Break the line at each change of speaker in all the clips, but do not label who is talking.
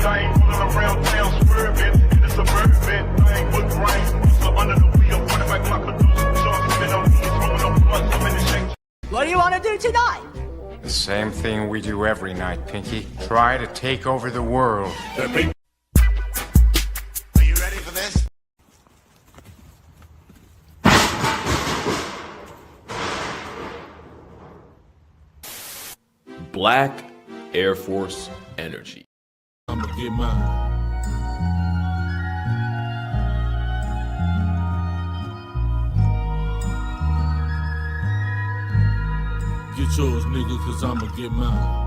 I ain't rolling around town swerving in the suburban. I ain't with brains, so under the wheel, running like my producer. Sharp spin on knees, rolling up blunts, I'm in the shake.
What do you want to do tonight?
The same thing we do every night, Pinky. Try to take over the world.
Are you ready for this?
Black Air Force Energy.
I'ma get mine. Get yours, nigga, cause I'ma get mine.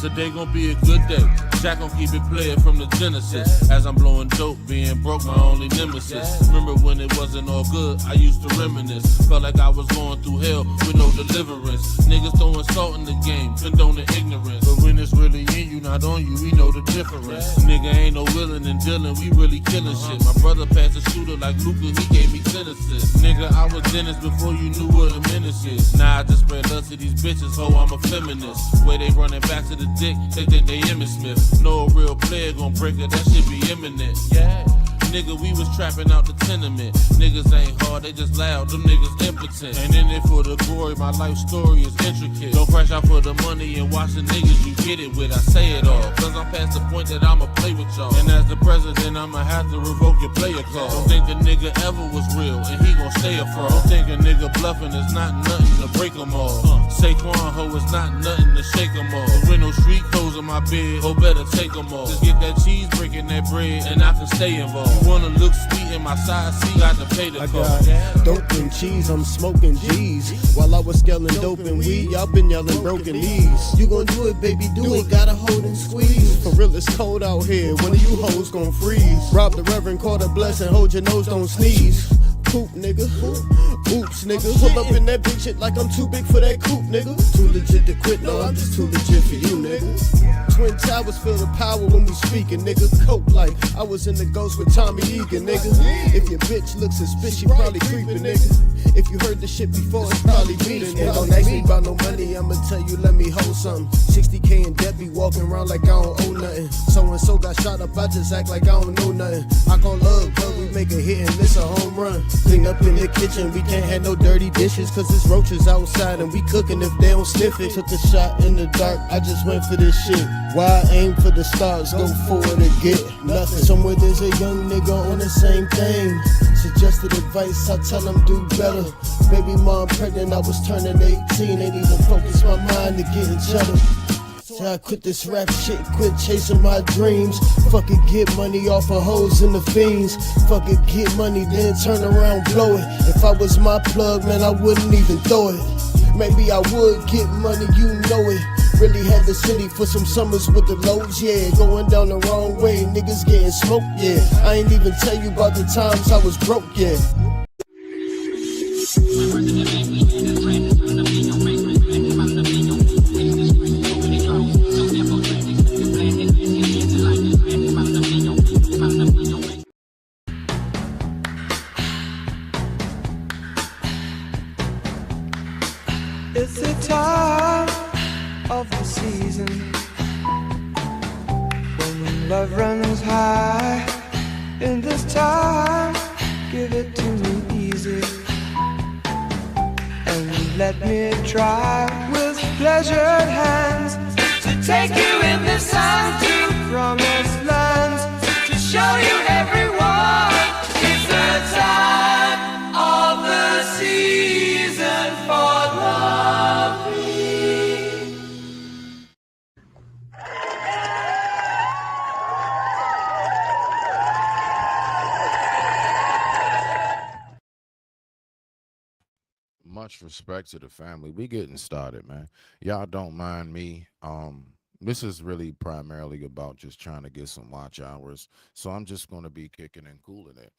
Today gon' be a good day. Jack gon' keep it playing from the Genesis. As I'm blowing dope, being broke, my only nemesis. Remember when it wasn't all good, I used to reminisce. Felt like I was going through hell with no deliverance. Niggas throwing salt in the game, condoning ignorance. But when it's really in you, not on you, we know the difference. Nigga ain't no willing and dealing, we really killing shit. My brother passed a shooter like Luca, he gave me 10 assists. Nigga, I was Dennis before you knew what a menace is. Now I just spread love to these bitches, ho, I'm a feminist. Way they running back to the dick, they think they Emmitt Smith. No real player gon' break it, that shit be imminent. Yeah. Nigga, we was trapping out the tenement. Niggas ain't hard, they just loud, them niggas impotent. Ain't in it for the glory, my life story is intricate. Don't crash out for the money and watch the niggas you get it with. I say it all, cause I'm past the point that I'ma play with y'all. And as the president, I'ma have to revoke your player card. Don't think the nigga ever was real, and he gon' stay a fraud. Don't think a nigga bluffing is not nothing to break them all. Saquon, ho, it's not nothing to shake them all. With no street clothes on my bed, ho, better take them all. Just get that cheese, breaking that bread, and I can stay involved. Wanna look sweet in my side seat, got to pay the cost.
Dope and cheese, I'm smoking G's. While I was scaling dope and weed, y'all been yelling broken knees. You gon' do it, baby, do it, gotta hold and squeeze. For real, it's cold out here, one of you hoes gon' freeze. Rob the reverend, call the blessing, hold your nose, don't sneeze. Poop, nigga. Oops, nigga. Pull up in that big shit like I'm too big for that coupe, nigga. Too legit to quit, no, I'm just too legit for you, nigga. Twin towers feel the power when we speaking, nigga. Cope like I was in the ghost with Tommy Egan, nigga. If your bitch looks suspicious, she probably creeping, nigga. If you heard the shit before, it's probably me. And don't ask me about no money, I'ma tell you, let me hold something. 60K in debt, be walking around like I don't owe nothing. So and so got shot up, I just act like I don't know nothing. I call love, but we make a hit and miss a home run. Clean up in the kitchen, we can't have no dirty dishes, cause it's roaches outside and we cooking if they don't sniff it. Took a shot in the dark, I just went for this shit. Why aim for the stars, go forward and get nothing. Somewhere there's a young nigga on the same thing. Suggested advice, I tell him do better. Baby mom pregnant, I was turning 18. Ain't even focused my mind to getting cheddar. So I quit this rap shit, quit chasing my dreams. Fuck it, get money off of hoes and the fiends. Fuck it, get money, then turn around, blow it. If I was my plug, man, I wouldn't even throw it. Maybe I would get money, you know it. Really had the city for some summers with the lows, yeah. Going down the wrong way, niggas getting smoked, yeah. I ain't even tell you about the times I was broke, yeah.
It's the time of the season when love runs high. In this time, give it to me easy and let me try with pleasured hands to take you in the sun to promised lands, to show you everyone. It's the time of the season for loving.
Much respect to the family. We getting started, man. Y'all don't mind me. This is really primarily about just trying to get some watch hours. So I'm just gonna be kicking and cooling it.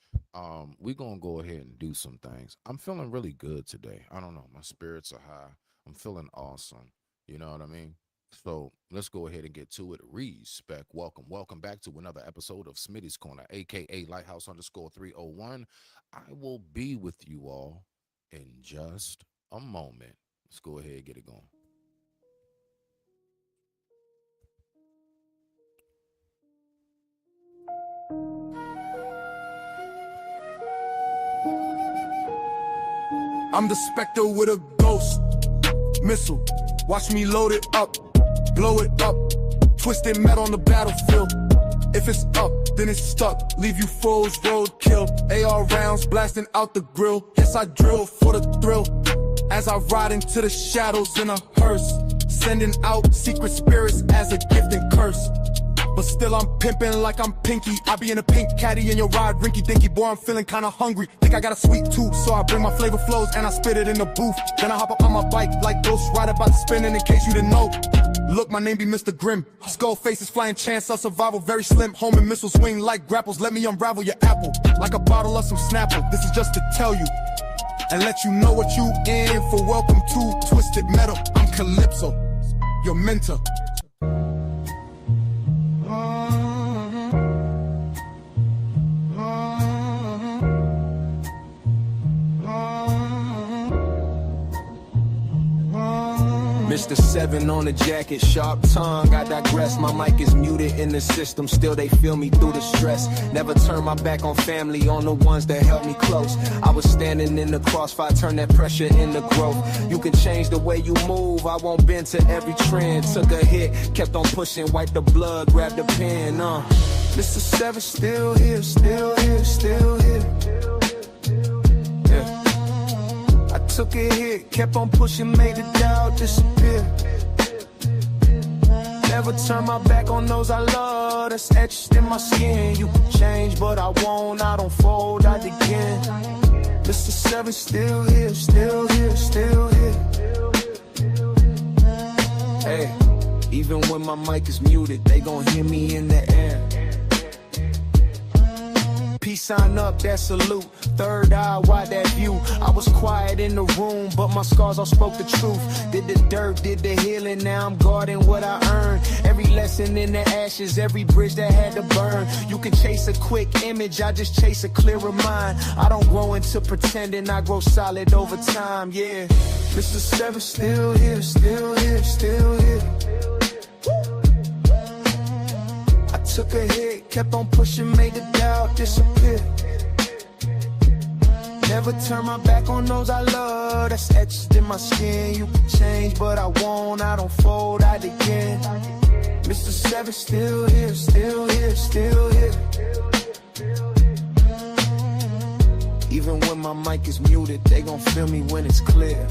We're gonna go ahead and do some things. I'm feeling really good today. I don't know, my spirits are high. I'm feeling awesome. You know what I mean? So let's go ahead and get to it. Respect. Welcome back to another episode of Smitty's Corner, aka Lighthouse_301. I will be with you all in just a moment. Let's go ahead and get it going.
I'm the specter with a ghost missile. Watch me load it up, blow it up, twisted metal on the battlefield. If it's up, then it's stuck. Leave you fools roadkill. AR rounds blasting out the grill. Yes, I drill for the thrill. As I ride into the shadows in a hearse, sending out secret spirits as a gift and curse. But still I'm pimping like I'm Pinky. I be in a pink caddy in your ride, rinky dinky. Boy, I'm feeling kinda hungry. Think I got a sweet tooth, so I bring my flavor flows and I spit it in the booth. Then I hop up on my bike like Ghost Rider about to spin. In case you didn't know, look, my name be Mr. Grimm. Skull faces flying, chance of survival very slim. Homing missiles swing like grapples. Let me unravel your apple like a bottle of some Snapple. This is just to tell you and let you know what you in for. Welcome to Twisted Metal. I'm Calypso, your mentor.
Mr. 7 on the jacket, sharp tongue, I digress. My mic is muted in the system, still they feel me through the stress. Never turn my back on family, on the ones that held me close. I was standing in the crossfire, turn that pressure into growth. You can change the way you move, I won't bend to every trend. Took a hit, kept on pushing, wiped the blood, grabbed the pen. Mr. 7 still here, still here, still here. Yeah. I took a hit, kept on pushing, made the doubt disappear. Never turn my back on those I love, that's etched in my skin. You can change, but I won't, I don't fold, I begin. Mr. 7 still here, still here, still here. Hey, even when my mic is muted, they gon' hear me in the air. Peace sign up, that salute. Third eye, why that view? I was quiet in the room, but my scars all spoke the truth. Did the dirt, did the healing, now I'm guarding what I earned. Every lesson in the ashes, every bridge that had to burn. You can chase a quick image, I just chase a clearer mind. I don't grow into pretending, I grow solid over time, yeah. Mr. 7 still here, still here, still here. Took a hit, kept on pushing, made the doubt disappear. Never turn my back on those I love, that's etched in my skin. You can change, but I won't, I don't fold, I begin. Mr. 7 still here, still here, still here. Even when my mic is muted, they gon' feel me when it's clear.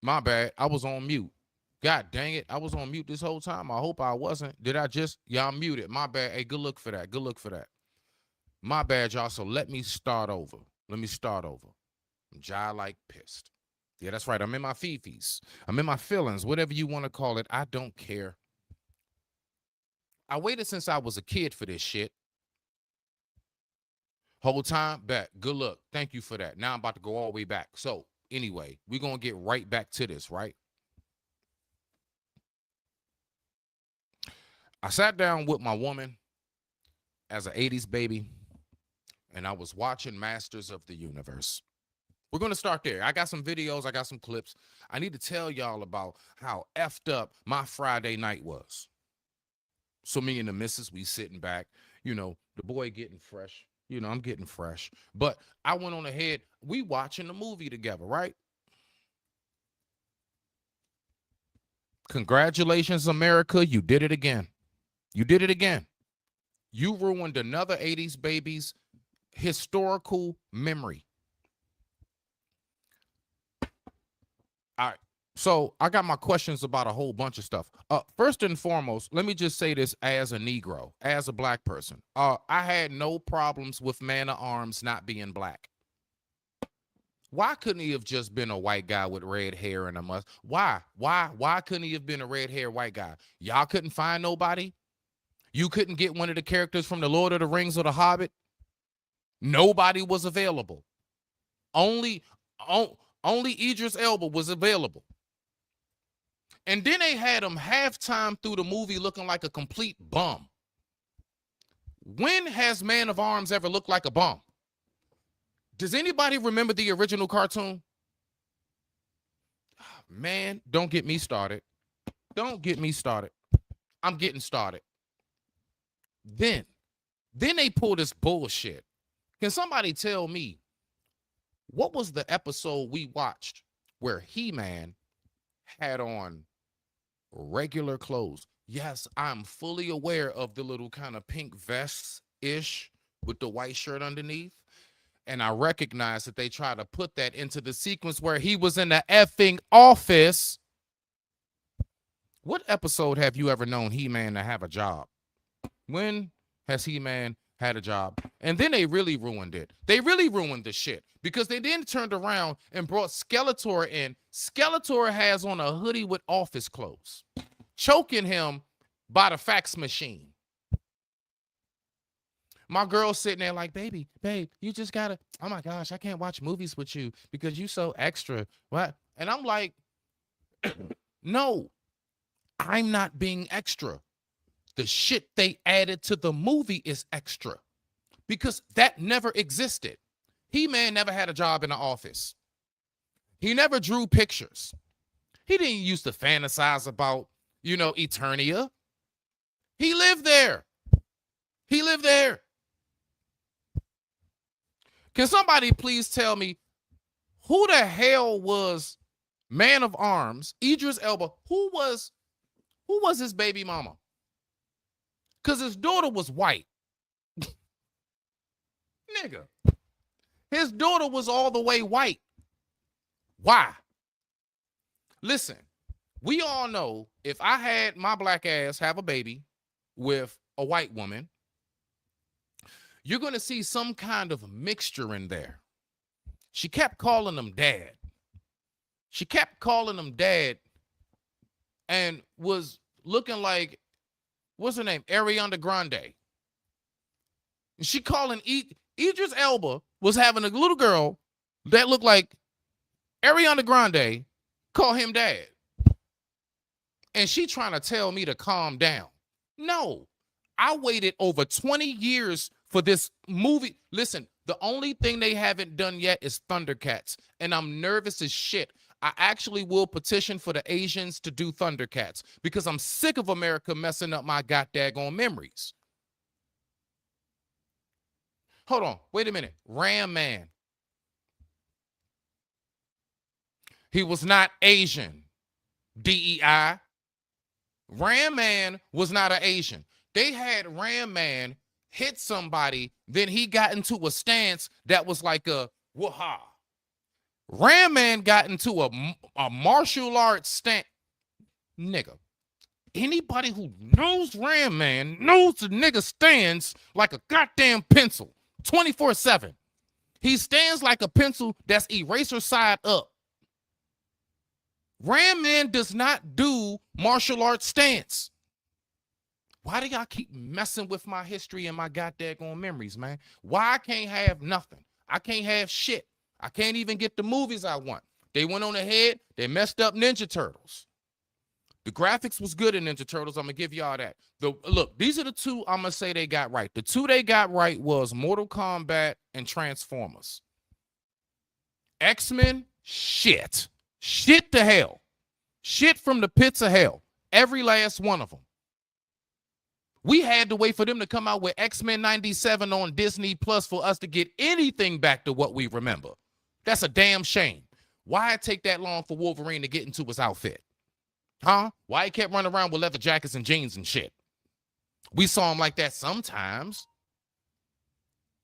My bad. I was on mute. God dang it. I was on mute this whole time. I hope I wasn't. Did I just? Yeah, I'm muted. My bad. Hey, good look for that. Good look for that. My bad, y'all. So let me start over. I'm like pissed. Yeah, that's right. I'm in my fifis. I'm in my feelings, whatever you want to call it. I don't care. I waited since I was a kid for this shit. Whole time, bet. Good luck. Thank you for that. Now I'm about to go all the way back. So anyway, we're going to get right back to this, right? I sat down with my woman as an 80s baby, and I was watching Masters of the Universe. We're going to start there. I got some videos. I got some clips. I need to tell y'all about how effed up my Friday night was. So me and the missus, we sitting back, you know, the boy getting fresh. You know, I'm getting fresh. But I went on ahead. We watching the movie together, right? Congratulations, America. You did it again. You did it again. You ruined another 80s baby's historical memory. All right. So I got my questions about a whole bunch of stuff. First and foremost, let me just say this as a Negro, as a black person. I had no problems with Man-at-Arms not being black. Why couldn't he have just been a white guy with red hair and a mustache? Why couldn't he have been a red-haired white guy? Y'all couldn't find nobody? You couldn't get one of the characters from The Lord of the Rings or The Hobbit? Nobody was available. Only Idris Elba was available. And then they had him halftime through the movie looking like a complete bum. When has Man of Arms ever looked like a bum? Does anybody remember the original cartoon? Man, don't get me started. Don't get me started. I'm getting started. Then they pull this bullshit. Can somebody tell me what was the episode we watched where He-Man had on regular clothes? Yes, I'm fully aware of the little kind of pink vest-ish with the white shirt underneath. And I recognize that they try to put that into the sequence where he was in the effing office. What episode have you ever known He-Man to have a job? When has He-Man had a job? And then they really ruined it. They really ruined the shit because they then turned around and brought Skeletor in. Skeletor has on a hoodie with office clothes, choking him by the fax machine. My girl's sitting there like, babe, you just gotta, oh my gosh, I can't watch movies with you because you so extra. What? And I'm like, no, I'm not being extra. The shit they added to the movie is extra because that never existed. He-Man never had a job in the office. He never drew pictures. He didn't used to fantasize about, you know, Eternia. He lived there. He lived there. Can somebody please tell me who the hell was Man of Arms, Idris Elba? Who was his baby mama? Because his daughter was white. Nigga. His daughter was all the way white. Why? Listen, we all know if I had my black ass have a baby with a white woman, you're going to see some kind of mixture in there. She kept calling him dad. She kept calling him dad and was looking like, what's her name? Ariana Grande. And she calling Idris Elba was having a little girl that looked like Ariana Grande call him dad. And she trying to tell me to calm down. No, I waited over 20 years for this movie. Listen, the only thing they haven't done yet is Thundercats. And I'm nervous as shit. I actually will petition for the Asians to do Thundercats because I'm sick of America messing up my goddamn memories. Hold on. Wait a minute. Ram Man. He was not Asian. DEI. Ram Man was not an Asian. They had Ram Man hit somebody, then he got into a stance that was like a waha. Ram Man got into a martial arts stance. Nigga, anybody who knows Ram Man knows the nigga stands like a goddamn pencil 24/7. He stands like a pencil that's eraser side up.
Ram Man does not do martial arts stance. Why do y'all keep messing with my history and my goddamn memories, man? Why I can't have nothing? I can't have shit. I can't even get the movies I want. They went on ahead. They messed up Ninja Turtles. The graphics was good in Ninja Turtles. I'm going to give y'all that. Look, these are the two I'm going to say they got right. The two they got right was Mortal Kombat and Transformers. X-Men, shit. Shit to hell. Shit from the pits of hell. Every last one of them. We had to wait for them to come out with X-Men 97 on Disney Plus for us to get anything back to what we remember. That's a damn shame. Why it take that long for Wolverine to get into his outfit? Huh? Why he kept running around with leather jackets and jeans and shit? We saw him like that sometimes.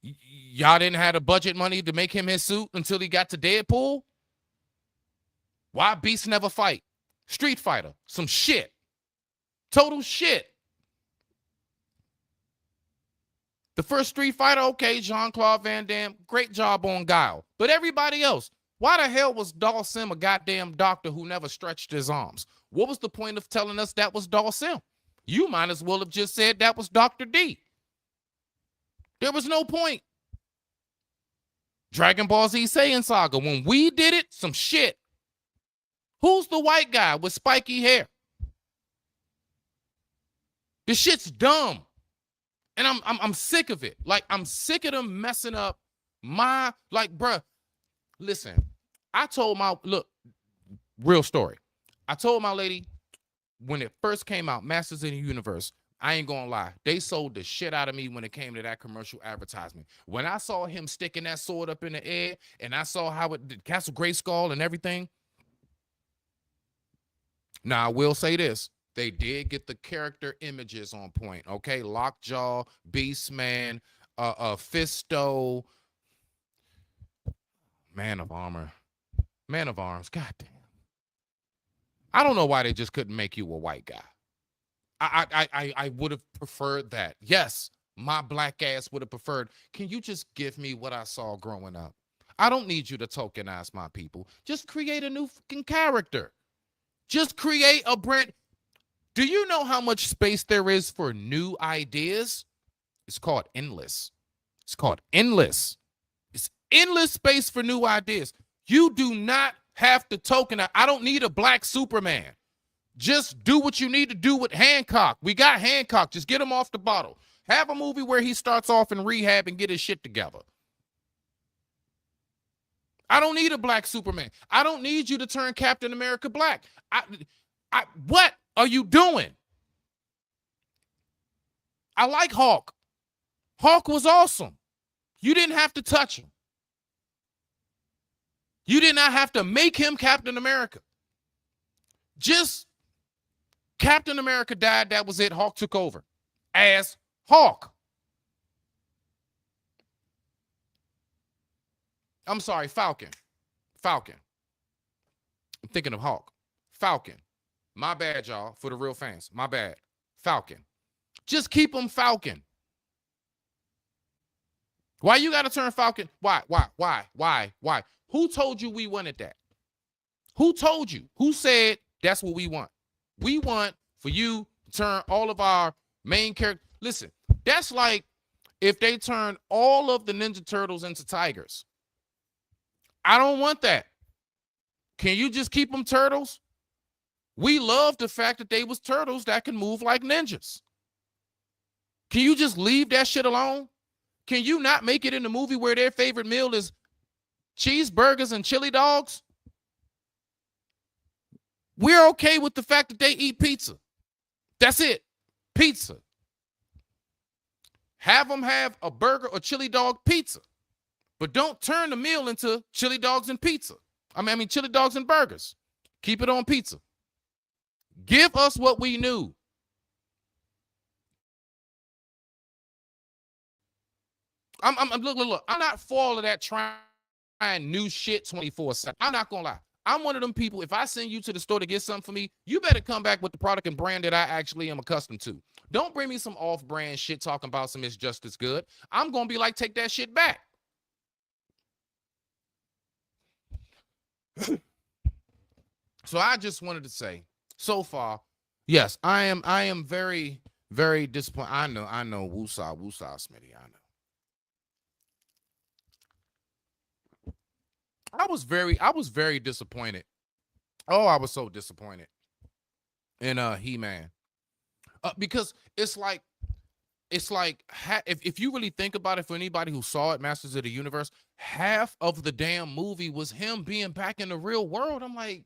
Y'all didn't have the budget money to make him his suit until he got to Deadpool? Why Beast never fight? Street Fighter, some shit. Total shit. The first Street Fighter, okay, Jean-Claude Van Damme, great job on Guile. But everybody else, why the hell was Dhalsim a goddamn doctor who never stretched his arms? What was the point of telling us that was Dhalsim? You might as well have just said that was Dr. D. There was no point. Dragon Ball Z Saiyan Saga, when we did it, some shit. Who's the white guy with spiky hair? This shit's dumb. And I'm sick of it. Like, I'm sick of them messing up my, like, bruh, listen, I told my, look, real story. I told my lady when it first came out, Masters of the Universe, I ain't gonna lie, they sold the shit out of me when it came to that commercial advertisement. When I saw him sticking that sword up in the air and I saw how it did Castle Grayskull and everything. Now, I will say this. They did get the character images on point, okay? Lockjaw, Beastman, Fisto, Man of Armor, Man of Arms, goddamn. I don't know why they just couldn't make you a white guy. I would have preferred that. Yes, my black ass would have preferred. Can you just give me what I saw growing up? I don't need you to tokenize my people. Just create a new fucking character. Just create a brand. Do you know how much space there is for new ideas? It's called endless. It's called endless. It's endless space for new ideas. You do not have to tokenize. I don't need a black Superman. Just do what you need to do with Hancock. We got Hancock. Just get him off the bottle. Have a movie where he starts off in rehab and get his shit together. I don't need a black Superman. I don't need you to turn Captain America black. What are you doing? I like Hawk. Hawk was awesome. You didn't have to touch him. You did not have to make him Captain America. Just Captain America died. That was it. Hawk took over as Hawk. I'm sorry, Falcon. Falcon. I'm thinking of Hawk. Falcon. My bad, y'all, for the real fans. My bad. Falcon. Just keep him Falcon. Why you got to turn Falcon? Why? Who told you we wanted that? Who told you? Who said that's what we want? We want for you to turn all of our main characters. Listen, that's like if they turn all of the Ninja Turtles into tigers. I don't want that. Can you just keep them turtles? We love the fact that they was turtles that can move like ninjas. Can you just leave that shit alone? Can you not make it in the movie where their favorite meal is cheeseburgers and chili dogs? We're okay with the fact that they eat pizza. That's it. Pizza. Have them have a burger or chili dog pizza. But don't turn the meal into chili dogs and pizza. I mean chili dogs and burgers. Keep it on pizza. Give us what we knew. Look. I'm not for all of that trying new shit 24/7. I'm not gonna lie. I'm one of them people. If I send you to the store to get something for me, you better come back with the product and brand that I actually am accustomed to. Don't bring me some off-brand shit talking about some it's just as good. I'm gonna be like, take that shit back. So I just wanted to say, so far, yes, I am very, very disappointed. I know, woosah, Smitty, I know. I was very disappointed. Oh, I was so disappointed in He-Man. Because it's like if you really think about it, for anybody who saw it, Masters of the Universe, half of the damn movie was him being back in the real world. I'm like,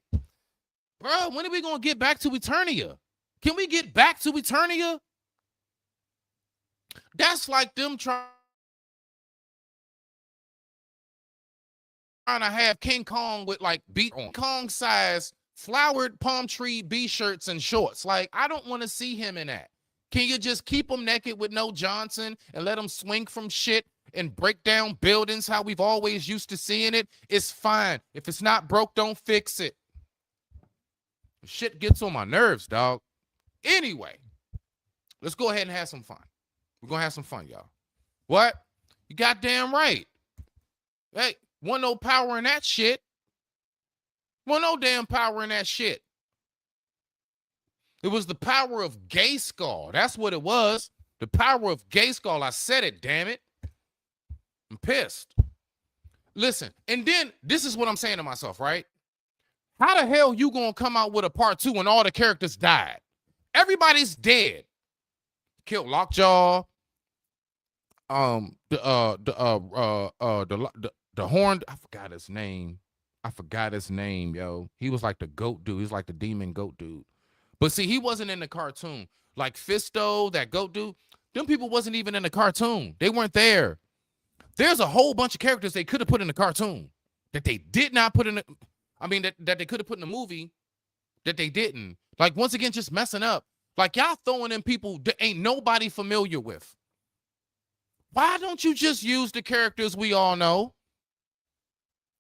bro, when are we gonna get back to Eternia? Can we get back to Eternia? That's like them trying to have King Kong with like Kong size flowered palm tree B-shirts and shorts. Like, I don't want to see him in that. Can you just keep him naked with no Johnson and let him swing from shit and break down buildings how we've always used to seeing it? It's fine. If it's not broke, don't fix it. Shit gets on my nerves, dog. Anyway, let's go ahead and have some fun. We're going to have some fun, y'all. What? You goddamn right. Hey, wasn't no power in that shit. Wasn't no damn power in that shit. It was the power of Gay Skull. That's what it was. The power of Gay Skull. I said it, damn it. I'm pissed. Listen, and then this is what I'm saying to myself, right? How the hell you gonna come out with a part 2 when all the characters died? Everybody's dead. Killed Lockjaw. The horned, I forgot his name, yo. He was like the goat dude. He was like the demon goat dude. But see, he wasn't in the cartoon. Like Fisto, that goat dude, them people wasn't even in the cartoon. They weren't there. There's a whole bunch of characters they could have put in the cartoon that they did not put in the, that they could have put in the movie that they didn't. Like, once again, just messing up. Like, y'all throwing in people that ain't nobody familiar with. Why don't you just use the characters we all know?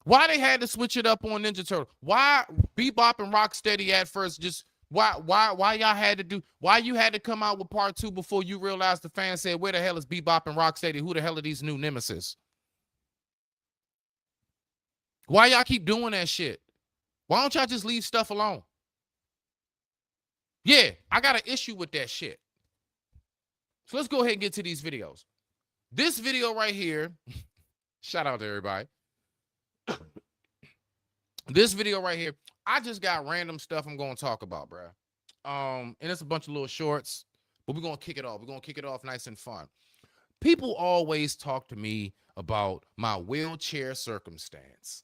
Why they had to switch it up on Ninja Turtle? Why Bebop and Rocksteady at first just, why y'all had to do, why you had to come out with part 2 before you realized the fans said, where the hell is Bebop and Rocksteady? Who the hell are these new nemesis? Why y'all keep doing that shit? Why don't y'all just leave stuff alone? Yeah, I got an issue with that shit. So let's go ahead and get to these videos. This video right here, shout out to everybody. This video right here, I just got random stuff I'm going to talk about, bro. And it's a bunch of little shorts, but we're going to kick it off. We're going to kick it off nice and fun. People always talk to me about my wheelchair circumstance.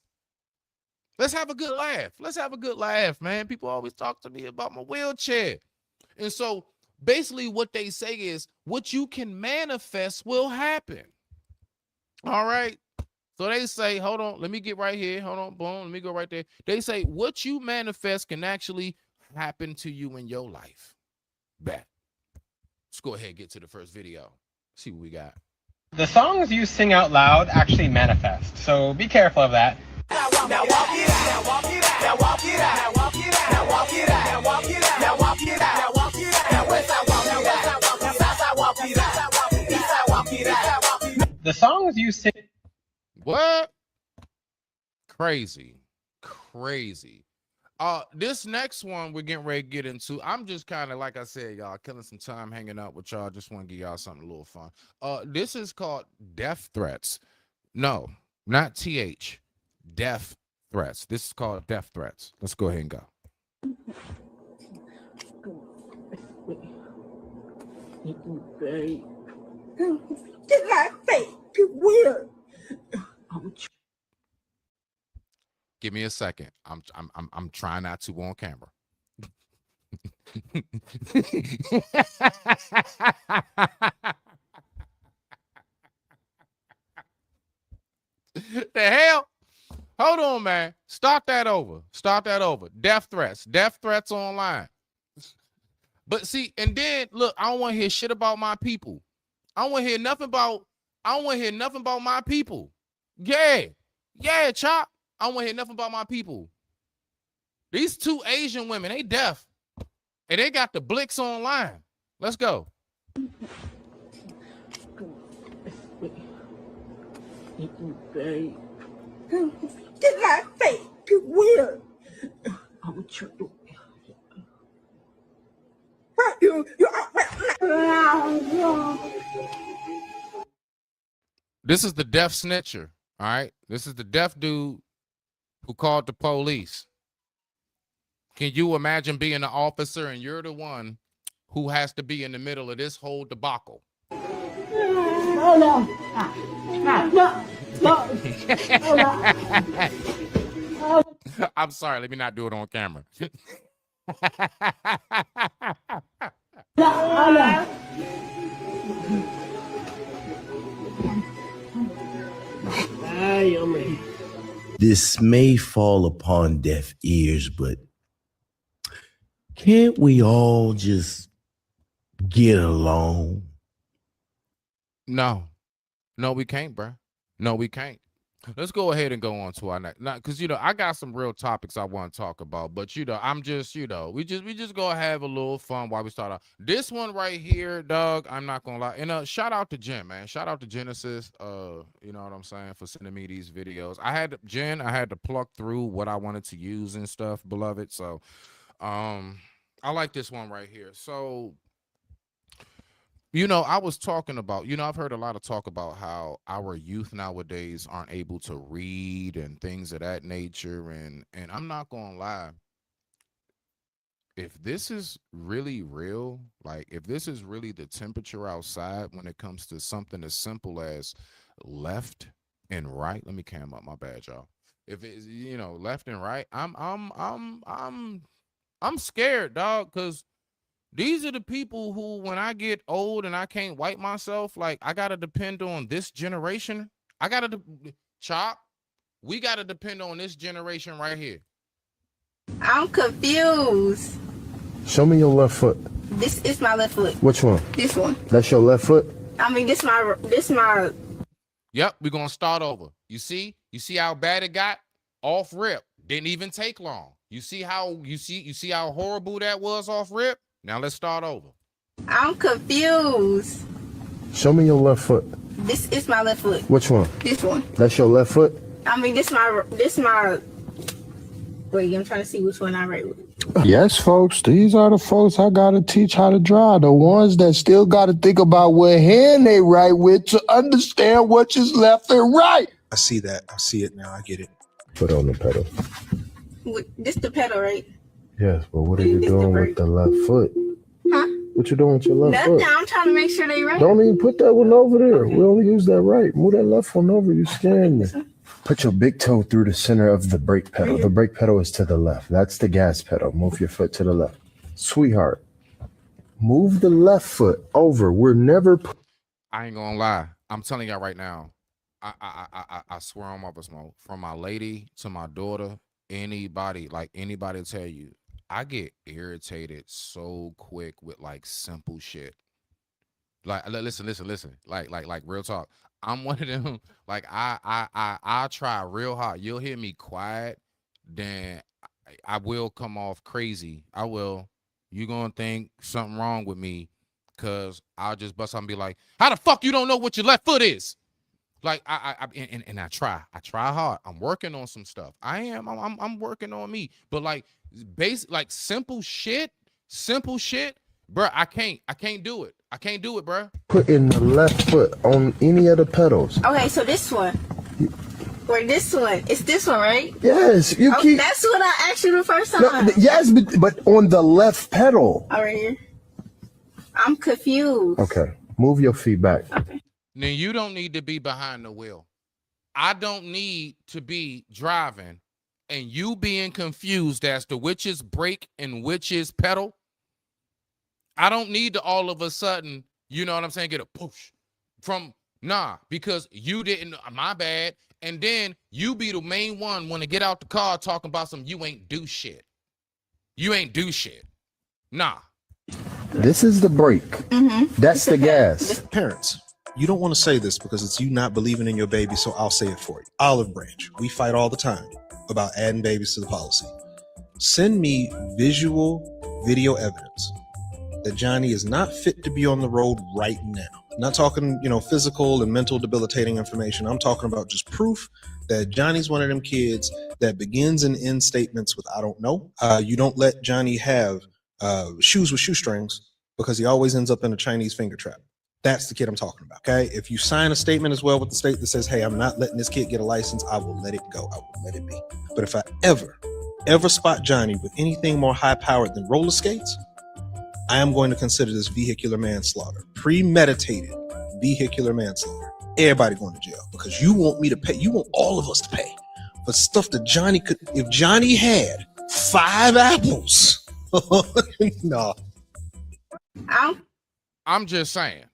Let's have a good laugh. Let's have a good laugh, man. People always talk to me about my wheelchair. And so basically what they say is what you can manifest will happen. All right. So they say, hold on, let me get right here. Hold on, boom, let me go right there. They say what you manifest can actually happen to you in your life. Bet. Let's go ahead and get to the first video. See what we got.
The songs you sing out loud actually manifest, so be careful of that.
Now walk it out, now walk it out, now walk it out, now walk it out, now walk it out, now walk it out, now walk it out, now walk it out, now west side walk it out, now south side walk it out, east side walk it out.
The songs you sing.
What? Crazy. This next one we're getting ready to get into. I'm just kind of, like I said, y'all, killing some time hanging out with y'all. Just want to give y'all something a little fun. This is called Death Threats. No, not TH. Death Threats. This is called Death Threats. Let's go ahead and go. Give me a second. I'm trying not to on camera. The hell? Hold on, man. Start that over. Death threats online. But see, and then look, I don't want to hear shit about my people. I don't want to hear nothing about my people. Yeah, Chop. I don't want to hear nothing about my people. These 2 Asian women, they deaf. And they got the Blicks online. Let's go. This is the deaf snitcher. All right. This is the deaf dude who called the police. Can you imagine being an officer and you're the one who has to be in the middle of this whole debacle? I'm sorry. Let me not do it on camera.
This may fall upon deaf ears, but can't we all just get along?
No, we can't, bro. No, we can't. Let's go ahead and go on to our next, because I got some real topics I want to talk about, but I'm just, we just go have a little fun while we start out. This one right here, dog, I'm not gonna lie. And shout out to Jen, man. Shout out to Genesis. You know what I'm saying, for sending me these videos. I had to pluck through what I wanted to use and stuff, beloved. So, I like this one right here. So, I was talking about, I've heard a lot of talk about how our youth nowadays aren't able to read and things of that nature. And I'm not going to lie. If this is really real, like if this is really the temperature outside when it comes to something as simple as left and right, let me cam up, my bad, y'all. If it's, left and right, I'm scared, dog, because these are the people who, when I get old and I can't wipe myself, like I gotta depend on this generation. We gotta depend on this generation right here.
I'm confused.
Show me your left foot.
This is my left foot.
Which one?
This one.
That's your left foot?
I mean, this my.
Yep, we're gonna start over. You see how bad it got? Off rip. Didn't even take long. You see how horrible that was off rip? Now let's start over. I'm
confused.
Show me your left foot.
This is my left foot.
Which one?
This one.
That's your left foot?
I mean, this my. Wait, I'm trying to see which one I right with.
Yes, folks. These are the folks I gotta teach how to drive. The ones that still gotta think about what hand they right with to understand which is left and right.
I see that. I see it now. I get it.
Put on the pedal.
This the pedal, right?
Yes, but what are you doing with the left foot?
Huh?
What you doing with your left foot?
Nothing. I'm trying to make sure they right.
Don't even put that one over there. Okay. We only use that right. Move that left one over. You scaring me. Put your big toe through the center of the brake pedal. The brake pedal is to the left. That's the gas pedal. Move your foot to the left. Sweetheart, move the left foot over. We're never...
I ain't gonna lie. I'm telling y'all right now. I swear on my smoke. From my lady to my daughter, anybody tell you, I get irritated so quick with like simple shit. Like listen. Like real talk. I'm one of them. Like I try real hard. You'll hear me quiet, then I will come off crazy. I will. You gonna think something wrong with me, cause I'll just bust out and be like, "How the fuck you don't know what your left foot is?" Like I try hard. I'm working on some stuff. I'm working on me. But like simple shit, bro. I can't do it. I can't do it, bro.
Put in the left foot on any of the pedals.
Okay, so this one. Or this one. It's this one, right?
Yes,
that's what I asked you the first time.
No, yes, but on the left pedal.
All right here. I'm confused.
Okay, move your feet back.
Okay.
Now you don't need to be behind the wheel. I don't need to be driving and you being confused as to which is brake and which is pedal. I don't need to all of a sudden, you know what I'm saying, get a push from because you didn't, my bad. And then you be the main one when to get out the car talking about some you ain't do shit. You ain't do shit. Nah.
This is the brake.
Mm-hmm.
That's the gas.
Parents, you don't want to say this because it's you not believing in your baby, so I'll say it for you. Olive Branch, we fight all the time about adding babies to the policy. Send me video evidence that Johnny is not fit to be on the road right now. Not talking, physical and mental debilitating information. I'm talking about just proof that Johnny's one of them kids that begins and ends statements with "I don't know." You don't let Johnny have shoes with shoestrings because he always ends up in a Chinese finger trap. That's the kid I'm talking about. Okay. If you sign a statement as well with the state that says, "Hey, I'm not letting this kid get a license," I will let it go. I will let it be. But if I ever spot Johnny with anything more high powered than roller skates, I am going to consider this vehicular manslaughter, premeditated vehicular manslaughter. Everybody going to jail because you want me to pay. You want all of us to pay for stuff that Johnny could. If Johnny had 5 apples, no.
I'm just saying.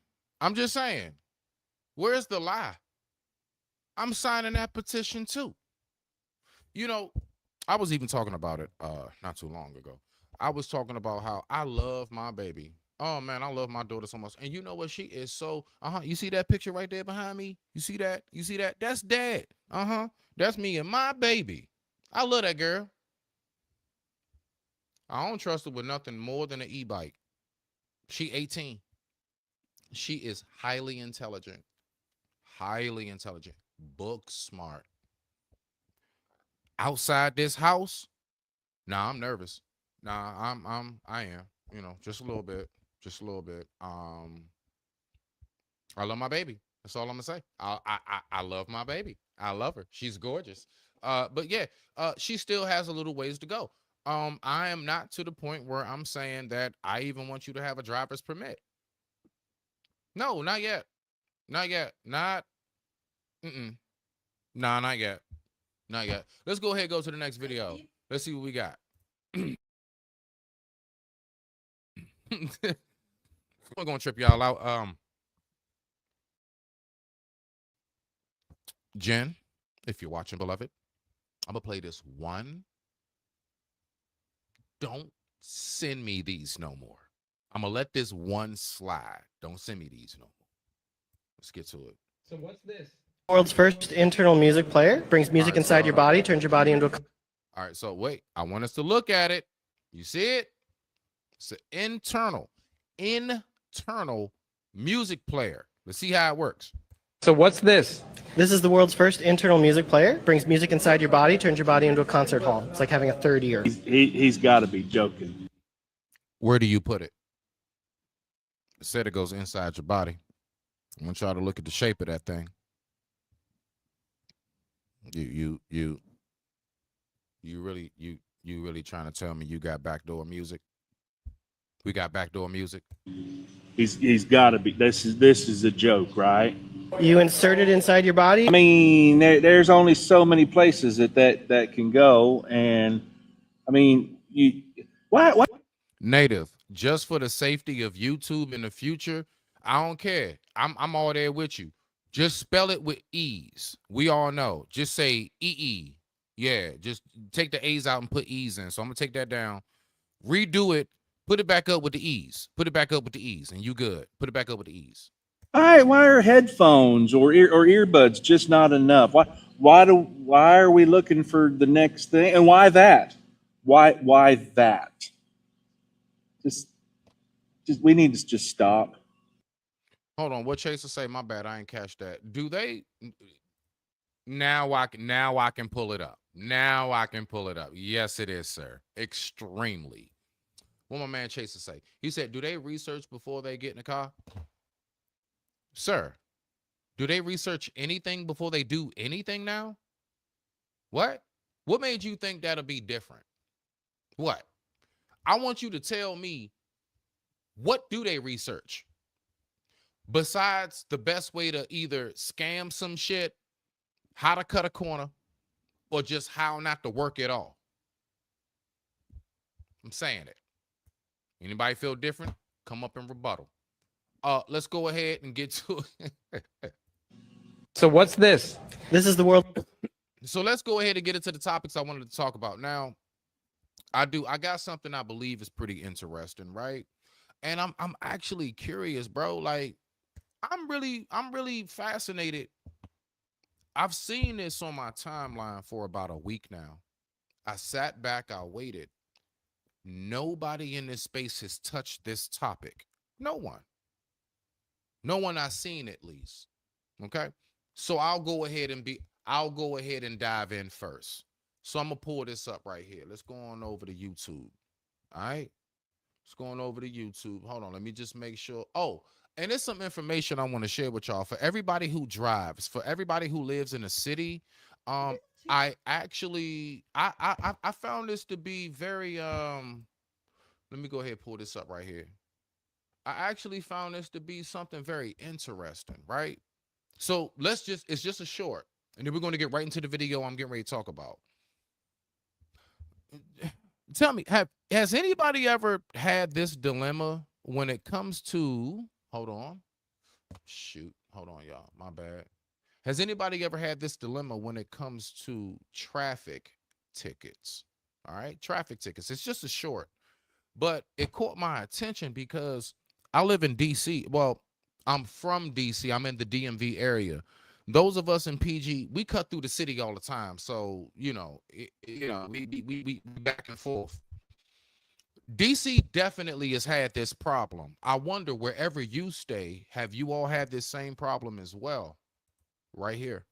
Where's the lie? I'm signing that petition too. I was even talking about it not too long ago. I was talking about how I love my baby. Oh man, I love my daughter so much. And you know what? She is so you see that picture right there behind me? You see that? That's Dad. That's me and my baby. I love that girl. I don't trust her with nothing more than an e-bike. She 18. She is highly intelligent. Book smart. Outside this house, I'm nervous. I am, just a little bit. I love my baby. That's all I'm gonna say. I love my baby. I love her. She's gorgeous. But yeah, she still has a little ways to go. I am not to the point where I'm saying that I even want you to have a driver's permit. No, not yet. Not yet. Not yet. Let's go ahead and go to the next video. Let's see what we got. We're gonna trip y'all out. Jen, if you're watching, beloved, I'm gonna play this one. Don't send me these no more. I'm gonna let this one slide. Don't send me these no more. Let's get to it.
So what's this? World's first internal music player. Brings music inside your body, turns your body into a...
All right, so wait. I want us to look at it. You see it? It's an internal music player. Let's see how it works.
So what's this? This is the world's first internal music player. Brings music inside your body, turns your body into a concert hall. It's like having a third ear.
He's got to be joking.
Where do you put it? It said it goes inside your body. I want y'all to look at the shape of that thing. You really trying to tell me you got backdoor music? We got backdoor music.
He's got to be. This is a joke, right?
You insert it inside your body.
I mean, there's only so many places that can go, and I mean, why?
Native, just for the safety of YouTube in the future, I don't care. I'm all there with you. Just spell it with E's. We all know. Just say EE. Yeah, just take the A's out and put E's in. So I'm gonna take that down. Redo it. Put it back up with the E's. And you good. Put it back up with the E's.
Why are headphones or earbuds just not enough? Why are we looking for the next thing? And why that? Why that? Just we need to just stop.
Hold on. What Chaser say? My bad. I ain't catch that. Do they? Now I can pull it up. Yes, it is, sir. Extremely. What my man Chaser say? He said, do they research before they get in the car? Sir, do they research anything before they do anything now? What? What made you think that'll be different? What? I want you to tell me, what do they research? Besides the best way to either scam some shit, how to cut a corner, or just how not to work at all. I'm saying it. Anybody feel different? Come up and rebuttal. Let's go ahead and get to it.
So what's this? This is the world.
So let's go ahead and get into the topics I wanted to talk about. Now, I got something I believe is pretty interesting, right? And I'm actually curious, bro. Like, I'm really fascinated. I've seen this on my timeline for about a week now. I sat back, I waited. Nobody in this space has touched this topic. No one. No one I've seen at least. Okay. So I'll go ahead and dive in first. So I'm gonna pull this up right here. Let's go on over to YouTube. All right. Let's go on over to YouTube. Hold on. Let me just make sure. Oh, and there's some information I want to share with y'all for everybody who drives, for everybody who lives in a city. I actually I found this to be very let me go ahead and pull this up right here. I actually found this to be something very interesting, right? So it's just a short, and then we're going to get right into the video I'm getting ready to talk about. Tell me, has anybody ever had this dilemma when it comes to, hold on, y'all, my bad. Has anybody ever had this dilemma when it comes to traffic tickets? All right, traffic tickets. It's just a short, but it caught my attention because I live in DC. Well, I'm from DC. I'm in the DMV area. Those of us in PG, we cut through the city all the time. So, we back and forth. DC definitely has had this problem. I wonder, wherever you stay, have you all had this same problem as well? Right here.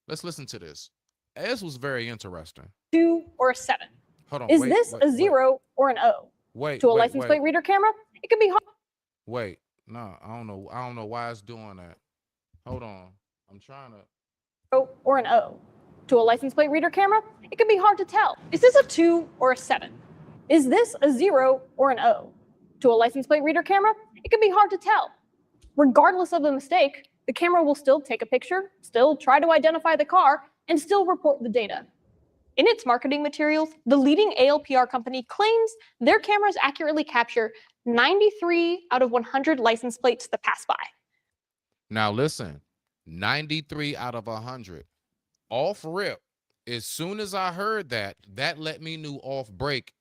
Let's listen to this. This was very interesting.
2 or a 7.
Hold on.
Is this a 0 or an O? To a license plate reader camera, it can be hard.
Wait, no, I don't know. I don't know why it's doing that. Hold on. I'm trying to.
Or an O. To a license plate reader camera, it can be hard to tell. Is this a 2 or a 7? Is this a 0 or an O? To a license plate reader camera, it can be hard to tell. Regardless of the mistake, the camera will still take a picture, still try to identify the car, and still report the data. In its marketing materials, the leading ALPR company claims their cameras accurately capture 93 out of 100 license plates that pass by.
Now listen, 93 out of 100. Off rip, as soon as I heard that, that let me know off break,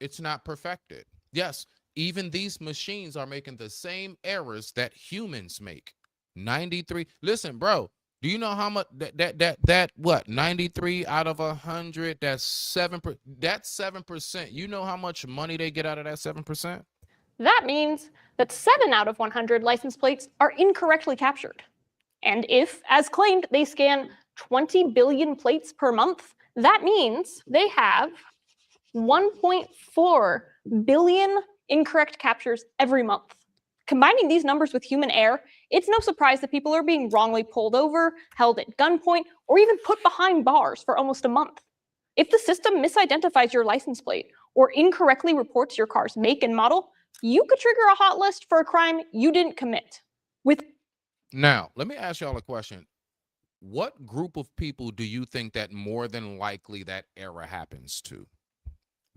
it's not perfected. Yes, even these machines are making the same errors that humans make. 93. Listen, bro, do you know how much what 93 out of 100? That's 7%. That's 7%. You know how much money they get out of that 7%?
That means that 7 out of 100 license plates are incorrectly captured. And if, as claimed, they scan 20 billion plates per month, that means they have 1.4 billion incorrect captures every month. Combining these numbers with human error, it's no surprise that people are being wrongly pulled over, held at gunpoint, or even put behind bars for almost a month. If the system misidentifies your license plate or incorrectly reports your car's make and model, you could trigger a hot list for a crime you didn't commit.
Now, let me ask y'all a question. What group of people do you think that more than likely that error happens to?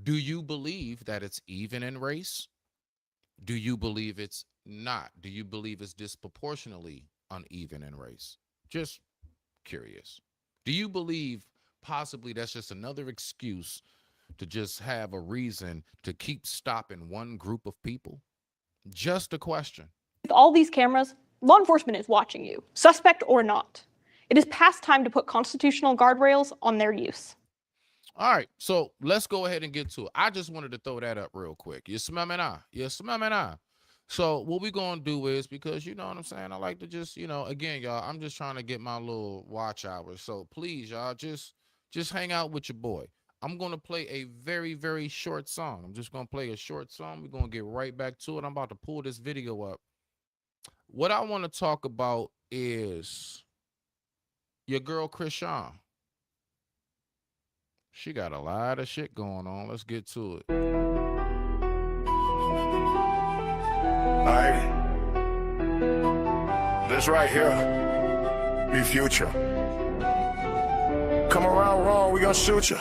Do you believe that it's even in race? Do you believe it's not? Do you believe it's disproportionately uneven in race? Just curious. Do you believe possibly that's just another excuse to just have a reason to keep stopping one group of people? Just a question.
With all these cameras, law enforcement is watching you, suspect or not. It is past time to put constitutional guardrails on their use.
All right, so let's go ahead and get to it. I just wanted to throw that up real quick. You smell me now? You smell me now? So what we're going to do is, because you know what I'm saying, I like to just, again, y'all, I'm just trying to get my little watch hours. So please, y'all, just hang out with your boy. I'm going to play a very, very short song. I'm just going to play a short song. We're going to get right back to it. I'm about to pull this video up. What I want to talk about is your girl, Krishan. She got a lot of shit going on. Let's get to it.
All right. This right here, be future. Come around wrong, we gonna shoot you.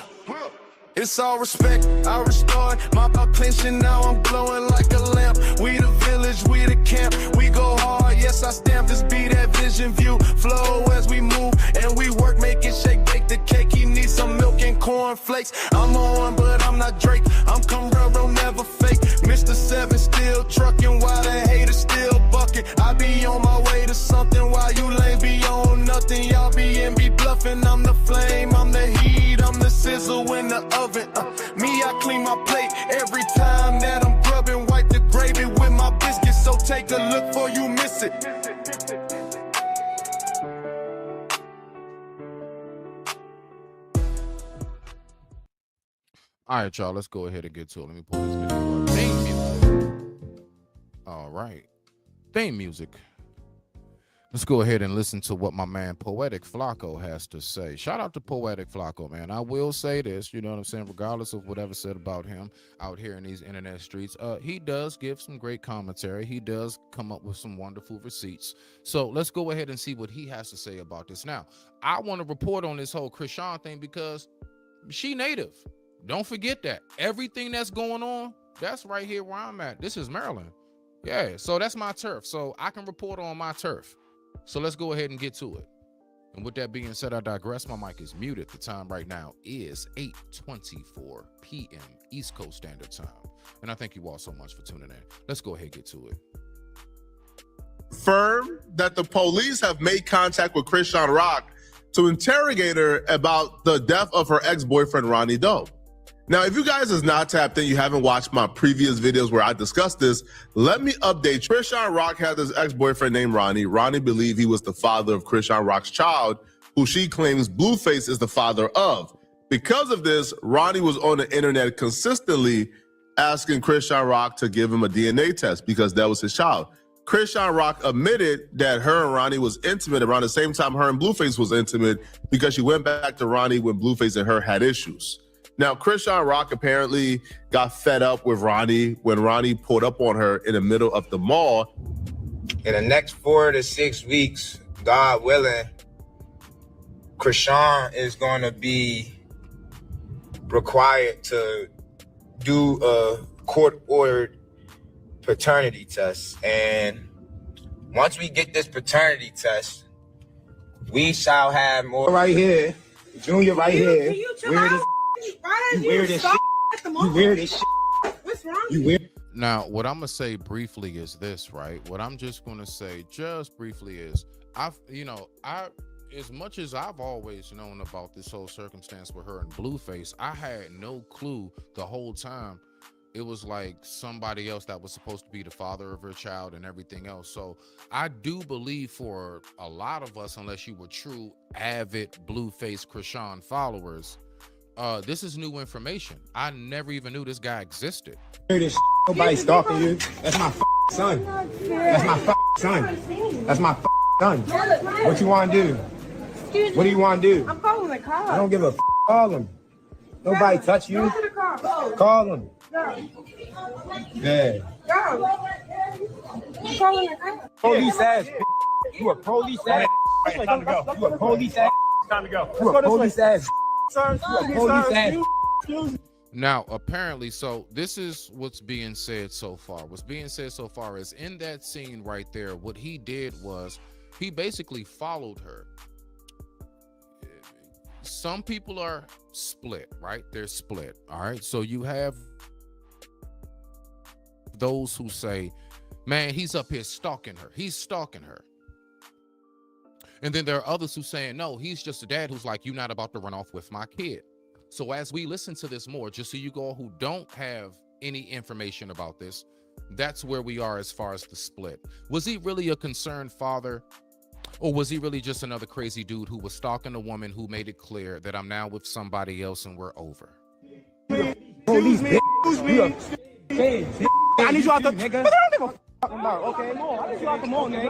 It's all respect, I restored my pension, now I'm glowing like a lamp. We the village, we the camp, we go hard, yes I stamp this beat, that vision view, flow as we move, and we work, make it shake, bake the cake, he needs some milk and corn flakes. I'm on, but I'm not Drake, I'm Camaro, never fake, Mr. 7 still trucking, while the haters still bucket. I be on my way to something, while you lame be on nothing, y'all be bluffing, I'm the flame, I'm the heat, I'm the sizzle in the oven. Me, I clean my plate every time that I'm grubbing, wipe the gravy with my biscuits, so take a look before you miss it.
All right, y'all, let's go ahead and get to it. Let me pull this video up. Theme music. All right. Theme music. Let's go ahead and listen to what my man Poetic Flacco has to say. Shout out to Poetic Flacco, man. I will say this, you know what I'm saying, regardless of whatever said about him out here in these internet streets, he does give some great commentary. He does come up with some wonderful receipts. So let's go ahead and see what he has to say about this. Now, I want to report on this whole Krishan thing because she native. Don't forget that. Everything that's going on, that's right here where I'm at. This is Maryland. Yeah, so that's my turf. So I can report on my turf. So let's go ahead and get to it. And with that being said, I digress. My mic is muted. The time right now is 8:24 p.m. East Coast Standard Time. And I thank you all so much for tuning in. Let's go ahead and get to it.
Confirmed that the police have made contact with Krishan Rock to interrogate her about the death of her ex-boyfriend, Ronnie Doe. Now, if you guys is not tapped in, you haven't watched my previous videos where I discussed this, let me update. Krishan Rock had this ex-boyfriend named Ronnie. Ronnie believed he was the father of Krishan Rock's child, who she claims Blueface is the father of. Because of this, Ronnie was on the internet consistently asking Krishan Rock to give him a DNA test because that was his child. Krishan Rock admitted that her and Ronnie was intimate around the same time her and Blueface was intimate because she went back to Ronnie when Blueface and her had issues. Now, Krishan Rock apparently got fed up with Ronnie when Ronnie pulled up on her in the middle of the mall.
In the next 4 to 6 weeks, God willing, Krishan is going to be required to do a court-ordered paternity test. And once we get this paternity test, we shall have more.
Right here, Junior right here.
You weird as shit.
You weird as shit.
What's wrong?
You weird.
Now, what I'm going to say briefly is this, right? What I'm just going to say just briefly is, as much as I've always known about this whole circumstance with her and Blueface, I had no clue the whole time. It was like somebody else that was supposed to be the father of her child and everything else. So I do believe for a lot of us, unless you were true, avid Blueface Krishan followers, this is new information. I never even knew this guy existed.
Nobody stalking you. That's my son. That's my son. That's my son. What you want to do? What do you want to do?
I'm calling the car.
I don't give a call him. Nobody touch you. Call him. Yeah.
I'm calling the car.
Police ass. You a police ass. Time to go. You a police ass. Time to go. You a police ass.
Now, apparently, so this is what's being said so far. What's being said so far is in that scene right there, what he did was he basically followed her. Some people are split, right? They're split. All right. So you have those who say, man, he's up here stalking her. He's stalking her. And then there are others who saying, no, he's just a dad who's like, you're not about to run off with my kid. So as we listen to this more, just so you all who don't have any information about this, that's where we are as far as the split. Was he really a concerned father? Or was he really just another crazy dude who was stalking a woman who made it clear that I'm now with somebody else and we're over?
Police, I need you out the nigga. Okay, more. I need you out the mall, nigga.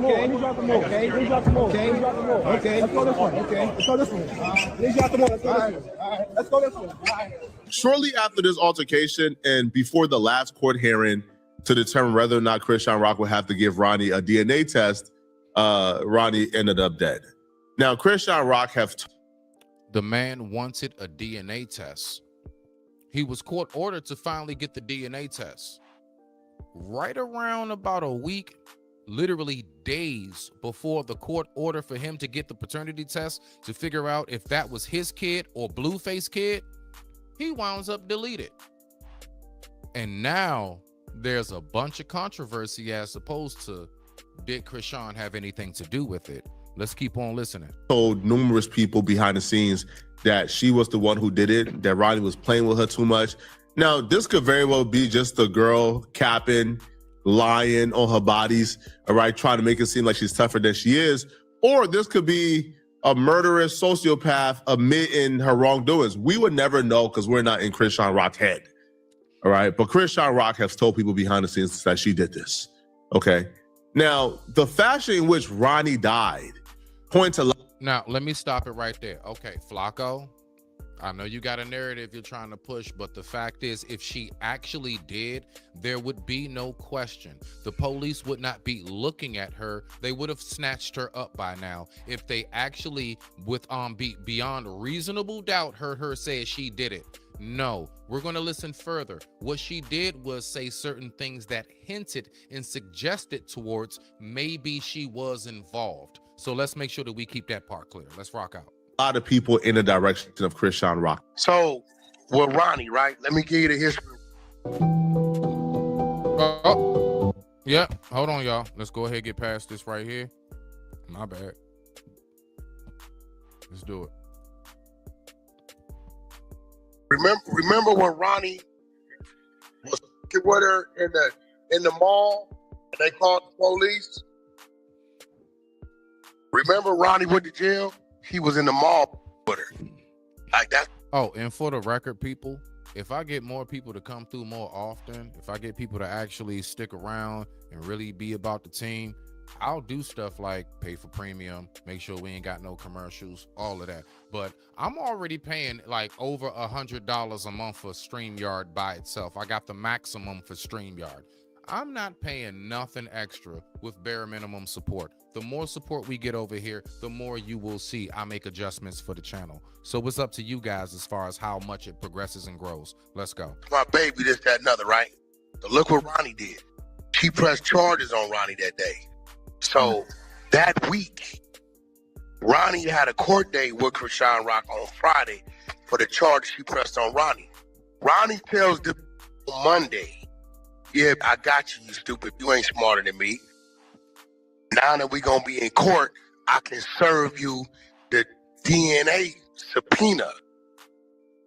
Okay, I need you out the mall. Okay, I need you out the mall. Okay, I need you out the mall. Okay, let's go this one. Okay, let's go this one. I need you out the mall. Let's go this one. All right, let's go this one. All right.
Shortly after this altercation and before the last court hearing to determine whether or not Krishan Rock would have to give Ronnie a DNA test, Ronnie ended up dead. Now, Krishan Rock
the man wanted a DNA test. He was court ordered to finally get the DNA test. Right around about a week, literally days before the court order for him to get the paternity test to figure out if that was his kid or Blueface kid, he winds up deleted. And now there's a bunch of controversy as opposed to did Krishan have anything to do with it? Let's keep on listening.
Told numerous people behind the scenes that she was the one who did it, that Ronnie was playing with her too much. Now, this could very well be just a girl capping, lying on her bodies, all right, trying to make it seem like she's tougher than she is. Or this could be a murderous sociopath admitting her wrongdoings. We would never know because we're not in Krishan Rock's head. All right. But Krishan Rock has told people behind the scenes that she did this. Okay. Now, the fashion in which Ronnie died points a lot.
Now, let me stop it right there. Okay, Flacco, I know you got a narrative you're trying to push, but the fact is, if she actually did, there would be no question. The police would not be looking at her. They would have snatched her up by now. If they actually, with beyond reasonable doubt, heard her say she did it. No, we're going to listen further. What she did was say certain things that hinted and suggested towards maybe she was involved. So let's make sure that we keep that part clear. Let's rock out.
A lot of people in the direction of Krishan Rock.
So, with Ronnie, right? Let me give you the history.
Yeah, hold on, y'all. Let's go ahead and get past this right here. My bad. Let's do it.
Remember when Ronnie was with her in the mall and they called the police? Remember Ronnie went to jail? He was in the mall with her. Like that.
Oh, and for the record, people, if I get more people to come through more often, if I get people to actually stick around and really be about the team, I'll do stuff like pay for premium, make sure we ain't got no commercials, all of that. But I'm already paying like over $100 a month for StreamYard by itself. I got the maximum for StreamYard. I'm not paying nothing extra with bare minimum support. The more support we get over here, the more you will see I make adjustments for the channel. So it's up to you guys as far as how much it progresses and grows. Let's go.
My baby, this, that, another, right? So look what Ronnie did. She pressed charges on Ronnie that day. So that week, Ronnie had a court date with Krishan Rock on Friday for the charge she pressed on Ronnie. Ronnie tells them on Monday, yeah, I got you, you stupid. You ain't smarter than me. Now that we gonna be in court, I can serve you the DNA subpoena,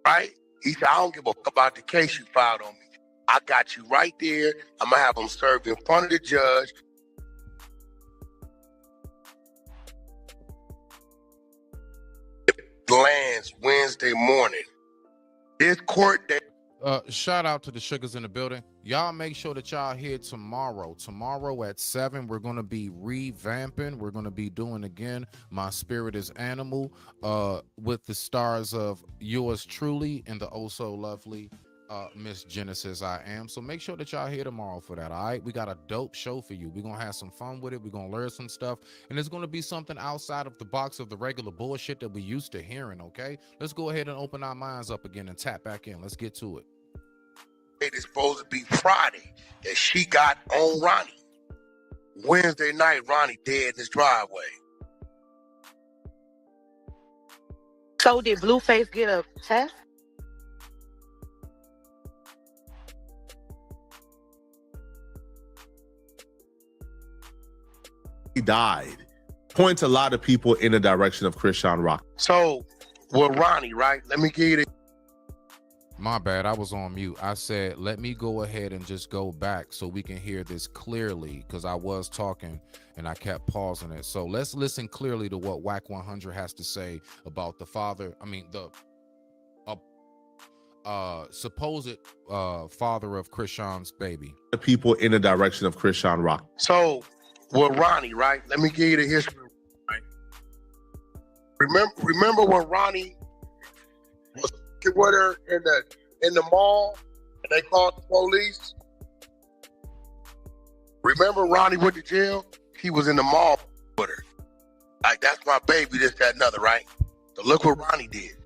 right? He said, I don't give a fuck about the case you filed on me. I got you right there. I'm gonna have them served in front of the judge. Lands Wednesday morning. This court date.
Shout out to the Sugars in the building. Y'all make sure that y'all here tomorrow. Tomorrow at 7, we're going to be revamping. We're going to be doing again My Spirit is Animal with the stars of yours truly and the oh so lovely Miss Genesis I Am. So make sure that y'all here tomorrow for that, all right? We got a dope show for you. We're going to have some fun with it. We're going to learn some stuff. And it's going to be something outside of the box of the regular bullshit that we used to hearing, okay? Let's go ahead and open our minds up again and tap back in. Let's get to it.
It is supposed to be Friday that she got on Ronnie. Wednesday night, Ronnie dead in his driveway.
So did Blueface get a test?
He died. Points a lot of people in the direction of Krishan Rock.
So with Ronnie, right? Let me give you the.
My bad, I was on mute. I said, let me go ahead and just go back so we can hear this clearly, because I was talking and I kept pausing it. So let's listen clearly to what WAC 100 has to say about the father, the supposed father of Krishan's baby.
The people in the direction of Krishan Rock.
So with Ronnie, right? Let me give you the history, right? Remember when Ronnie was with her in the mall and they called the police? Remember Ronnie went to jail? He was in the mall with her. Like, that's my baby, this, that, another, right? So look what Ronnie did.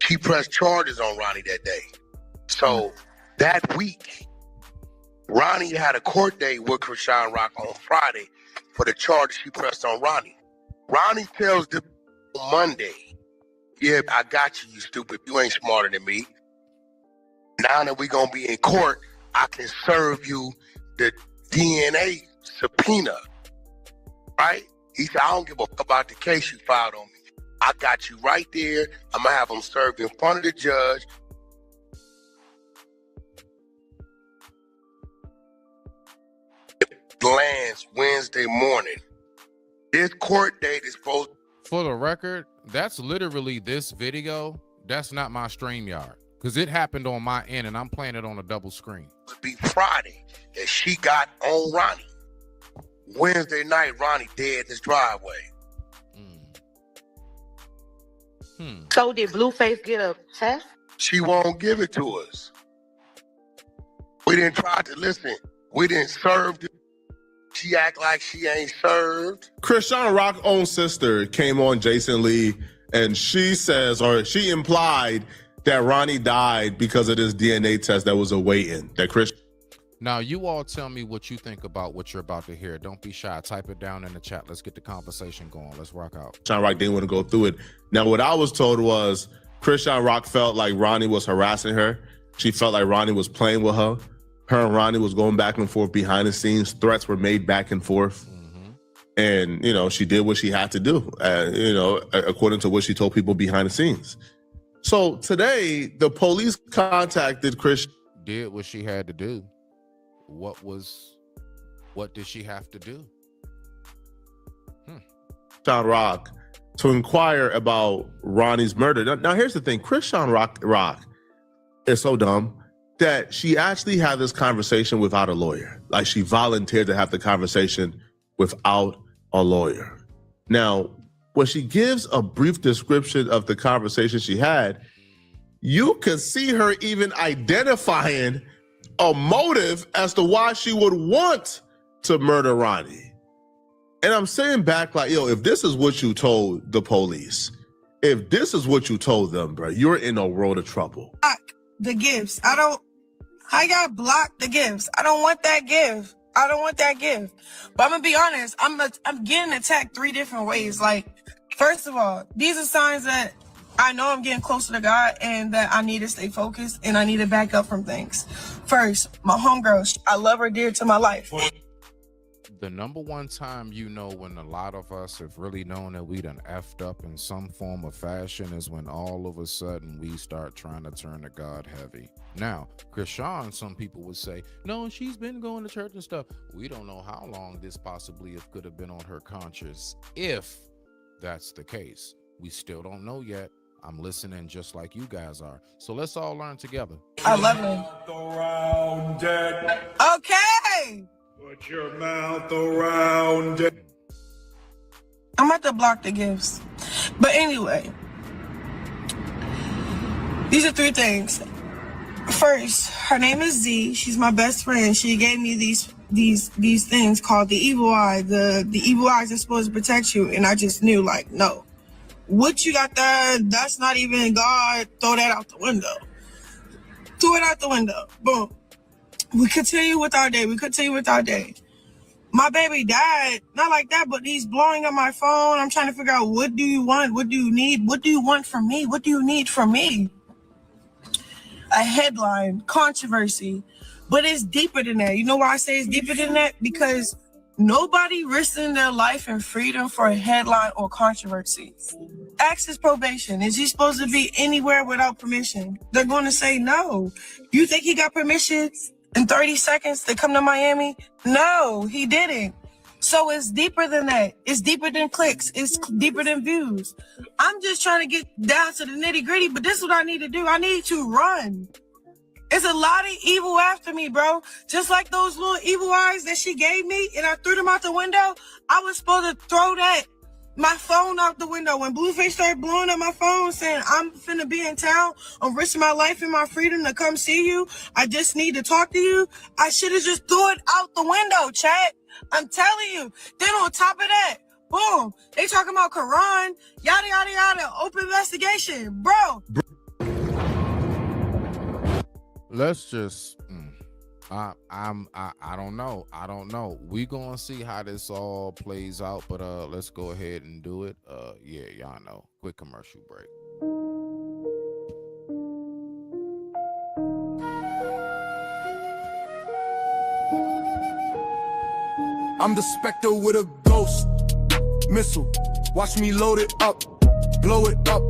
She pressed charges on Ronnie that day. So that week, Ronnie had a court date with Krishan Rock on Friday for the charge she pressed on Ronnie. Ronnie tells them on Monday, yeah, I got you, you stupid. You ain't smarter than me. Now that we gonna be in court, I can serve you the DNA subpoena, right? He said, I don't give a fuck about the case you filed on me. I got you right there. I'm gonna have them served in front of the judge. Lands Wednesday morning. This court date is supposed.
For the record, That's literally this video. That's not my StreamYard because it happened on my end and I'm playing it on a double screen.
It'd be Friday that she got on Ronnie. Wednesday night, Ronnie dead in his driveway.
So did Blueface get a test?
She won't give it to us. We didn't try to listen. We didn't serve it. She act like she ain't served.
Krishan Rock's own sister came on Jason Lee, and she says, or she implied that Ronnie died because of this DNA test that was awaiting. That Chris.
Now, you all tell me what you think about what you're about to hear. Don't be shy. Type it down in the chat. Let's get the conversation going. Let's rock out.
Krishan Rock didn't want to go through it. Now, what I was told was Krishan Rock felt like Ronnie was harassing her. She felt like Ronnie was playing with her. Her and Ronnie was going back and forth behind the scenes. Threats were made back and forth. And, you know, she did what she had to do, you know, according to what she told people behind the scenes. So today, the police contacted Chris.
Did what she had to do. What did she have to do?
Krishan Rock to inquire about Ronnie's murder. Now here's the thing. Krishan Rock is so dumb that she actually had this conversation without a lawyer. Like, she volunteered to have the conversation without a lawyer. Now, when she gives a brief description of the conversation she had, you could see her even identifying a motive as to why she would want to murder Ronnie. And I'm saying back like, yo, if this is what you told the police, if this is what you told them, bro, you're in a world of trouble.
The gifts. I got blocked the gifts. I don't want that gift. I don't want that gift. But I'm gonna be honest, I'm getting attacked 3 different ways. Like, first of all, these are signs that I know I'm getting closer to God and that I need to stay focused and I need to back up from things. First, my homegirl, I love her dear to my life.
The number one time you know when a lot of us have really known that we done effed up in some form of fashion is when all of a sudden we start trying to turn to God heavy. Now, Krishan, some people would say, no, she's been going to church and stuff. We don't know how long this possibly could have been on her conscience. If that's the case, we still don't know yet. I'm listening just like you guys are. So let's all learn together.
I love her. Okay.
Put your mouth around it.
I'm about to block the gifts. But anyway, these are 3 things. First, her name is Z. She's my best friend. She gave me these things called the evil eye. The evil eyes are supposed to protect you. And I just knew, like, no. What you got there, that's not even God. Throw that out the window. Throw it out the window. Boom. We continue with our day. My baby died, not like that, but he's blowing up my phone. I'm trying to figure out, what do you want? What do you need? What do you want from me? What do you need from me? A headline, controversy, but it's deeper than that. You know why I say it's deeper than that? Because nobody risking their life and freedom for a headline or controversy. Ask his probation. Is he supposed to be anywhere without permission? They're going to say no. You think he got permission in 30 seconds to come to Miami? No, he didn't. So it's deeper than that. It's deeper than clicks. It's deeper than views. I'm just trying to get down to the nitty gritty, but this is what I need to do. I need to run. It's a lot of evil after me, bro. Just like those little evil eyes that she gave me and I threw them out the window. I was supposed to throw my phone out the window. When Blueface started blowing up my phone saying, I'm finna be in town, I'm risking my life and my freedom to come see you, I just need to talk to you, I should have just threw it out the window, chat. I'm telling you. Then on top of that, boom, they talking about Quran, yada, yada, yada, open investigation. Bro.
Let's just I don't know. We gonna see how this all plays out, but let's go ahead and do it. Yeah, y'all know. Quick commercial break.
I'm the Spectre with a ghost missile. Watch me load it up, blow it up,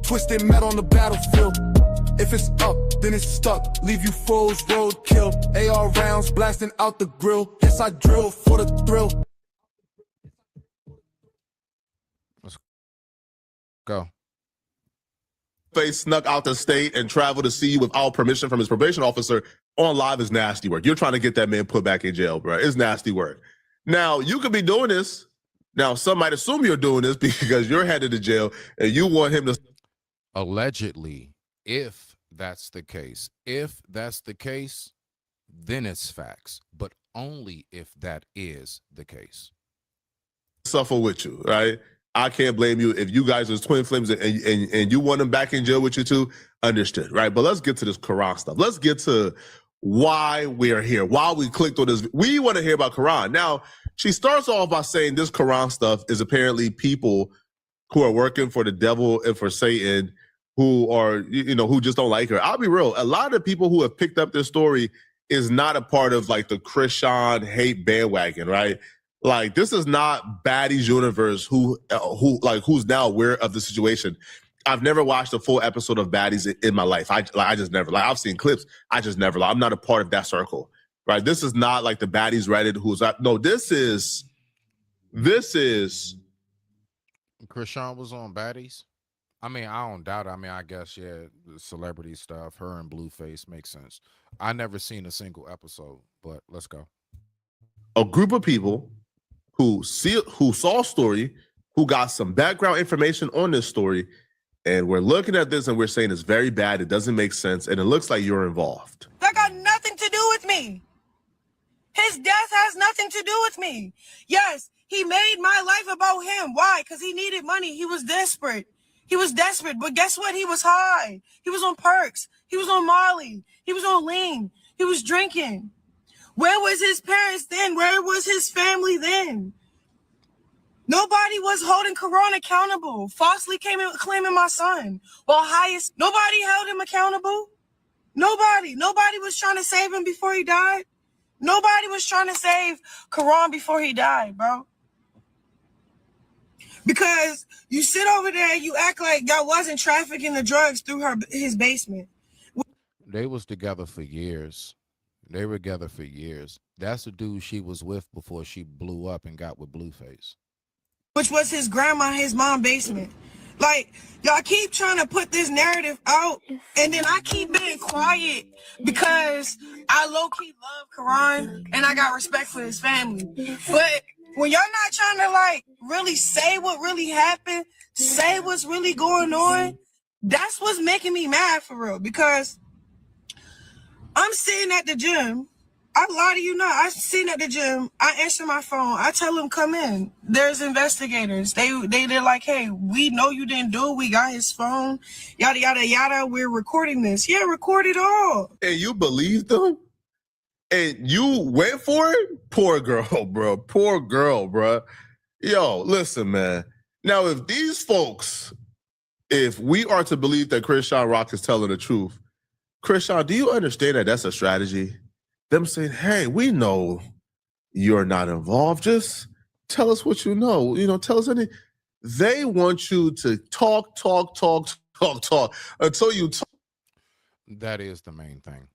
twisted metal on the battlefield. If it's up, then it's stuck. Leave you fools roadkill. AR rounds blasting out the grill. Yes, I drill for the thrill.
Go.
Face snuck out the state and traveled to see you without permission from his probation officer on live is nasty work. You're trying to get that man put back in jail, bro. It's nasty work. Now, you could be doing this. Now, some might assume you're doing this because you're headed to jail and you want him to.
Allegedly, if that's the case, then it's facts, but only if that is the case.
Suffer with you, right? I can't blame you if you guys are twin flames and you want him back in jail with you too. Understood, right? But let's get to this Quran stuff. Let's get to why we're here, why we clicked on this. We want to hear about Quran. Now, she starts off by saying this Quran stuff is apparently people who are working for the devil and for Satan who are, who just don't like her. I'll be real. A lot of people who have picked up this story is not a part of like the Christian hate bandwagon, right? Like, this is not Baddies universe who's now aware of the situation. I've never watched a full episode of Baddies in my life. I just never, I've seen clips. I just never, I'm not a part of that circle, right? This is not like the Baddies Reddit no, this is.
Krishan was on Baddies. I mean, I don't doubt it. I mean, I guess, yeah, the celebrity stuff, her and Blueface makes sense. I never seen a single episode, but let's go.
A group of people who saw a story, who got some background information on this story, and we're looking at this and we're saying it's very bad, it doesn't make sense, and it looks like you're involved.
That got nothing to do with me. His death has nothing to do with me. Yes, he made my life about him. Why? Because he needed money. He was desperate. But guess what? He was high. He was on perks. He was on Molly. He was on lean. He was drinking. Where was his parents then? Where was his family then? Nobody was holding Quran accountable. Falsely came in claiming my son. Nobody held him accountable. Nobody was trying to save him before he died. Nobody was trying to save Quran before he died, bro. Because you sit over there, you act like y'all wasn't trafficking the drugs through his basement.
They was together for years. That's the dude she was with before she blew up and got with Blueface.
Which was his grandma, his mom basement. Like, y'all keep trying to put this narrative out, and then I keep being quiet because I low-key love Quran and I got respect for his family. But when y'all not trying to, like, really say what really happened, say what's really going on, that's what's making me mad for real. Because I'm sitting at the gym. I lie to you not. I'm sitting at the gym. I answer my phone. I tell them, come in. There's investigators. They're like, hey, we know you didn't do it. We got his phone. Yada, yada, yada. We're recording this. Yeah, record it all.
And you believed them? And you went for it? Poor girl, bro. Poor girl, bro. Yo, listen, man. Now, if we are to believe that Christian Rock is telling the truth, Christian, do you understand that that's a strategy? Them saying, hey, we know you're not involved. Just tell us what you know. Tell us anything. They want you to talk until you talk.
That is the main thing.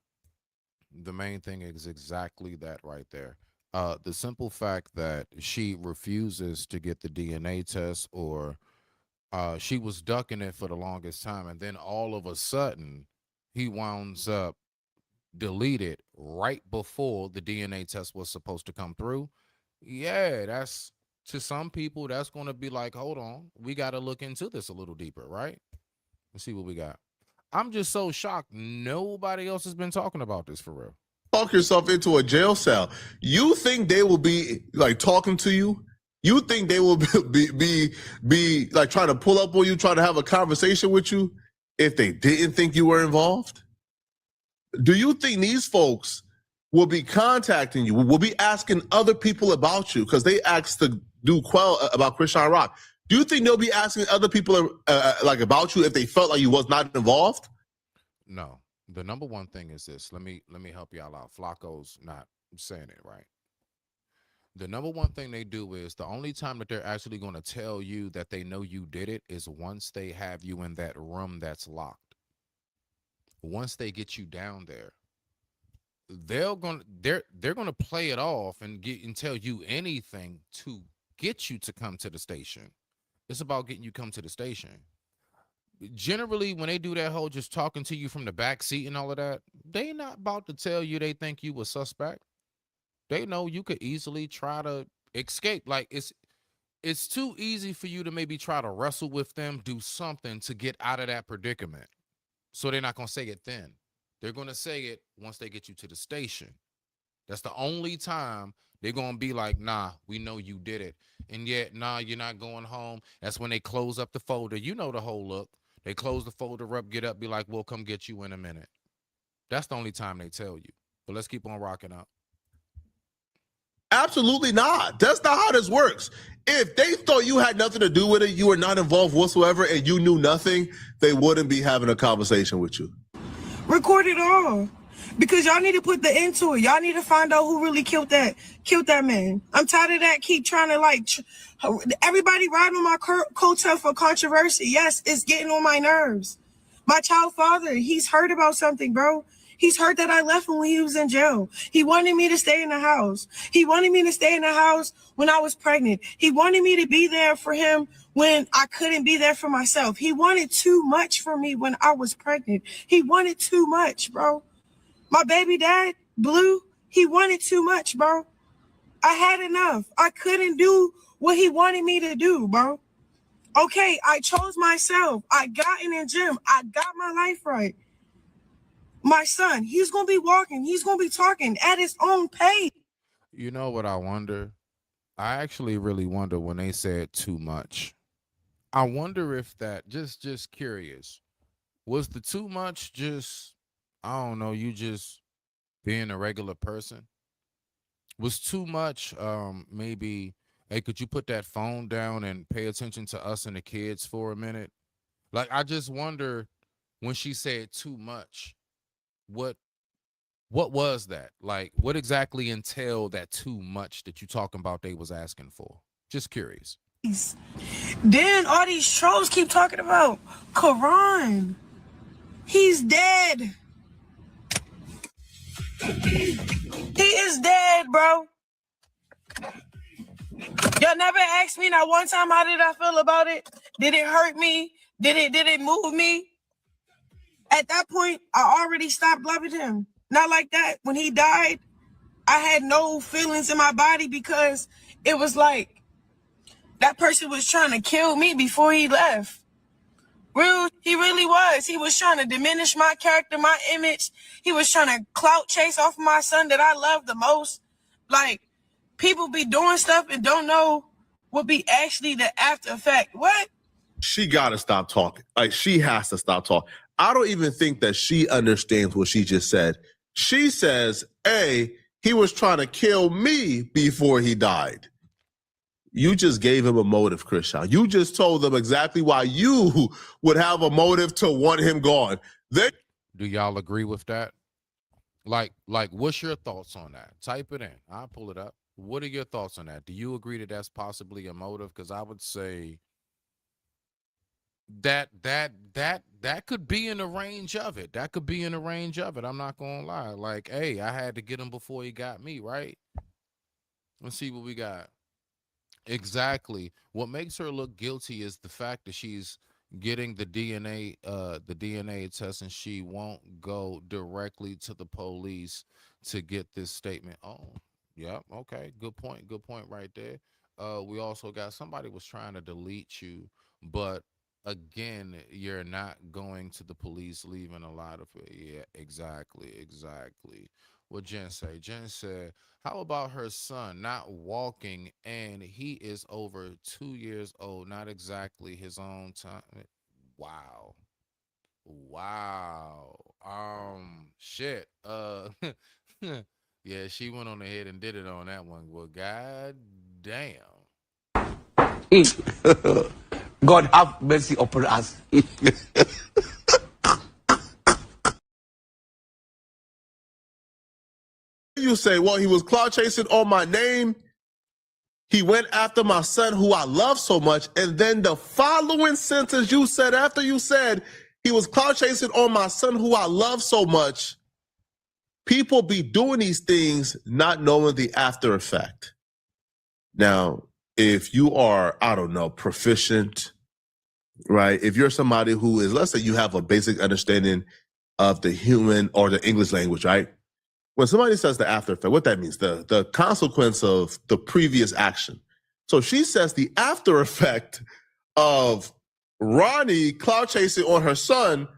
The main thing is exactly that right there. The simple fact that she refuses to get the DNA test, or she was ducking it for the longest time, and then all of a sudden he winds up deleted right before the DNA test was supposed to come through. Yeah, that's, to some people, that's going to be like, hold on, we got to look into this a little deeper, right? Let's see what we got. I'm just so shocked nobody else has been talking about this for real.
Talk yourself into a jail cell. You think they will be like talking to you? You think they will be like trying to pull up on you, trying to have a conversation with you if they didn't think you were involved? Do you think these folks will be contacting you, will be asking other people about you because they asked to do Quell about Christian Rock? Do you think they'll be asking other people like about you if they felt like you was not involved?
No. The number one thing is this. Let me help y'all out. Flacco's not saying it right. The number one thing they do is the only time that they're actually going to tell you that they know you did it is once they have you in that room that's locked. Once they get you down there, they're gonna play it off and tell you anything to get you to come to the station. It's about getting you come to the station.
generally when they do that whole just talking to you from the back seat and all of that, they not about to tell you they think you a suspect. They know you could easily try to escape. Like it's too easy for you to maybe try to wrestle with them, do something to get out of that predicament. So they're not gonna say it then. They're gonna say it once they get you to the station. That's the only time they're gonna be like, nah, we know you did it. And yet, nah, you're not going home. That's when they close up the folder. You know the whole look. They close the folder up, get up, be like, we'll come get you in a minute. That's the only time they tell you. But let's keep on rocking out.
Absolutely not. That's not how this works. If they thought you had nothing to do with it, you were not involved whatsoever, and you knew nothing, they wouldn't be having a conversation with you.
Record it all. Because y'all need to put the end to it. Y'all need to find out who really killed that man. I'm tired of that. Keep trying to everybody riding on my coattail for controversy. Yes, it's getting on my nerves. My child father, he's heard about something, bro. He's heard that I left him when he was in jail. He wanted me to stay in the house. He wanted me to stay in the house when I was pregnant. He wanted me to be there for him when I couldn't be there for myself. He wanted too much for me when I was pregnant. He wanted too much, bro. My baby dad, Blue, he wanted too much, bro. I had enough. I couldn't do what he wanted me to do, bro. Okay, I chose myself. I got in the gym. I got my life right. My son, he's going to be walking. He's going to be talking at his own pace.
You know what I wonder? I actually really wonder when they said too much. I wonder if that, just curious, was the too much just, I don't know, you just being a regular person? Was too much maybe, hey, could you put that phone down and pay attention to us and the kids for a minute? Like, I just wonder when she said too much, what was that? Like, what exactly entailed that too much that you talking about they was asking for? Just curious.
Then all these trolls keep talking about Quran. He's dead. He is dead, bro. Y'all never asked me not one time how did I feel about it? Did it hurt me? Did it move me? At that point, I already stopped loving him. Not like that. When he died, I had no feelings in my body because it was like that person was trying to kill me before he left. He really was. He was trying to diminish my character, my image. He was trying to clout chase off of my son that I love the most. Like, people be doing stuff and don't know what be actually the after effect. What?
She got to stop talking. Like, she has to stop talking. I don't even think that she understands what she just said. She says, hey, he was trying to kill me before he died. You just gave him a motive, Krishan. You just told them exactly why you would have a motive to want him gone.
Do y'all agree with that? Like, what's your thoughts on that? Type it in. I'll pull it up. What are your thoughts on that? Do you agree that that's possibly a motive? Because I would say that could be in the range of it. That could be in the range of it. I'm not gonna lie. Like, hey, I had to get him before he got me, right? Let's see what we got. Exactly. What makes her look guilty is the fact that she's getting the DNA test and she won't go directly to the police to get this statement. Oh, yeah, okay. Good point right there. We also got somebody was trying to delete you, but again, you're not going to the police, leaving a lot of it. Yeah, exactly. What Jen say? Jen said, how about her son not walking and he is over 2 years old, not exactly his own time? Wow. Shit. Yeah, she went on ahead and did it on that one. Well, god damn.
God have mercy upon us.
You say, well, he was cloud chasing on my name. He went after my son who I love so much. And then the following sentence you said after you said he was cloud chasing on my son who I love so much. People be doing these things not knowing the after effect. Now, if you are, I don't know, proficient right? If you're somebody who is, let's say you have a basic understanding of the human or the English language, right? When somebody says the after effect, what that means, the consequence of the previous action. So she says the after effect of Ronnie cloud chasing on her son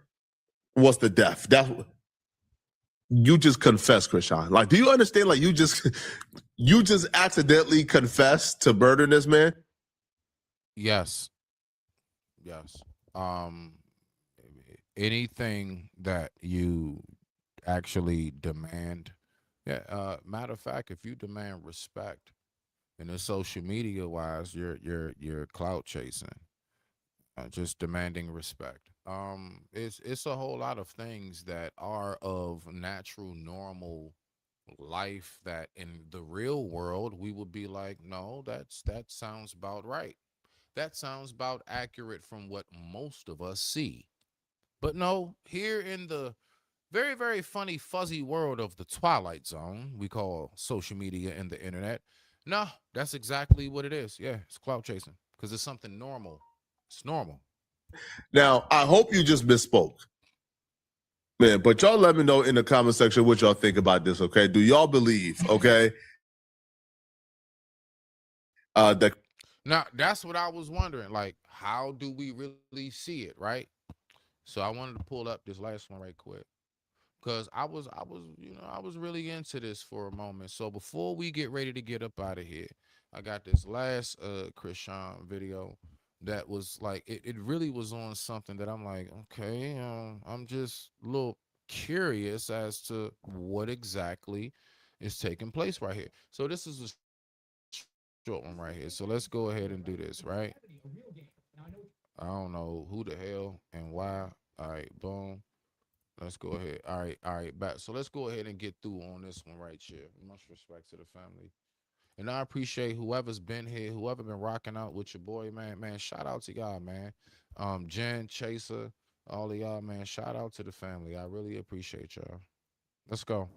was the death. You just confessed, Krishan. Like, do you understand? Like, you just accidentally confessed to murdering this man?
Yes. Yes. Anything that you actually demand. Yeah. Matter of fact, if you demand respect, and it's social media wise, you're clout chasing, just demanding respect. It's a whole lot of things that are of natural, normal life that in the real world we would be like, no, that sounds about right. That sounds about accurate from what most of us see. But no, here in the very, very funny, fuzzy world of the Twilight Zone, we call social media and the internet. No, that's exactly what it is. Yeah, it's clout chasing because it's something normal. It's normal.
Now, I hope you just misspoke. Man, but y'all let me know in the comment section what y'all think about this, okay? Do y'all believe, okay? That
Now, that's what I was wondering. Like, how do we really see it, right? So I wanted to pull up this last one right quick. Because I was really into this for a moment. So before we get ready to get up out of here, I got this last Krishan video that was like it really was on something that I'm like, okay, I'm just a little curious as to what exactly is taking place right here. So this is a short one right here. So let's go ahead and do this, right? I don't know who the hell and why. All right, boom. Let's go ahead. All right, back. So let's go ahead and get through on this one right here. Much respect to the family. And I appreciate whoever's been here, whoever been rocking out with your boy, man. Man, shout out to y'all, man. Jen, Chaser, all of y'all, man. Shout out to the family. I really appreciate y'all. Let's go.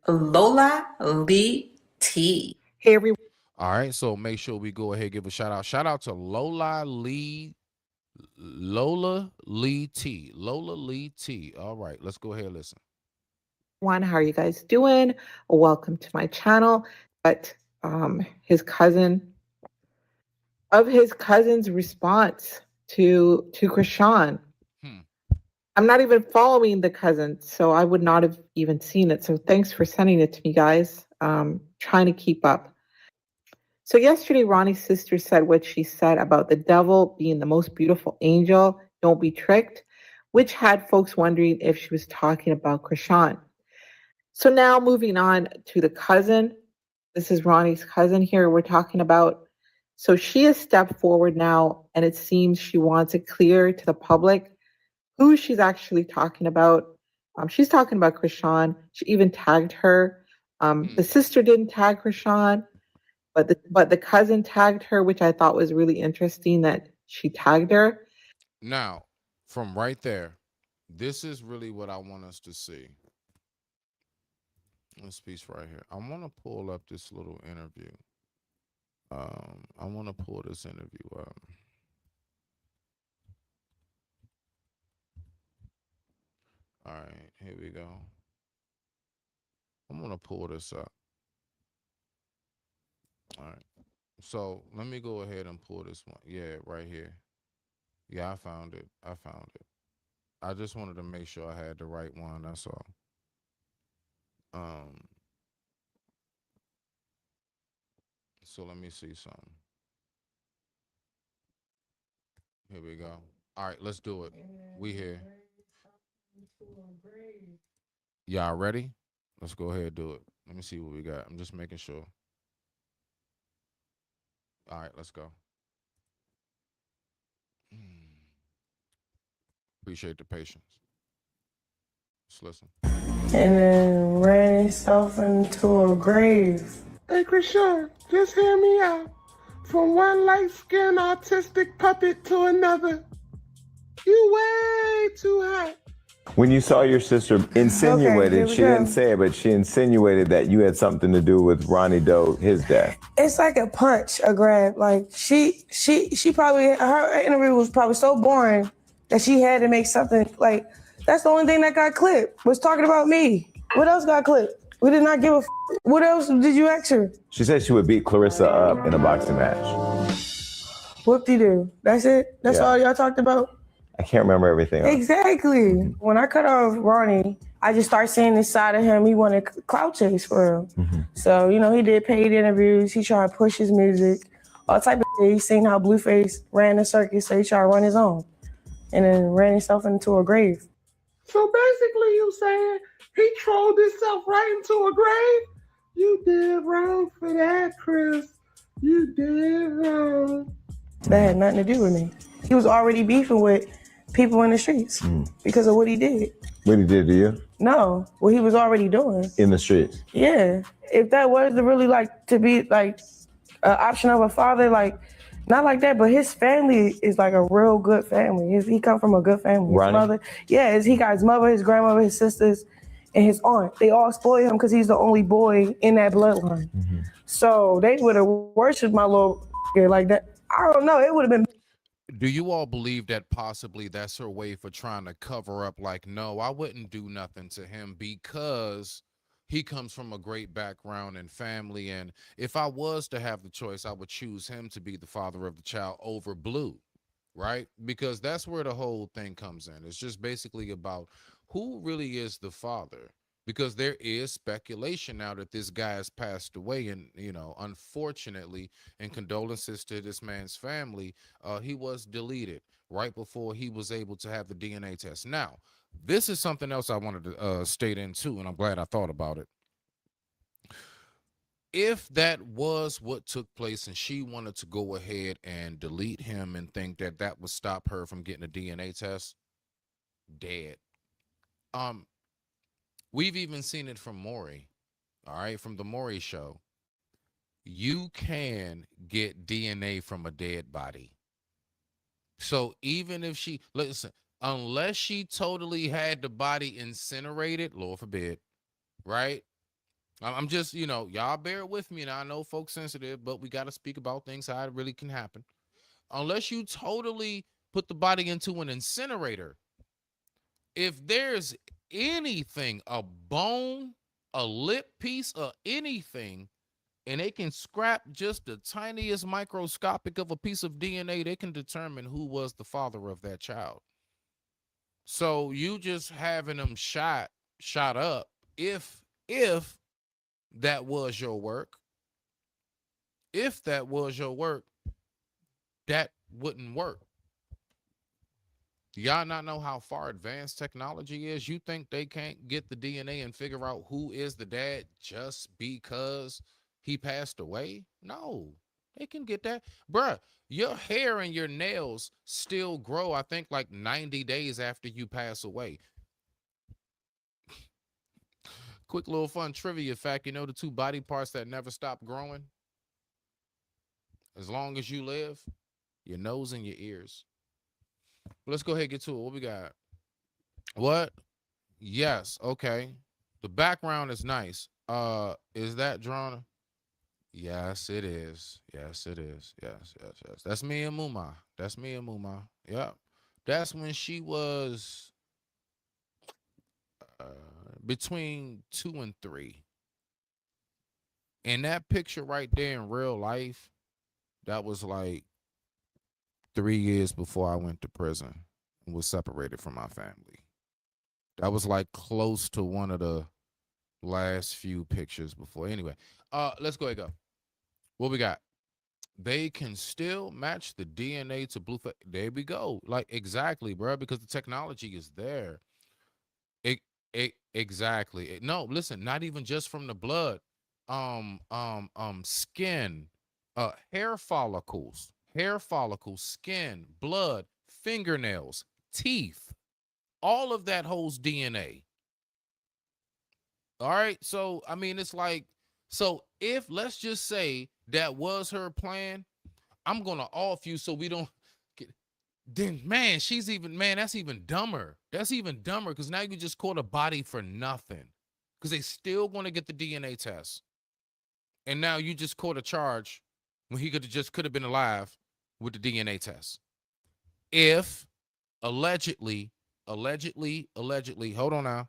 Lola Lee T.
Hey, everyone.
All right, so make sure we go ahead and give a shout out. Shout out to Lola Lee T. Lola Lee T. All right, let's go ahead and listen.
How are you guys doing? Welcome to my channel. But his cousin's response to Krishan. I'm not even following the cousin, so I would not have even seen it. So thanks for sending it to me, guys. Trying to keep up. So yesterday, Ronnie's sister said what she said about the devil being the most beautiful angel. Don't be tricked, which had folks wondering if she was talking about Krishan. So now moving on to the cousin. This is Ronnie's cousin here we're talking about. So she has stepped forward now, and it seems she wants it clear to the public who she's actually talking about. She's talking about Krishan. She even tagged her. The sister didn't tag Krishan, but the cousin tagged her, which I thought was really interesting that she tagged her.
Now, from right there, this is really what I want us to see. This piece right here. I want to pull up this little interview. I want to pull this interview up. All right, here we go. I'm going to pull this up. All right. So let me go ahead and pull this one. Yeah, right here. Yeah, I found it. I just wanted to make sure I had the right one. That's all. So let me see something. Here we go. All right, let's do it. We here. Y'all ready? Let's go ahead and do it. Let me see what we got. I'm just making sure. All right, let's go. Appreciate the patience. Let's listen.
And then ran himself into a grave.
Hey, Krishan, just hear me out. From one light-skinned autistic puppet to another, you way too hot.
When you saw your sister insinuated,
here we
she didn't
go.
say it, but she insinuated that you had something to do with Ronnie Doe, his death.
It's like a punch, a grab. Like she probably, her interview was probably so boring that she had to make something like, that's the only thing that got clipped, was talking about me. What else got clipped? We did not give a What else did you ask her?
She said she would beat Clarissa up in a boxing match.
Whoop-de-doo. That's it? That's
Yeah.
all y'all talked about?
I can't remember everything else.
Exactly. When I cut off Ronnie, I just started seeing this side of him. He wanted clout chase for him. So, you know, he did paid interviews. He tried to push his music, all type of shit. He seen how Blueface ran the circus, so he tried to run his own. And then ran himself into a grave.
So basically, you saying he trolled himself right into a grave? You did wrong for that, Chris. You did wrong.
That had nothing to do with me. He was already beefing with people in the streets because of what he did.
What he did to you?
No, what he was already doing.
In the streets?
Yeah. If that was to really like to be like an option of a father, like not like that, but his family is like a real good family. He come from a good family. His
Ronnie?
mother, he got his mother, his grandmother, his sisters, and his aunt. They all spoil him because he's the only boy in that bloodline. So they would have worshipped my little like that. I don't know. It would have been.
Do you all believe that possibly that's her way for trying to cover up, like, no, I wouldn't do nothing to him because he comes from a great background and family, and if I was to have the choice, I would choose him to be the father of the child over Blue, right? Because that's where the whole thing comes in. It's just basically about who really is the father, because there is speculation now that this guy has passed away, and, you know, unfortunately, and condolences to this man's family, he was deleted right before he was able to have the DNA test. Now, this is something else I wanted to state in too, and I'm glad I thought about it. If that was what took place and she wanted to go ahead and delete him and think that that would stop her from getting a DNA test, dead. We've even seen it from Maury, all right, from the Maury show. You can get DNA from a dead body. So even if she, listen, unless she totally had the body incinerated, Lord forbid, right? I'm just, you know, y'all bear with me. Now, I know folks sensitive, but we got to speak about things how it really can happen. Unless you totally put the body into an incinerator, if there's anything, a bone, a lip piece, or anything, and they can scrap just the tiniest microscopic of a piece of DNA, they can determine who was the father of that child. So you just having them shot up, if that was your work, that wouldn't work. Do y'all not know how far advanced technology is? You think they can't get the DNA and figure out who is the dad just because he passed away? No, they can get that. Bruh, your hair and your nails still grow, I think, like 90 days after you pass away. Quick little fun trivia fact, you know the two body parts that never stop growing? As long as you live, your nose and your ears. Let's go ahead and get to it. What we got? What? Yes. Okay. The background is nice. Is that drawn? Yes, it is. Yes, it is. Yes. That's me and Muma. Yep. That's when she was between 2 and 3. And that picture right there in real life, that was like 3 years before I went to prison and was separated from my family. That was like close to one of the last few pictures before. Anyway, let's go ahead and go. What we got? They can still match the DNA to Blueface. There we go. Like, exactly, bro, because the technology is there. Exactly. No, listen, not even just from the blood. Skin, hair follicles, skin, blood, fingernails, teeth. All of that holds DNA. All right. So, I mean, it's like, so if, let's just say that was her plan, I'm going to off you so we don't get, then man, that's even dumber. That's even dumber because now you just caught a body for nothing because they still going to get the DNA test. And now you just caught a charge when he could have been alive with the DNA test. If allegedly, hold on now,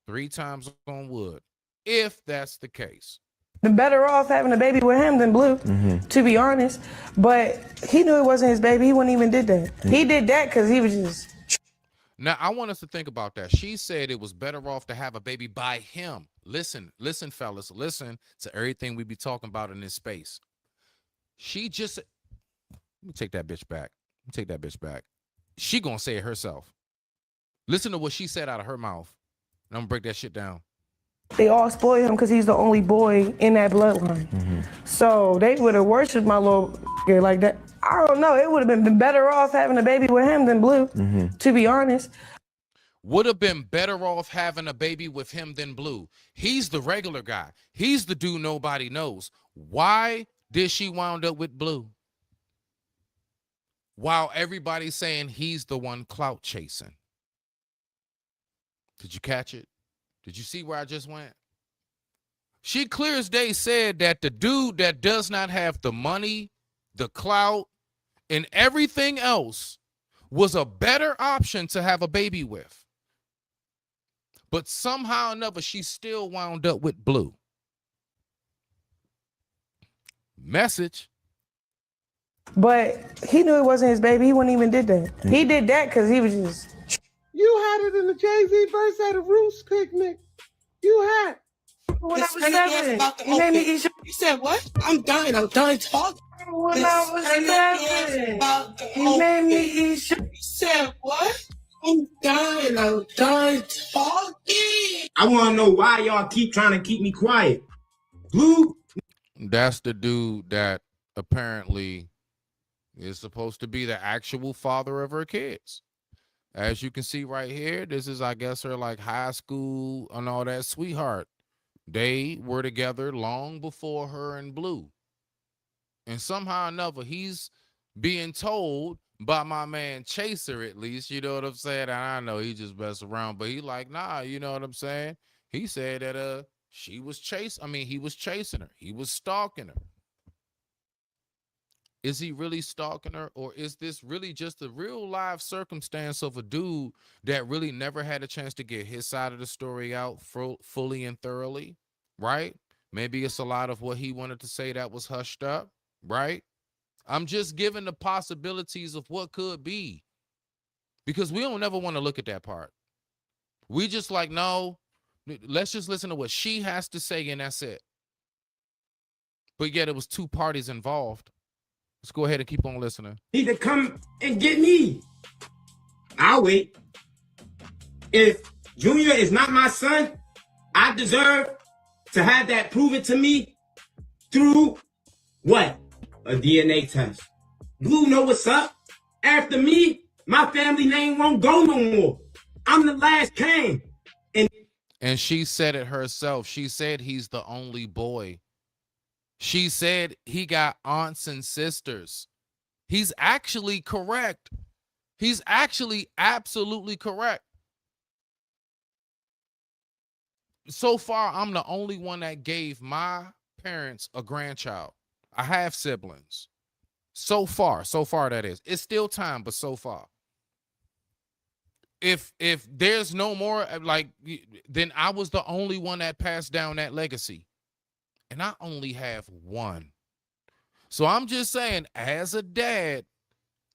3 times on wood. If that's the case.
Been better off having a baby with him than Blue, to be honest. But he knew it wasn't his baby. He wouldn't even did that. He did that because he was just.
Now, I want us to think about that. She said it was better off to have a baby by him. Listen, fellas, listen to everything we be talking about in this space. She just, let me take that bitch back. She gonna say it herself. Listen to what she said out of her mouth. And I'm gonna break that shit down.
They all spoiled him because he's the only boy in that bloodline. So they would have worshipped my little like that. I don't know. It would have been better off having a baby with him than Blue, to be honest.
Would have been better off having a baby with him than Blue. He's the regular guy. He's the dude nobody knows. Why did she wound up with Blue? While everybody's saying he's the one clout chasing. Did you catch it? Did you see where I just went? She clear as day said that the dude that does not have the money, the clout, and everything else was a better option to have a baby with. But somehow or another, she still wound up with Blue. Message.
But he knew it wasn't his baby. He wouldn't even did that. He did that because he was just.
You had it in the Jay-Z verse at a Roots picnic. You had.
When I was 7, you made me eat your.
You said what? I'm done. I'm done talking.
When I was 7, you made me eat your.
You said what? I'm done. I'm done talking.
I want to know why y'all keep trying to keep me quiet. Blue.
That's the dude that apparently is supposed to be the actual father of her kids. As you can see right here, this is, I guess, her like high school and all that sweetheart. They were together long before her and Blue. And somehow or another, he's being told by my man Chaser, at least, you know what I'm saying? And I know he just messed around, but he like, nah, you know what I'm saying? He said that he was chasing her. He was stalking her. Is he really stalking her, or is this really just a real live circumstance of a dude that really never had a chance to get his side of the story out fully and thoroughly, right? Maybe it's a lot of what he wanted to say that was hushed up, right? I'm just giving the possibilities of what could be, because we don't ever want to look at that part. We just like, no, let's just listen to what she has to say, and that's it. But yet it was 2 parties involved. Let's go ahead and keep on listening.
Need to come and get me. I'll wait. If Junior is not my son, I deserve to have that proven to me through what? A DNA test. Blue know what's up. After me, my family name won't go no more. I'm the last king.
And she said it herself. She said he's the only boy. She said he got aunts and sisters. He's actually correct. He's actually absolutely correct. So far, I'm the only one that gave my parents a grandchild. I have siblings. So far that is. It's still time, but so far. If there's no more, like, then I was the only one that passed down that legacy. And I only have one. So I'm just saying, as a dad,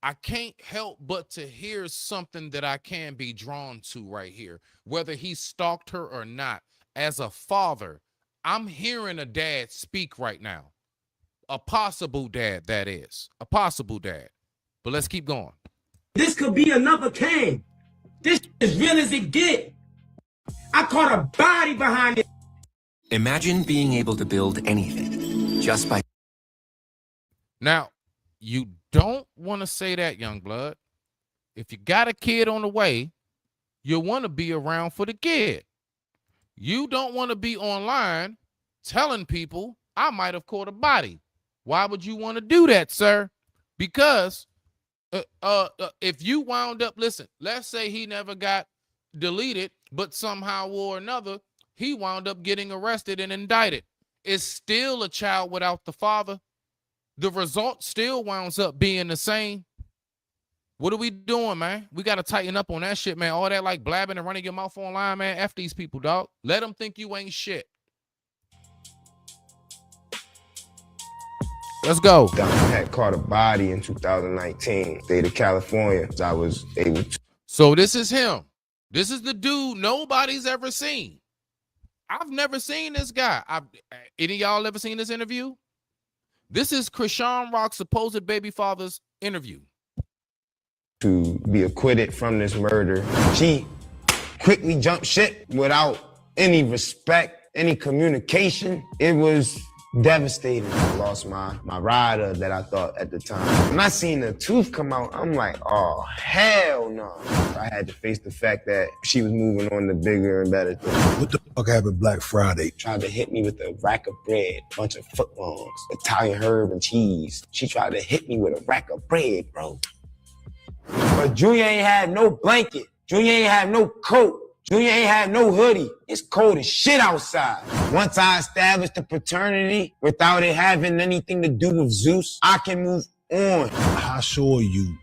I can't help but to hear something that I can be drawn to right here. Whether he stalked her or not, as a father, I'm hearing a dad speak right now. A possible dad, that is. A possible dad. But let's keep going.
This could be another Kane. This is real as it get. I caught a body behind it.
Imagine being able to build anything just by.
Now, you don't want to say that, young blood. If you got a kid on the way, you want to be around for the kid. You don't want to be online telling people, I might have caught a body. Why would you want to do that, sir? Because If you wound up, listen, let's say he never got deleted, but somehow or another, he wound up getting arrested and indicted. It's still a child without the father. The result still winds up being the same. What are we doing, man? We got to tighten up on that shit, man. All that like blabbing and running your mouth online, man. F these people, dog. Let them think you ain't shit. Let's go.
I had caught a body in 2019, state of California. I was able to.
So this is him. This is the dude nobody's ever seen. I've never seen this guy. Any of y'all ever seen this interview? This is Krishan Rock's supposed baby father's interview.
To be acquitted from this murder. She quickly jumped ship without any respect, any communication. It was devastating. I lost my rider that I thought at the time. When I seen the tooth come out, I'm like, oh, hell no. I had to face the fact that she was moving on to bigger and better things.
What the fuck happened Black Friday?
Tried to hit me with a rack of bread, bunch of footlongs, Italian herb and cheese. She tried to hit me with a rack of bread, bro. But Junior ain't have no blanket. Junior ain't have no coat. Junior ain't have no hoodie. It's cold as shit outside. Once I established the paternity without it having anything to do with Zeus, I can move on.
How sure are you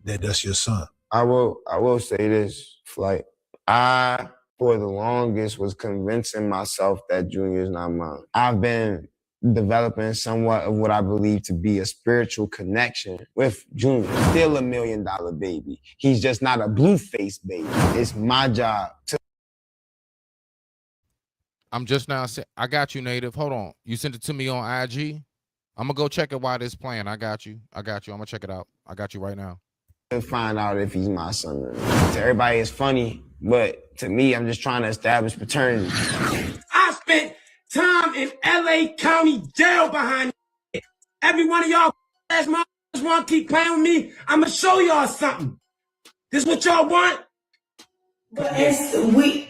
that that's your son?
I will say this, Flight. I, for the longest, was convincing myself that Junior is not mine. I've been developing somewhat of what I believe to be a spiritual connection with Junior. Still $1 million baby. He's just not a blue-face baby. It's my job to...
I'm just now saying, I got you, Native. Hold on. You sent it to me on IG? I'm going to go check it while this playing. I got you. I'm going to check it out. I got you right now.
To find out if he's my son or not. To everybody, it's funny, but to me, I'm just trying to establish paternity.
I spent time in LA County jail behind it. Every one of y'all ass motherfuckers want to keep playing with me. I'm going to show y'all something. This what y'all want?
But it's we.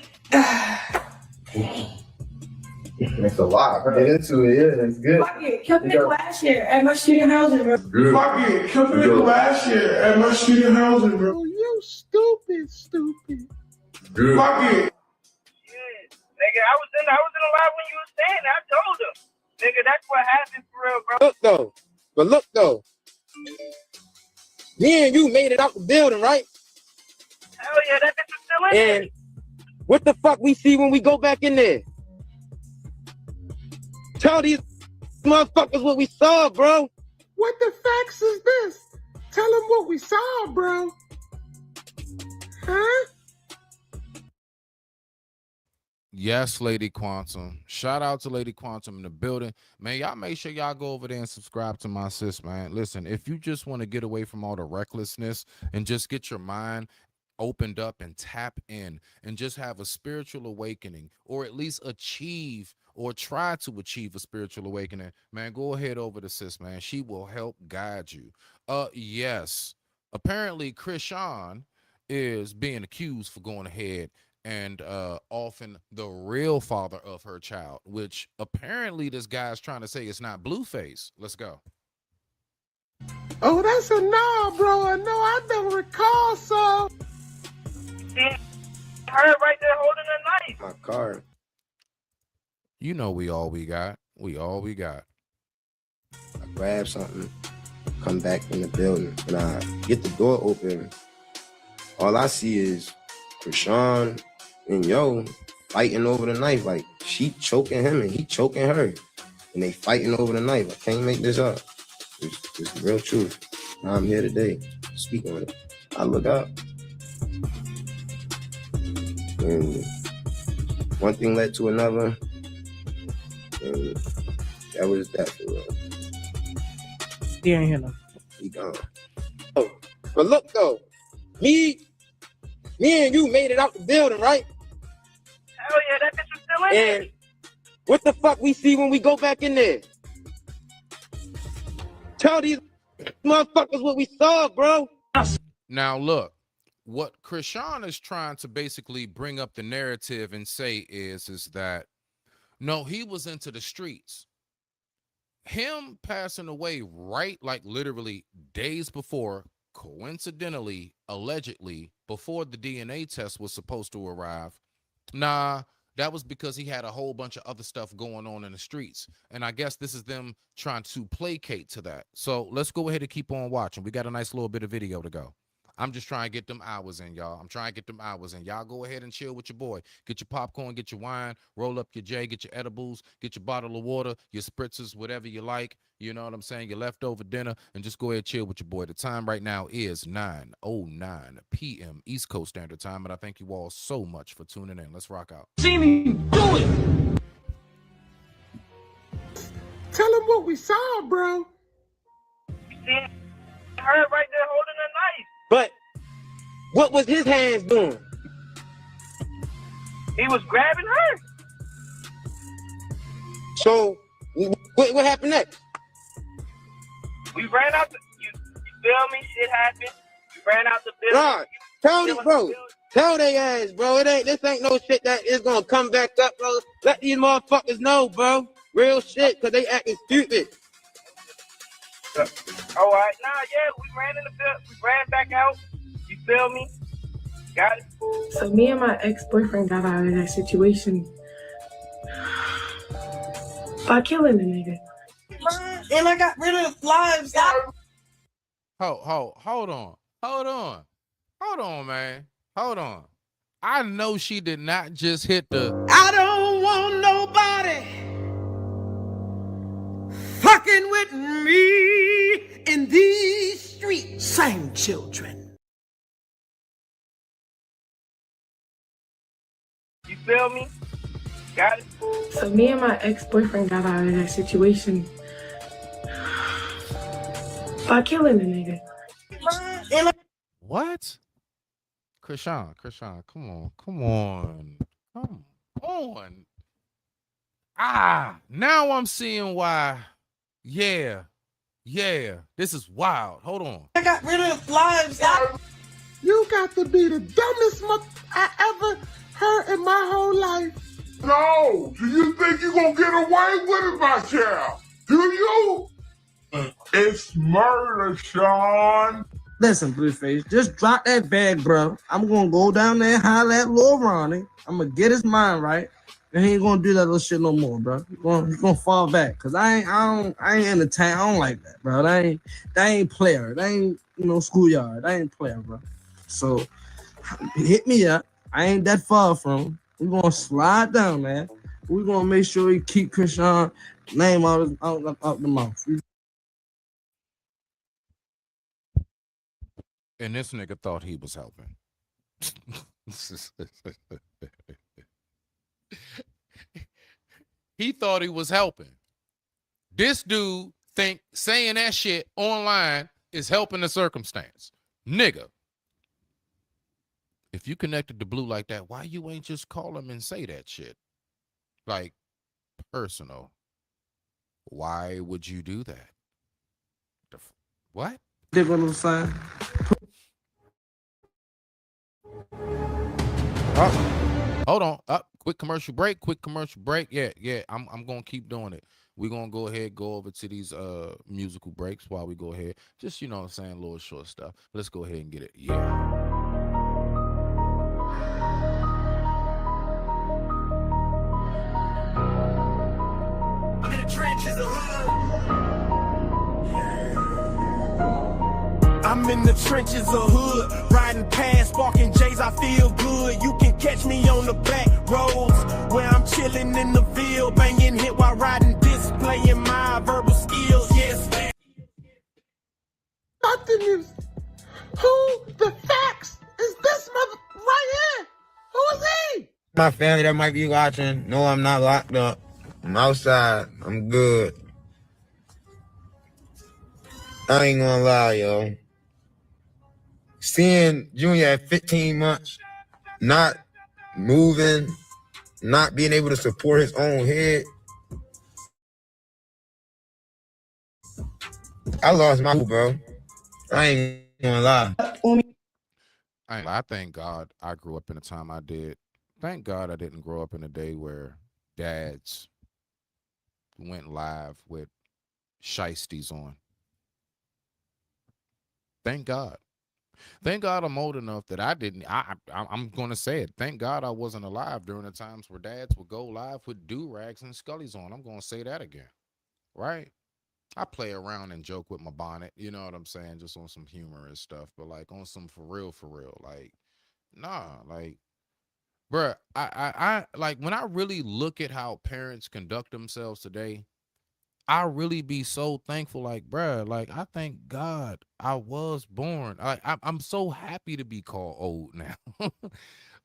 It's a lot. Get into it, yeah, it's good.
Fuck it, kept it last year at my student housing, bro.
Fuck it, kept it last year at my student housing, bro. Oh, you stupid.
Good.
Fuck it.
Nigga, I was in the live when you were saying that. I told him. Nigga, that's what happened for real, bro.
Look though. Me and you made it out the building, right?
Hell yeah, that bitch is still in there.
And what the fuck we see when we go back in there? Tell these motherfuckers what we saw, bro.
What the facts is this? Tell them what we saw, bro. Huh?
Yes, Lady Quantum. Shout out to Lady Quantum in the building. Man, y'all make sure y'all go over there and subscribe to my sis, man. Listen, if you just want to get away from all the recklessness and just get your mind opened up and tap in and just have a spiritual awakening, or at least achieve or try to achieve a spiritual awakening, man, go ahead over to sis, man. She will help guide you. Yes, apparently Krishan is being accused for going ahead and often the real father of her child, which apparently this guy's trying to say it's not Blueface. Let's go.
Oh, that's a nah, bro. I know. I don't recall, so.
See, her right there holding a knife.
My card.
You know we all we got. We all we got.
I grab something, come back in the building. When I get the door open, all I see is Krishan and Yo fighting over the knife. Like, she choking him and he choking her. And they fighting over the knife. I can't make this up. It's the real truth. Now I'm here today to speak on it. I look up. And one thing led to another. And that was that for real.
He ain't here now.
He gone.
Oh, but look though, me and you made it out the building, right?
Hell yeah, that bitch is still in there.
And what the fuck we see when we go back in there? Tell these motherfuckers what we saw, bro.
Now look, what Krishan is trying to basically bring up the narrative and say is that no, he was into the streets. Him passing away right, like literally days before, coincidentally, allegedly, before the DNA test was supposed to arrive, nah, that was because he had a whole bunch of other stuff going on in the streets. And I guess this is them trying to placate to that. So let's go ahead and keep on watching. We got a nice little bit of video to go. I'm just trying to get them hours in, y'all. I'm trying to get them hours in. Y'all go ahead and chill with your boy. Get your popcorn, get your wine, roll up your J, get your edibles, get your bottle of water, your spritzers, whatever you like. You know what I'm saying? Your leftover dinner, and just go ahead and chill with your boy. The time right now is 9:09 p.m. East Coast Standard Time, and I thank you all so much for tuning in. Let's rock out.
See me do it. Tell him what we saw, bro.
See her right there holding a knife.
But what was his hands doing?
He was grabbing her.
So what happened next?
We ran out. You feel me? Shit happened. We ran out the building.
Nah, tell these bro. Tell they ass, bro. This ain't no shit that is gonna come back up, bro. Let these motherfuckers know, bro. Real shit, cause they acting stupid.
All right, we ran in the building. We ran back out. You feel me? Got it.
So me and my ex-boyfriend got out of that situation by killing the nigga.
And I got rid of lives.
Hold on, man. Hold on. I know she did not just hit the.
I don't want nobody fucking with me in these streets. Same children.
You feel me? Got it.
So me and my ex-boyfriend got out of that situation by killing the nigga.
What? Krishan, come on. Now I'm seeing why. Yeah, this is wild. Hold on.
I got rid of lives.
You got to be the dumbest I ever heard in my whole life.
No, do you think you're gonna get away with it, my child? Do you? It's murder, Sean.
Listen, Blueface, just drop that bag, bro. I'm gonna go down there and holler at Lil Ronnie. I'm gonna get his mind right, and he ain't gonna do that little shit no more, bro. He's gonna fall back, cause I ain't entertain. I don't like that, bro. That ain't player. That ain't schoolyard. That ain't player, bro. So hit me up. I ain't that far from him. We gonna slide down, man. We gonna make sure we keep Krishan name out the mouth.
And this nigga thought he was helping. He thought he was helping. This dude think saying that shit online is helping the circumstance. Nigga, if you connected to Blue like that, why you ain't just call him and say that shit? Like, personal. Why would you do that? What?
Dig on the side.
Hold on. Quick commercial break. Yeah. I'm gonna keep doing it. We're gonna go ahead, go over to these musical breaks while we go ahead. Just, what I'm saying, a little short stuff. Let's go ahead and get it. Yeah.
I'm in the trenches of hood. I'm in the trenches of hood, riding past, sparking J's, I feel good. You can catch me on the back roads, where I'm chilling in the Ville, banging hit while riding, displaying my verbal skills, yes.
Not the news. Who the facts is this mother right here? Who is he?
My family that might be watching, no, I'm not locked up. I'm outside. I'm good. I ain't gonna lie, yo. Seeing Junior at 15 months, not moving, not being able to support his own head, I lost my cool, bro. I ain't gonna lie.
I thank God I grew up in the time I did. Thank God I didn't grow up in a day where dads went live with shiesties on.
Thank God. Thank God I'm old enough that I'm going to say it. Thank God I wasn't alive during the times where dads would go live with do-rags and scullies on. I'm going to say that again, right? I play around and joke with my bonnet, you know what I'm saying, just on some humorous stuff, but like on some for real, like, nah, like, bruh, I like when I really look at how parents conduct themselves today, I really be so thankful, like, bruh, like, I thank God I was born. I'm so happy to be called old now.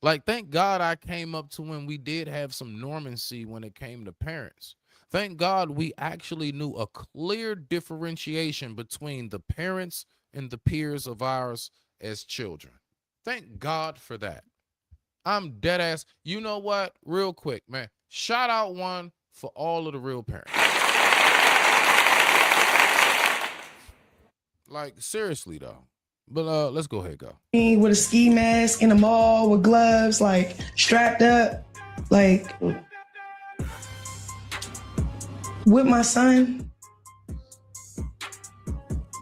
Like, thank God I came up to when we did have some normancy when it came to parents. Thank God we actually knew a clear differentiation between the parents and the peers of ours as children. Thank God for that. I'm dead ass. You know what? Real quick, man. Shout out one for all of the real parents. Like, seriously, though. But let's go ahead, go.
With a ski mask in the mall with gloves, like strapped up, like with my son.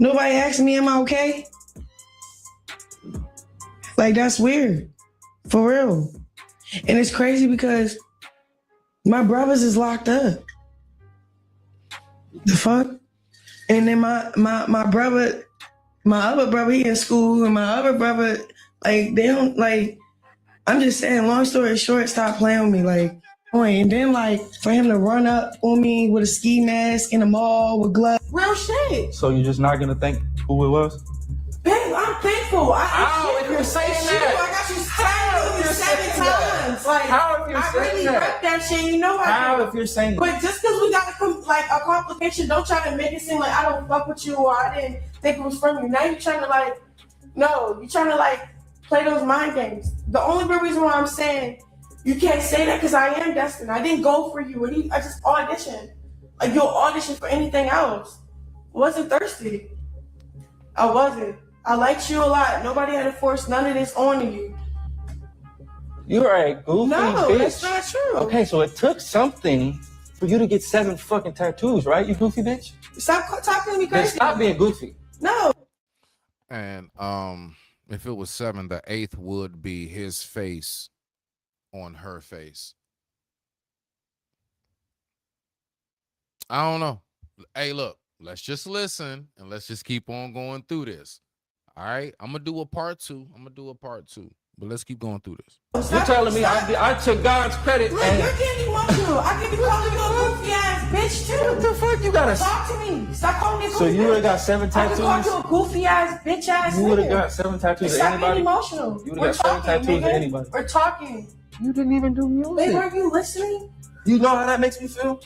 Nobody asked me, am I okay? Like, that's weird. For real. And it's crazy because my brothers is locked up. The fuck? And then my brother, my other brother, he in school, and my other brother, like, they don't, like, I'm just saying, long story short, stop playing with me, like, and then, like, for him to run up on me with a ski mask in the mall with gloves. Real shit.
So you're just not gonna think who it was?
Babe, I'm thankful. If you're saying that? I got you 7 times. Like, how if you're saying that? I really rep that shit. You know I
How
do.
if you're saying that?
But just because we got a complication, don't try to make it seem like I don't fuck with you or I didn't think it was from you. Now you're trying to like, no, you're trying to like play those mind games. The only real reason why I'm saying you can't say that because I am destined. I didn't go for you. I just auditioned. Like, you'll audition for anything else. Wasn't thirsty. I wasn't. I liked you a lot. Nobody had to force none of this on you.
You're a goofy bitch.
That's not true.
Okay, so it took something for you to get 7 fucking tattoos, right? You goofy bitch.
Stop talking to me
Then
crazy.
stop being goofy.
No.
And if it was 7, the 8th would be his face on her face. I don't know. Hey, look, let's just listen and let's just keep on going through this. All right, I'm gonna do a part 2. But let's keep going through this.
You're telling me I took God's credit.
Look, you're getting emotional. I can be calling you a goofy ass bitch too.
What the fuck you gotta
talk to me? Stop calling me a goofy.
So you would have got 7 tattoos?
I can call you a goofy ass bitch ass.
You would have got 7 tattoos to anybody?
Stop being emotional.
You would have got 7 tattoos to anybody?
We're talking.
You didn't even do music.
Babe, are you listening?
You know how that makes me feel?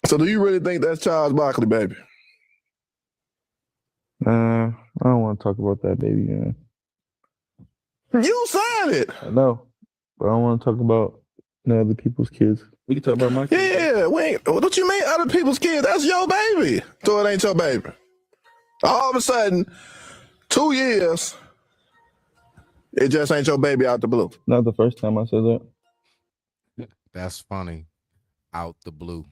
So do you really think that's Charles Barkley, baby?
I don't want to talk about that, baby, man.
You said it.
I know, but I don't want to talk about other people's kids. We can talk about my kids.
Yeah, wait. What you mean other people's kids? That's your baby. So it ain't your baby. All of a sudden, 2 years, it just ain't your baby out the blue.
Not the first time I said that.
That's funny. Out the blue.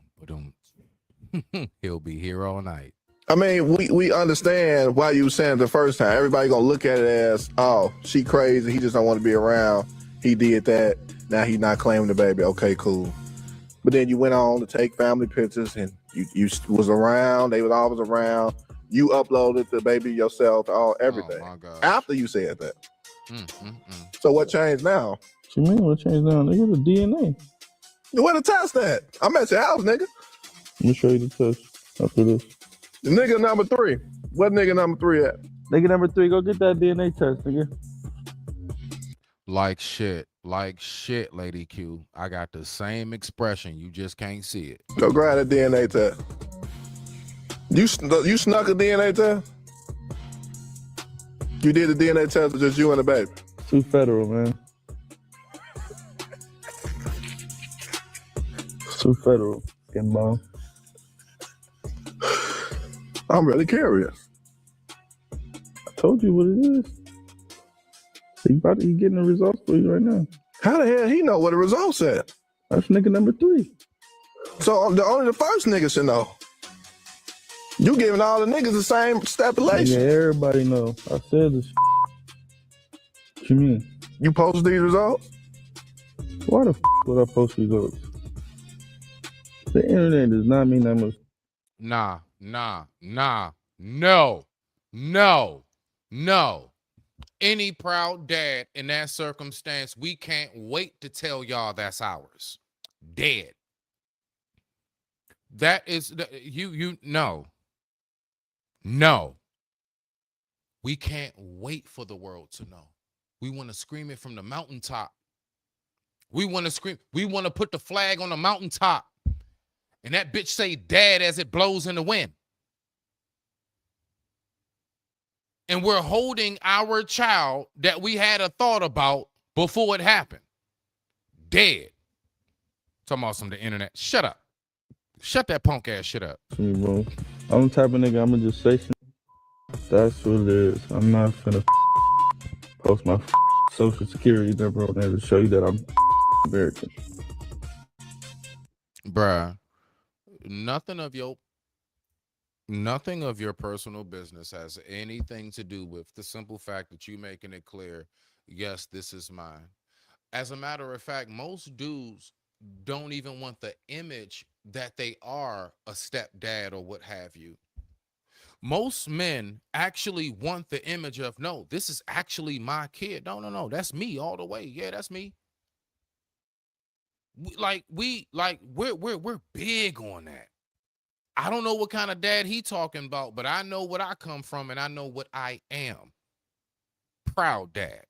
He'll be here all night.
I mean, we understand why you were saying it the first time. Everybody gonna look at it as, oh, she crazy. He just don't want to be around. He did that. Now he's not claiming the baby. Okay, cool. But then you went on to take family pictures, and you was around. They was always around. You uploaded the baby yourself, everything.
Oh my gosh.
After you said that. So what changed now?
What you mean what changed now? Nigga, the DNA.
Where to test that? I'm at your house, nigga.
Let me show you the test after this.
The nigga number 3. What nigga number 3 at?
Nigga number 3, go get that DNA test, nigga.
Like shit, Lady Q. I got the same expression. You just can't see it.
Go grab that DNA test. You snuck a DNA test? You did the DNA test with just you and the baby?
Too federal, man. Too federal, skin bomb.
I'm really curious.
I told you what it is. He getting the results for you right now.
How the hell he know what the results said?
That's nigga number 3.
So only the first nigga should know. You giving all the niggas the same stipulation.
Yeah, everybody know. I said this. What you mean?
You post these results?
Why the would I post results? The internet does not mean that much.
Nah. No. Any proud dad in that circumstance, we can't wait to tell y'all that's ours. Dead. That is no. We can't wait for the world to know. We want to scream it from the mountaintop. We want to scream. We want to put the flag on the mountaintop. And that bitch say dad as it blows in the wind. And we're holding our child that we had a thought about before it happened. Dead. Talking about some of the internet. Shut up. Shut that punk ass shit up.
Bro. I'm the type of nigga, I'm gonna just say something. That's what it is. I'm not finna post my social security number on there to show you that I'm American.
Bruh, nothing of your personal business has anything to do with the simple fact that you making it clear, yes, this is mine. As a matter of fact, most dudes don't even want the image that they are a stepdad or what have you. Most men actually want the image of, no, this is actually my kid. No, that's me all the way. Yeah, that's me. We're big on that. I don't know what kind of dad he talking about, but I know what I come from and I know what I am. Proud dad.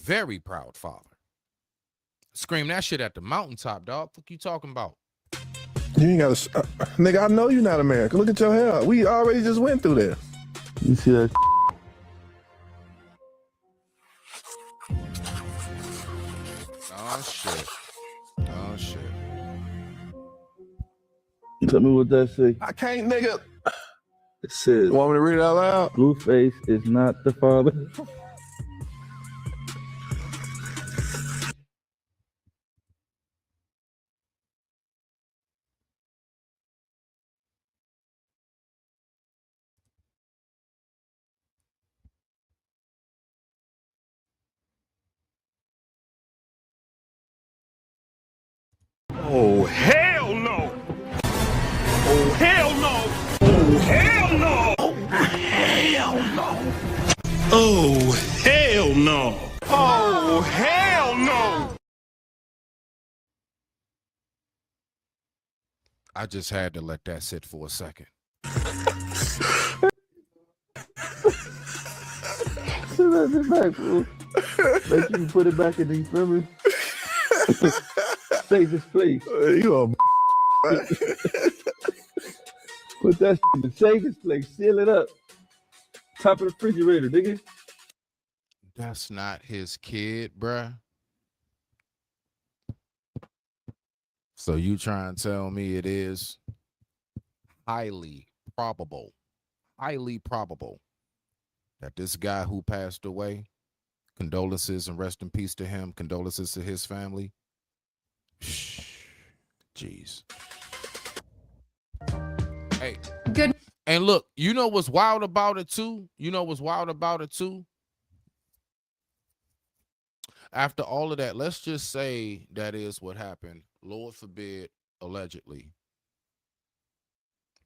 Very proud father. Scream that shit at the mountaintop, dog. What you talking about?
You ain't got to... nigga, I know you're not American. Look at your hair. We already just went through this.
You see that?
Oh, shit.
Tell me what that say.
I can't, nigga.
It says...
You want me to read it out loud?
Blueface is not the father.
Oh, hell no! Oh, hell no! Oh, hell no! Oh, hell no! Oh, hell no! Oh, hell no!
I just had to let that sit for a second.
That's it back, bro. Make you put it back in the memory. Safest place.
You a
Put that in the safest place. Seal it up. Top of the refrigerator, nigga.
That's not his kid, bruh. So you trying to tell me it is highly probable that this guy who passed away, condolences and rest in peace to him, condolences to his family. Jeez. Hey.
Good.
And look, you know what's wild about it too? After all of that, let's just say that is what happened. Lord forbid, allegedly.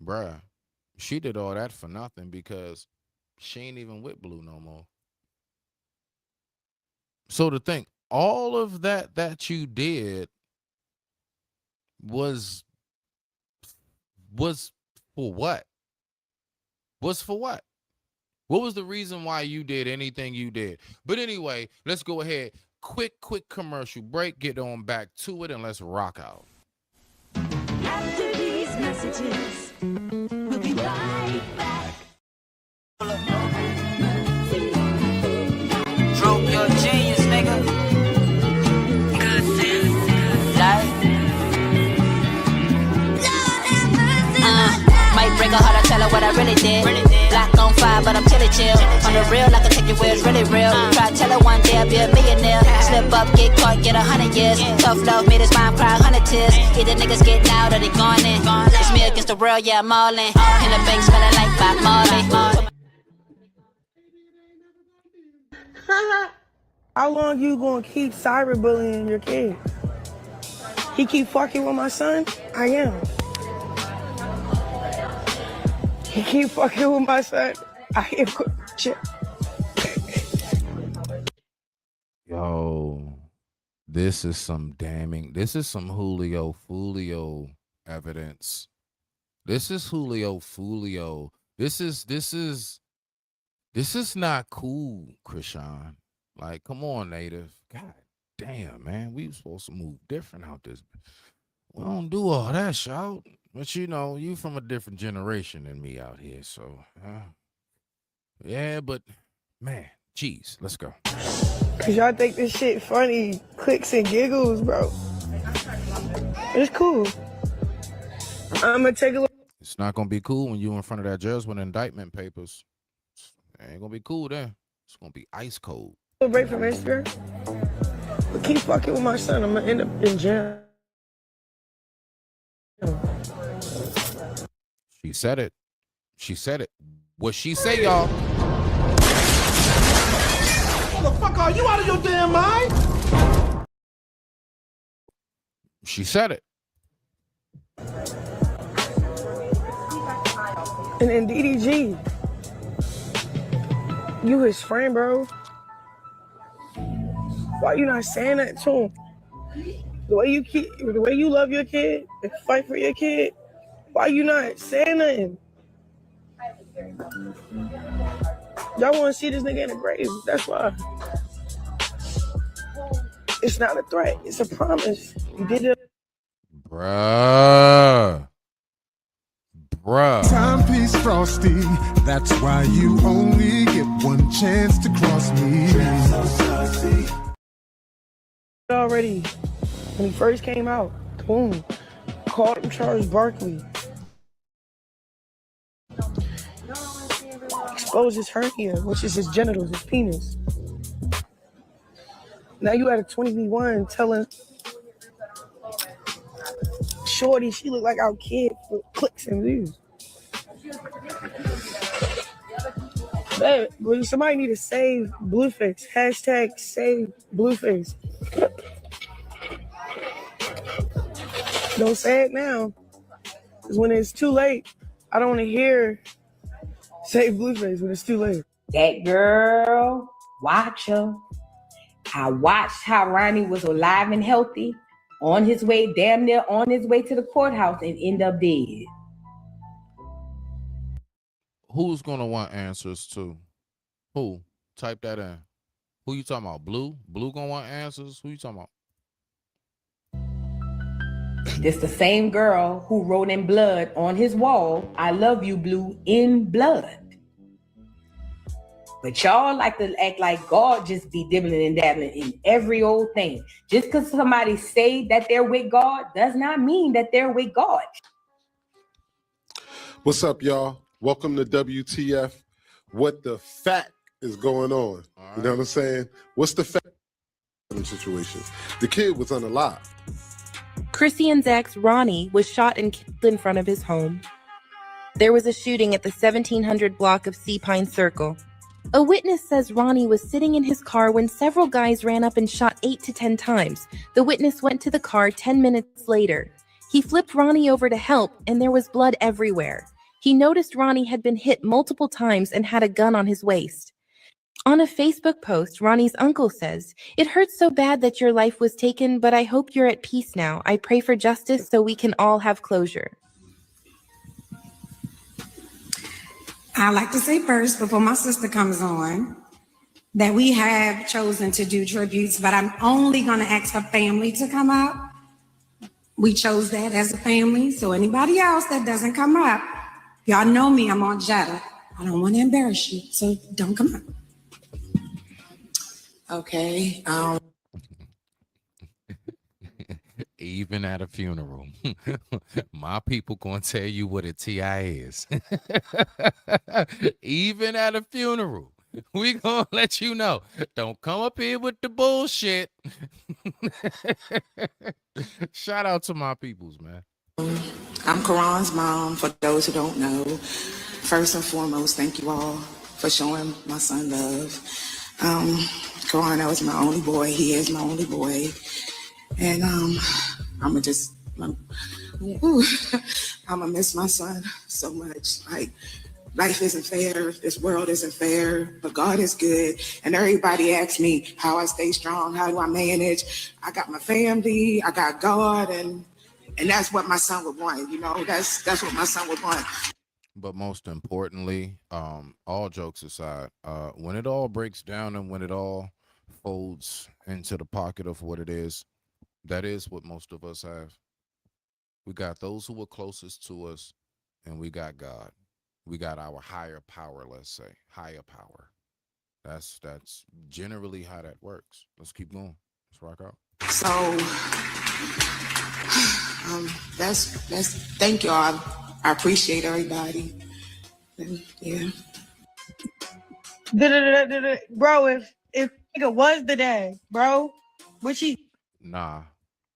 Bruh, she did all that for nothing because she ain't even with Blue no more. So to think, all of that you did was for what? Was for what? What was the reason why you did anything you did? But anyway, let's go ahead. Quick commercial break. Get on back to it and let's rock out.
After these messages, we'll be right back.
Drop your genius, nigga. Good sense. Might break her heart, I tell her what I really did. Black on fire. high, but I'm chilly chill. On the real, I can take your words really real. Try to tell her one day I'll be a millionaire. Slip up, get caught, get 100 years. Tough love made his mom cry 100 tears. Either niggas getting out or they gone in. It's me against the world, yeah, I'm all in. In the bank smelling like Bob Marley.
How long you gonna keep cyberbullying your kid? He keep fucking with my son? I am. He keep fucking with my son? I am.
Yo, this is some damning. This is some Julio Fulio evidence. This is Julio Fulio. This is not cool, Krishan. Like, come on, Native. God damn, man. We supposed to move different out this. We don't do all that, shout. But you know, you from a different generation than me out here, so yeah, but man, geez, let's go.
Cause y'all think this shit funny, clicks and giggles, bro. It's cool. I'ma take a look.
It's not gonna be cool when you in front of that judge with indictment papers. It ain't gonna be cool then. It's gonna be ice cold.
Break from Instagram. But keep fucking with my son, I'm gonna end up in jail.
She said it. She said it. What she say, y'all?
Motherfucker, are you out of your damn mind?
She said it.
And then DDG, you his friend, bro. Why you not saying that to him? The way you love your kid and fight for your kid, why you not saying nothing? Y'all want to see this nigga in the grave. That's why. It's not a threat. It's a promise. You did it.
Bruh.
Timepiece frosty. That's why you only get one chance to cross me.
Already, when he first came out, boom, called him Charles Barkley. Exposed his hernia, which is his genitals, his penis. Now you at a 20v1 telling Shorty she look like our kid for clicks and views. But somebody need to save Blueface. Hashtag save Blueface. Don't say it now. Because when it's too late, I don't want to hear save Blueface when it's too late.
That girl, watch her. I watched how Ronnie was alive and healthy, on his way, damn near on his way to the courthouse, and end up dead.
Who's gonna want answers to? Who? Type that in. Who you talking about? Blue? Blue gonna want answers? Who you talking about?
This the same girl who wrote in blood on his wall, "I love you, Blue," in blood. But y'all like to act like God just be dibbling and dabbling in every old thing. Just because somebody say that they're with God does not mean that they're with God.
What's up, y'all? Welcome to WTF. What the fact is going on? You know what I'm saying? What's the fact situation? The kid was unalive.
Christian's ex, Ronnie, was shot and killed in front of his home. There was a shooting at the 1700 block of Sea Pine Circle. A witness says Ronnie was sitting in his car when several guys ran up and shot 8 to 10 times. The witness went to the car 10 minutes later. He flipped Ronnie over to help, and there was blood everywhere. He noticed Ronnie had been hit multiple times and had a gun on his waist. On a Facebook post, Ronnie's uncle says, "It hurts so bad that your life was taken, but I hope you're at peace now. I pray for justice so we can all have closure."
I'd like to say first, before my sister comes on, that we have chosen to do tributes, but I'm only going to ask for family to come up. We chose that as a family, so anybody else that doesn't come up, y'all know me, I'm on Jetta. I don't want to embarrass you, so don't come up. Okay.
Even at a funeral, my people gonna tell you what a TI is. Even at a funeral, we gonna let you know. Don't come up here with the bullshit. Shout out to my peoples, man.
I'm Karan's mom, for those who don't know. First and foremost, thank you all for showing my son love. Karan, that was my only boy. He is my only boy. And I'ma miss my son so much. Like, life isn't fair, this world isn't fair, but God is good. And everybody asks me how I stay strong, how do I manage? I got my family, I got God, and that's what my son would want, you know, that's what my son would want.
But most importantly, all jokes aside, when it all breaks down and when it all folds into the pocket of what it is, that is what most of us have. We got those who were closest to us, and we got God. We got our higher power, let's say, higher power. That's generally how that works. Let's keep going. Let's rock out.
So that's thank y'all. I appreciate everybody. And, yeah.
Bro, if nigga was the dad, bro, would she?
Nah,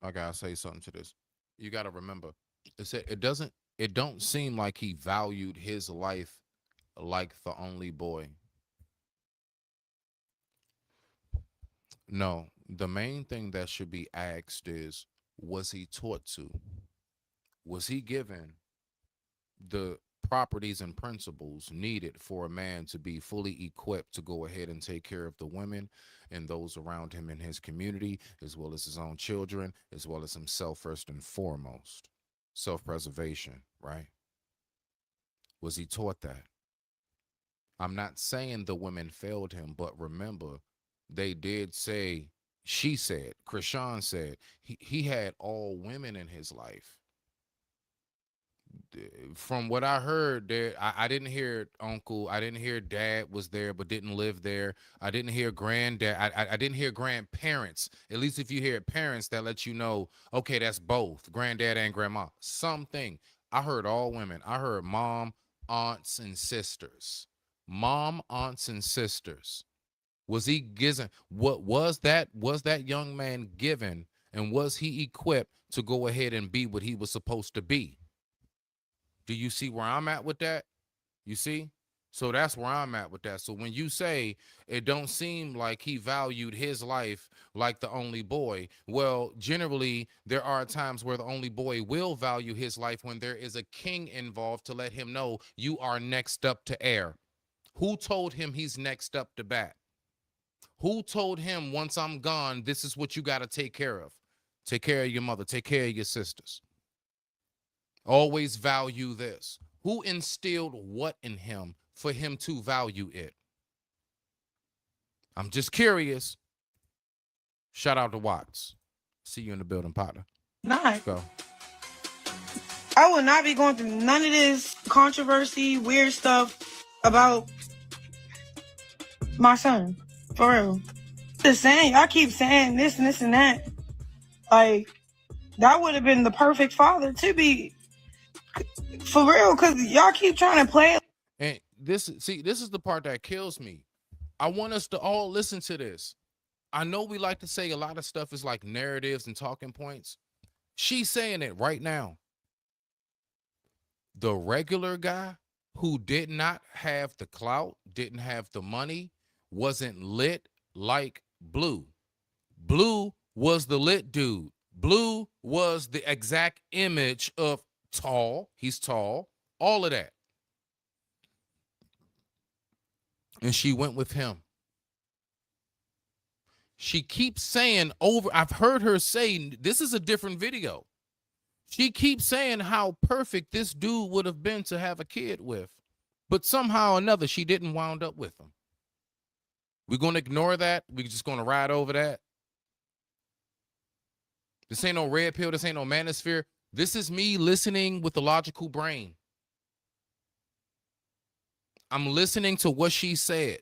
I gotta say something to this. You gotta remember, it don't seem like he valued his life like the only boy. No, the main thing that should be asked is, was he taught to? Was he given the properties and principles needed for a man to be fully equipped to go ahead and take care of the women and those around him in his community, as well as his own children, as well as himself first and foremost? Self-preservation, right? Was he taught that? I'm not saying the women failed him, but remember, they did say, she said, Krishan said, he had all women in his life. From what I heard, there, I didn't hear uncle, I didn't hear dad was there but didn't live there. I didn't hear granddad. I didn't hear grandparents. At least if you hear parents, that lets you know, okay, that's both granddad and grandma. Something. I heard all women. I heard mom, aunts, and sisters. Mom, aunts, and sisters. Was he given? What was that? Was that young man given? And was he equipped to go ahead and be what he was supposed to be? Do you see where I'm at with that? You see? So that's where I'm at with that. So when you say it don't seem like he valued his life like the only boy, well, generally there are times where the only boy will value his life when there is a king involved to let him know you are next up to heir. Who told him he's next up to bat? Who told him once I'm gone, this is what you got to take care of? Take care of your mother. Take care of your sisters. Always value this. Who instilled what in him for him to value it? I'm just curious. Shout out to Watts. See you in the building, partner.
Not.
Go.
I will not be going through none of this controversy, weird stuff about my son. For real. Just saying, y'all keep saying this and this and that. Like, that would have been the perfect father to be. For real, because y'all keep trying to play.
And this is the part that kills me. I want us to all listen to this. I know we like to say a lot of stuff is like narratives and talking points. She's saying it right now. The regular guy who did not have the clout, didn't have the money, wasn't lit like Blue. Blue was the lit dude. Blue was the exact image of tall. He's tall. All of that. And she went with him. She keeps saying over, I've heard her say, this is a different video. She keeps saying how perfect this dude would have been to have a kid with. But somehow or another, she didn't wound up with him. We're going to ignore that. We're just going to ride over that. This ain't no red pill. This ain't no manosphere. This is me listening with the logical brain. I'm listening to what she said.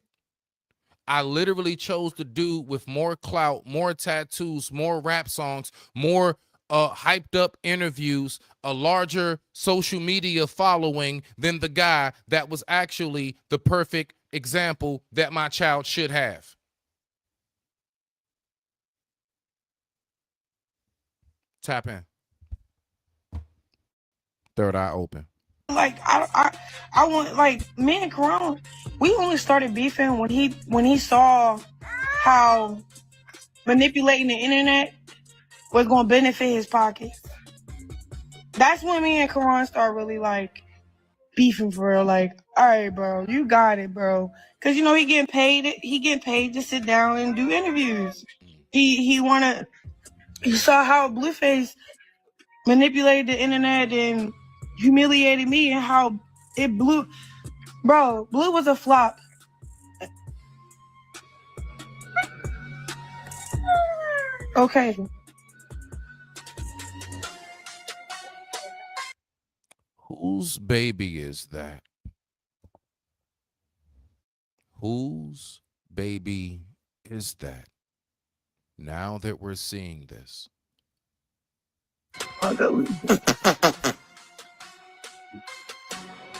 I literally chose the dude with more clout, more tattoos, more rap songs, more
hyped up interviews, a larger social media following than the guy that was actually the perfect example that my child should have. Tap in. Third eye open.
Like I want, like, me and Karan, we only started beefing when he saw how manipulating the internet was gonna benefit his pockets. That's when me and Karan started really like beefing for real. Like, all right, bro, you got it, bro. Cause you know he getting paid to sit down and do interviews. He saw how Blueface manipulated the internet and humiliated me, and how it blew. Bro, Blue was a flop. Okay.
Whose baby is that? Whose baby is that? Now that we're seeing this.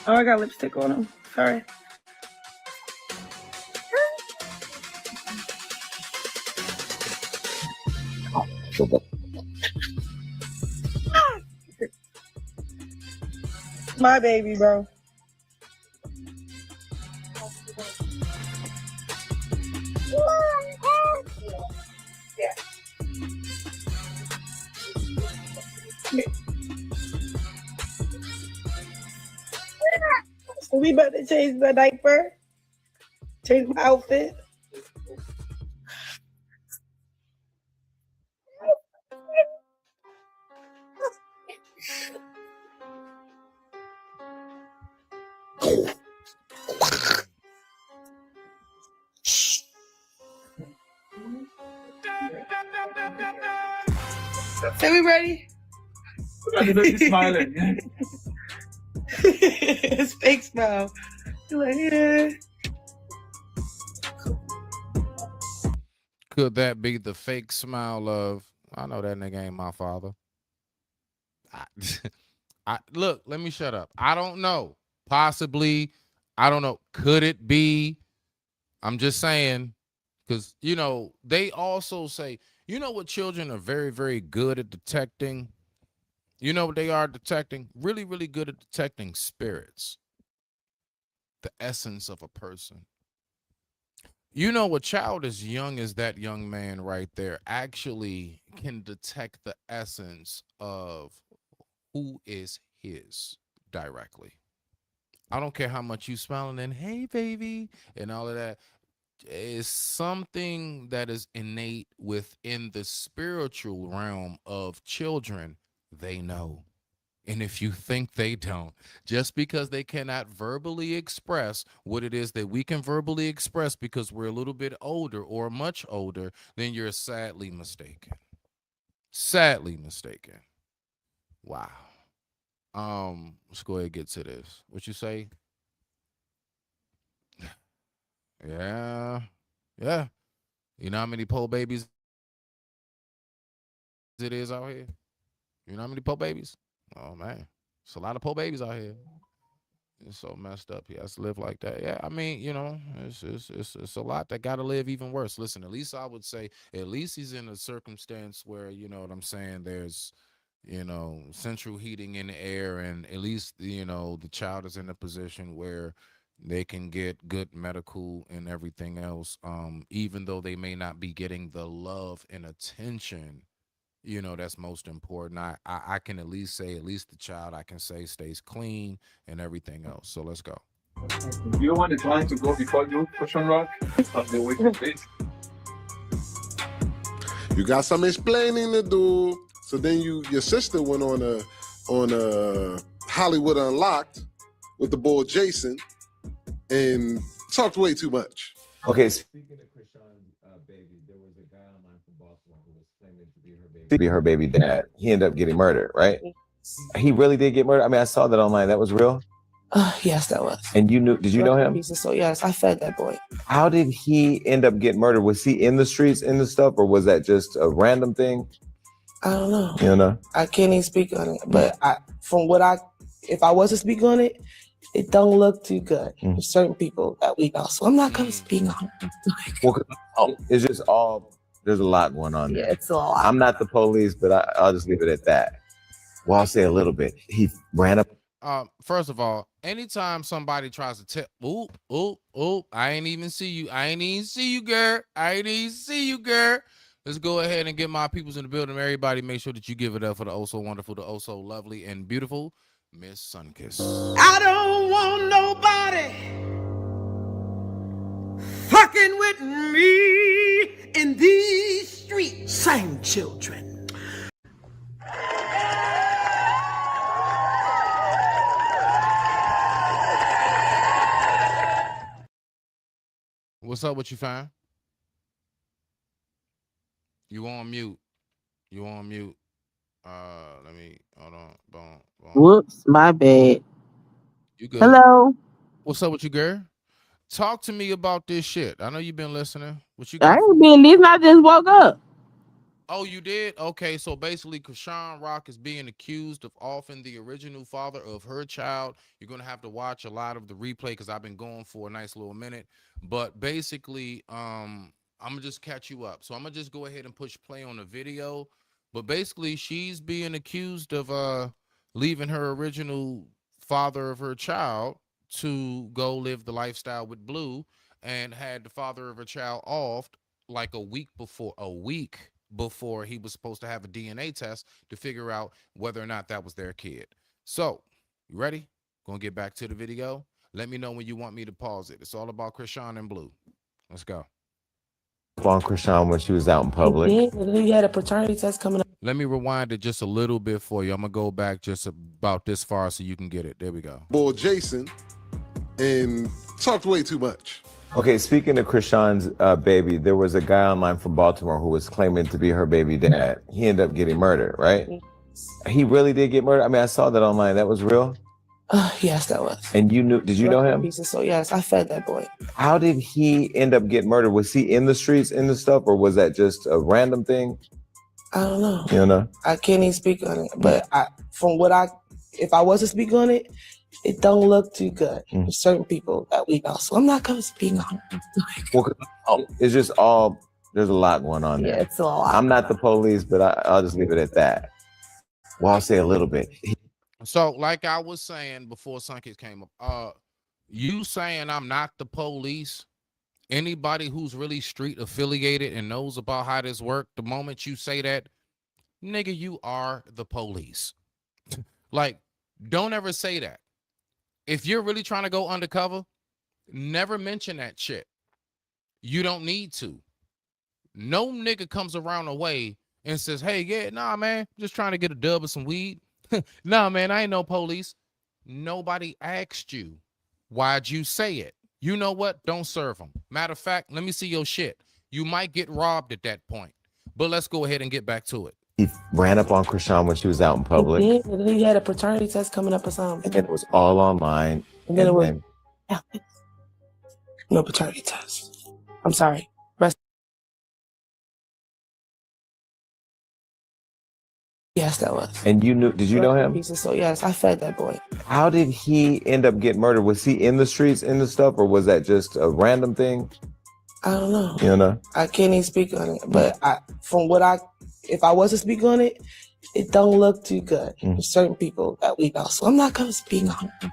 Oh, I got lipstick on him. Sorry. My baby, bro. Yeah. So we about to change my diaper, change my outfit. Are we ready?
Smiling.
It's fake smile. You're like, yeah.
Could that be the fake smile of, I know that nigga ain't my father? Look, let me shut up. I don't know. Possibly. I don't know. Could it be? I'm just saying, because, you know, they also say, you know what children are very, very good at detecting? You know what they are detecting? Really, really good at detecting spirits, the essence of a person. You know, a child as young as that young man right there actually can detect the essence of who is his directly. I don't care how much you smiling and hey baby and all of that. Is something that is innate within the spiritual realm of children. They know. And if you think they don't, just because they cannot verbally express what it is that we can verbally express because we're a little bit older or much older, then you're sadly mistaken. Sadly mistaken. Wow. Let's go ahead and get to this. What you say? Yeah. Yeah. You know how many pole babies it is out here? You know how many pole babies? Oh man. It's a lot of pole babies out here. It's so messed up. He has to live like that. Yeah, I mean, you know, it's a lot that gotta live even worse. Listen, at least I would say at least he's in a circumstance where, you know what I'm saying, there's, you know, central heating in the air, and at least, you know, the child is in a position where they can get good medical and everything else, even though they may not be getting the love and attention, you know, that's most important. I can at least say, at least the child, I can say, stays clean and everything else. So let's go.
You want the client to go before you, Christian Rock? The way to face.
You got some explaining to do. So then your sister went on a Hollywood Unlocked with the boy Jason and talked way too much.
Okay. Speaking of Krishan's baby, there was a guy online from Boston who was claiming to be her baby dad. He ended up getting murdered, right? He really did get murdered? I mean, I saw that online. That was real?
Yes, that was.
And you knew, did you know him?
So yes, I fed that boy.
How did he end up getting murdered? Was he in the streets, in the stuff, or was that just a random thing?
I don't know.
You know?
I can't even speak on it. But if I was to speak on it, it don't look too good for certain people that we know. So I'm not gonna speak on it.
Well, it's just all, there's a lot going on there.
Yeah, it's a lot.
I'm not the police, but I'll just leave it at that. Well, I'll say a little bit. He ran up.
First of all, anytime somebody tries to tell, oop, I ain't even see you. I ain't even see you, girl. I ain't even see you, girl. Let's go ahead and get my peoples in the building. Everybody, make sure that you give it up for the oh so wonderful, the oh so lovely and beautiful Miss Sunkiss.
I don't want nobody fucking with me in these streets. Same children.
What's up? What you find? You on mute. You on mute. Let me hold on. Boom.
Whoops, my bad.
You good?
Hello.
What's up with you, girl? Talk to me about this shit. I know you've been listening. What you
I
got?
ain't been listening. I just woke up.
Oh, you did? Okay, so basically, Krishan Rock is being accused of offing the original father of her child. You're going to have to watch a lot of the replay because I've been going for a nice little minute. But basically, I'm going to just catch you up. So I'm going to just go ahead and push play on the video. But basically, she's being accused of leaving her original father of her child to go live the lifestyle with Blue, and had the father of her child offed like a week before he was supposed to have a DNA test to figure out whether or not that was their kid. So, you ready? Gonna get back to the video. Let me know when you want me to pause it. It's all about Krishan and Blue. Let's go.
On Krishan when she was out in public.
He had a paternity test coming up.
Let me rewind it just a little bit for you. I'm gonna go back just about this far so you can get it. There we go.
Boy, Jason, and talked way too much.
Okay, speaking of Krishan's baby, there was a guy online from Baltimore who was claiming to be her baby dad. He ended up getting murdered, right? He really did get murdered? I mean, I saw that online. That was real?
Yes, that was.
And you knew, did you know him?
So yes, I fed that boy.
How did he end up getting murdered? Was he in the streets, in the stuff, or was that just a random thing?
I don't know.
You don't know?
I can't even speak on it. But if I was to speak on it, it don't look too good for certain people that we know. So I'm not gonna speak on it.
Well, it's just all, there's a lot going on there.
Yeah, it's a lot.
I'm not the police, but I'll just leave it at that. Well, I'll say a little bit.
So, like I was saying before Sunkiss came up, you saying I'm not the police, anybody who's really street affiliated and knows about how this works, the moment you say that, nigga, you are the police. Like, don't ever say that. If you're really trying to go undercover, never mention that shit. You don't need to. No nigga comes around the way and says, hey, yeah, nah, man, just trying to get a dub of some weed. Nah, man, I ain't no police. Nobody asked you. Why'd you say it? You know what? Don't serve them. Matter of fact, let me see your shit. You might get robbed at that point. But let's go ahead and get back to it.
He ran up on Krishan when she was out in public.
He had a paternity test coming up or something.
And it was all online.
And then it was no paternity test. I'm sorry. Yes, that was.
And you knew, did you know him?
So yes, I fed that boy.
How did he end up getting murdered? Was he in the streets, in the stuff, or was that just a random thing?
I don't know.
You don't know?
I can't even speak on it. But if I was to speak on it, it don't look too good for certain people that we know. So I'm not gonna speak on it.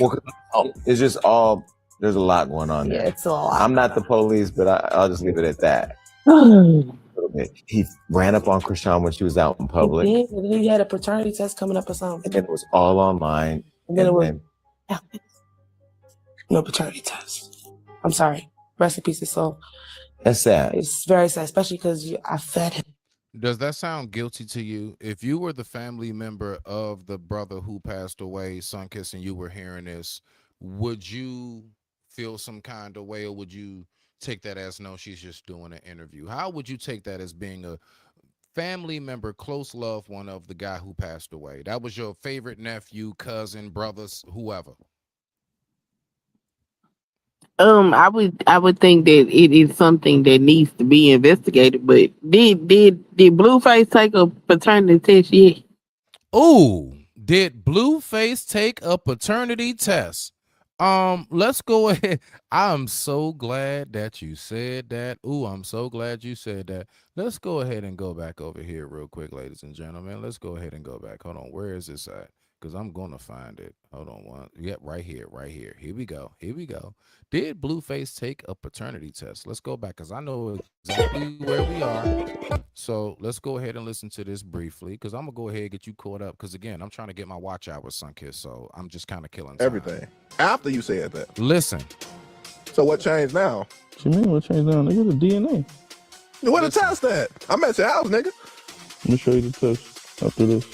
Well, it's just all, there's a lot going on there.
Yeah, it's a lot.
I'm not the police, but I'll just leave it at that. He ran up on Krishan when she was out in public.
He had a paternity test coming up or something.
And it was all online.
And then it was no paternity test. I'm sorry. Rest in peace, his soul.
That's sad.
It's very sad, especially because I fed him.
Does that sound guilty to you? If you were the family member of the brother who passed away, Sunkiss, and you were hearing this, would you feel some kind of way, or would you take that as no, she's just doing an interview? How would you take that as being a family member, close loved one of the guy who passed away? That was your favorite nephew, cousin, brothers, whoever.
I would think that it is something that needs to be investigated. But did Blueface take a paternity test yet?
Ooh, did Blueface take a paternity test? Let's go ahead. I'm so glad that you said that. Ooh, I'm so glad you said that. Let's go ahead and go back over here real quick, ladies and gentlemen. Let's go ahead and go back. Hold on. Where is this at? Because I'm gonna find it. Hold on one. Yep, right here, right here. Here we go. Here we go. Did Blueface take a paternity test? Let's go back because I know exactly where we are. So let's go ahead and listen to this briefly because I'm gonna go ahead and get you caught up. Because again, I'm trying to get my watch hour, Sunkiss. So I'm just kind of killing time.
Everything. After you said that.
Listen.
So what changed now?
What you mean what changed now? Nigga, the DNA.
Where the test at? I'm at your house, nigga.
Let me show you the test after this.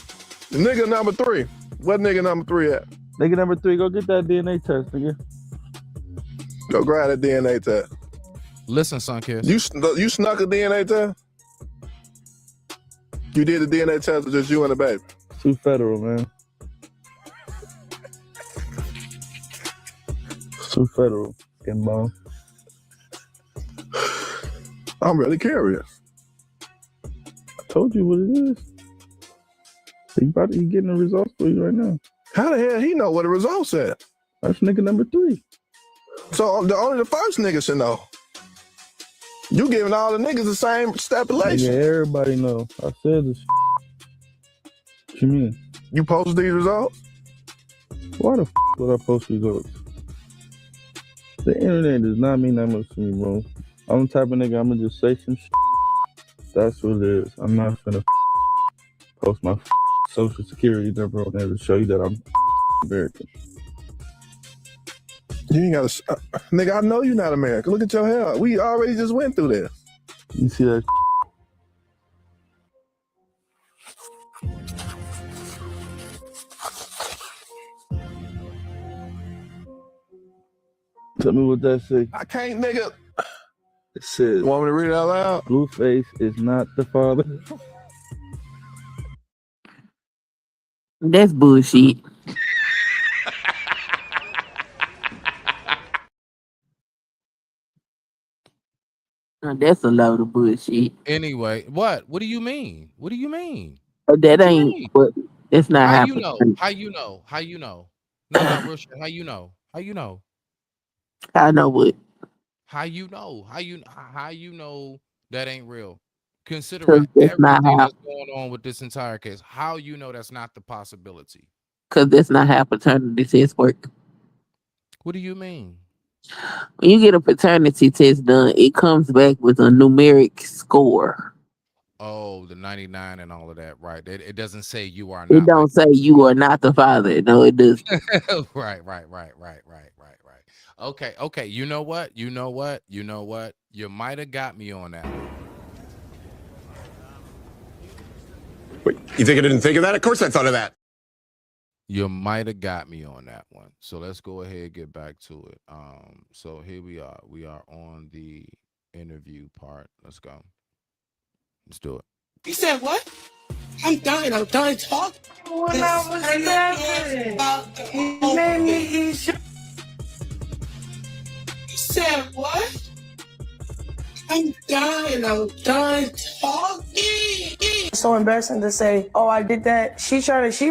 The nigga number 3. What nigga number 3 at?
Nigga number 3, go get that DNA test, nigga.
Go grab that DNA test.
Listen, Sunkiss.
You snuck a DNA test? You did the DNA test with just you and the baby?
Too federal, man. Too federal. Getting bone.
I'm really curious.
I told you what it is. He getting the results for you right now.
How the hell he know what the results said?
That's nigga number 3.
So only the first nigga should know. You giving all the niggas the same stipulation.
Yeah, everybody know. I said this. What you mean?
You posted these results?
Why the would I post results? The internet does not mean that much to me, bro. I'm the type of nigga, I'm gonna just say some shit. That's what it is. I'm not gonna post my social security number on there to show you that I'm American.
You ain't gotta, nigga, I know you're not American. Look at your hair. We already just went through this.
You see that? Tell me what that say.
I can't, nigga.
It says,
you want me to read it out loud?
Blueface is not the father.
That's bullshit. That's a load of bullshit.
Anyway, what? What do you mean? What do you mean?
That ain't. But that's not
How
happening.
you know? How you know? How you know? No, real shit. How you know? How you know?
I know what.
How you know? How you know that ain't real? Considering
That's not
everything
how.
that's going on with this entire case, how you know that's not the possibility?
Because that's not how paternity tests work.
What do you mean?
When you get a paternity test done, it comes back with a numeric score.
Oh, the 99 and all of that, right? It doesn't say you are
It
not.
don't say you are not the father. No, it doesn't.
Right. Okay. You know what? You might have got me on that one.
Wait, you think I didn't think of that? Of course I thought of that.
You might have got me on that one. So let's go ahead and get back to it. So here we are. We are on the interview part. Let's go. Let's do it.
You said what? I'm done talking.
When I was 7, you made me eat shit.
You said what? I'm done talking.
So embarrassing to say, oh, I did that. She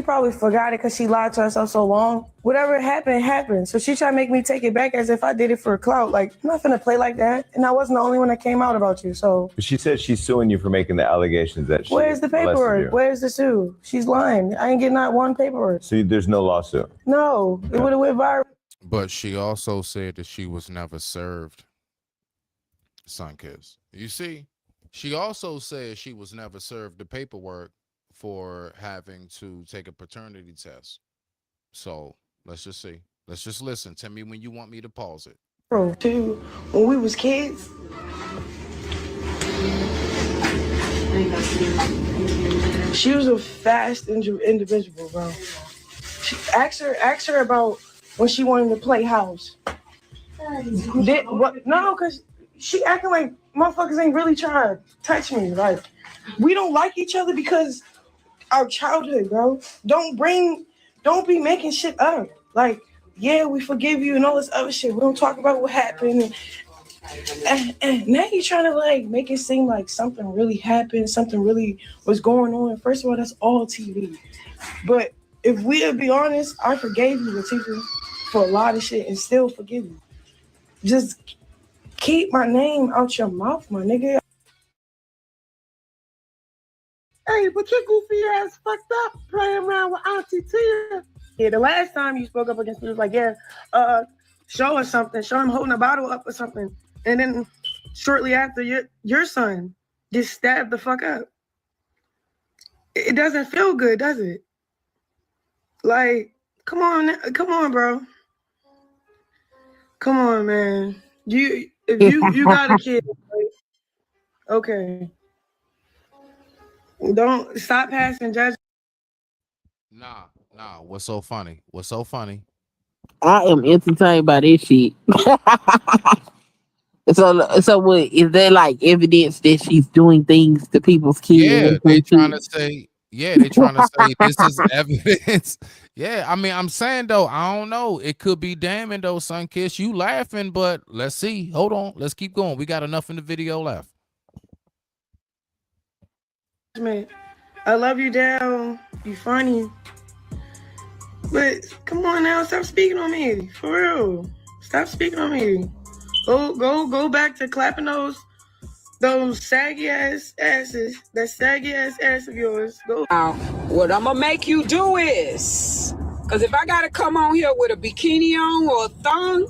probably forgot it because she lied to herself so long. Whatever happened. So she tried to make me take it back as if I did it for clout. Like, I'm not finna play like that. And I wasn't the only one that came out about you. So
She said she's suing you for making the allegations that she
where's the
molested
paperwork?
you.
Where's the sue? She's lying. I ain't getting not one paperwork.
So there's no lawsuit.
No, it would have went viral.
But she also said that she was never served. Sunkiss. You see, she also said she was never served the paperwork for having to take a paternity test. So let's just see. Let's just listen. Tell me when you want me to pause it.
Bro, too, when we was kids. She was a fast individual, bro. Ask her about when she wanted to play house. No, because she acting like motherfuckers ain't really trying to touch me. Like, we don't like each other because our childhood, bro. Don't be making shit up. Like, yeah, we forgive you and all this other shit. We don't talk about what happened. And now you're trying to like make it seem like something really happened, something really was going on. First of all, that's all TV. But if we'll be honest, I forgave you, Latifah, for a lot of shit and still forgive you. Just keep my name out your mouth, my nigga.
Hey, but your goofy ass fucked up playing around with Auntie Tia.
Yeah, the last time you spoke up against me was like, yeah, show us something, show him holding a bottle up or something. And then shortly after, your son gets stabbed the fuck up. It doesn't feel good, does it? Like, come on, bro. Come on, man. If you got a kid, right? Okay. Don't stop passing judgment.
Nah. What's so funny? What's so funny?
I am entertained by this shit. So what is there like evidence that she's doing things to people's
Yeah,
kids?
they trying to say. Yeah, they trying to say this is evidence. Yeah, I mean, I'm saying though, I don't know. It could be damning though, son. Kiss, you laughing, but let's see. Hold on, let's keep going. We got enough in the video left.
I love you, Dale. You funny. But come on now, stop speaking on me. For real. Stop speaking on me. Go back to clapping those saggy ass asses. That saggy ass ass of yours. Go.
Now, what I'm gonna make you do is, because if I gotta come on here with a bikini on or a thong,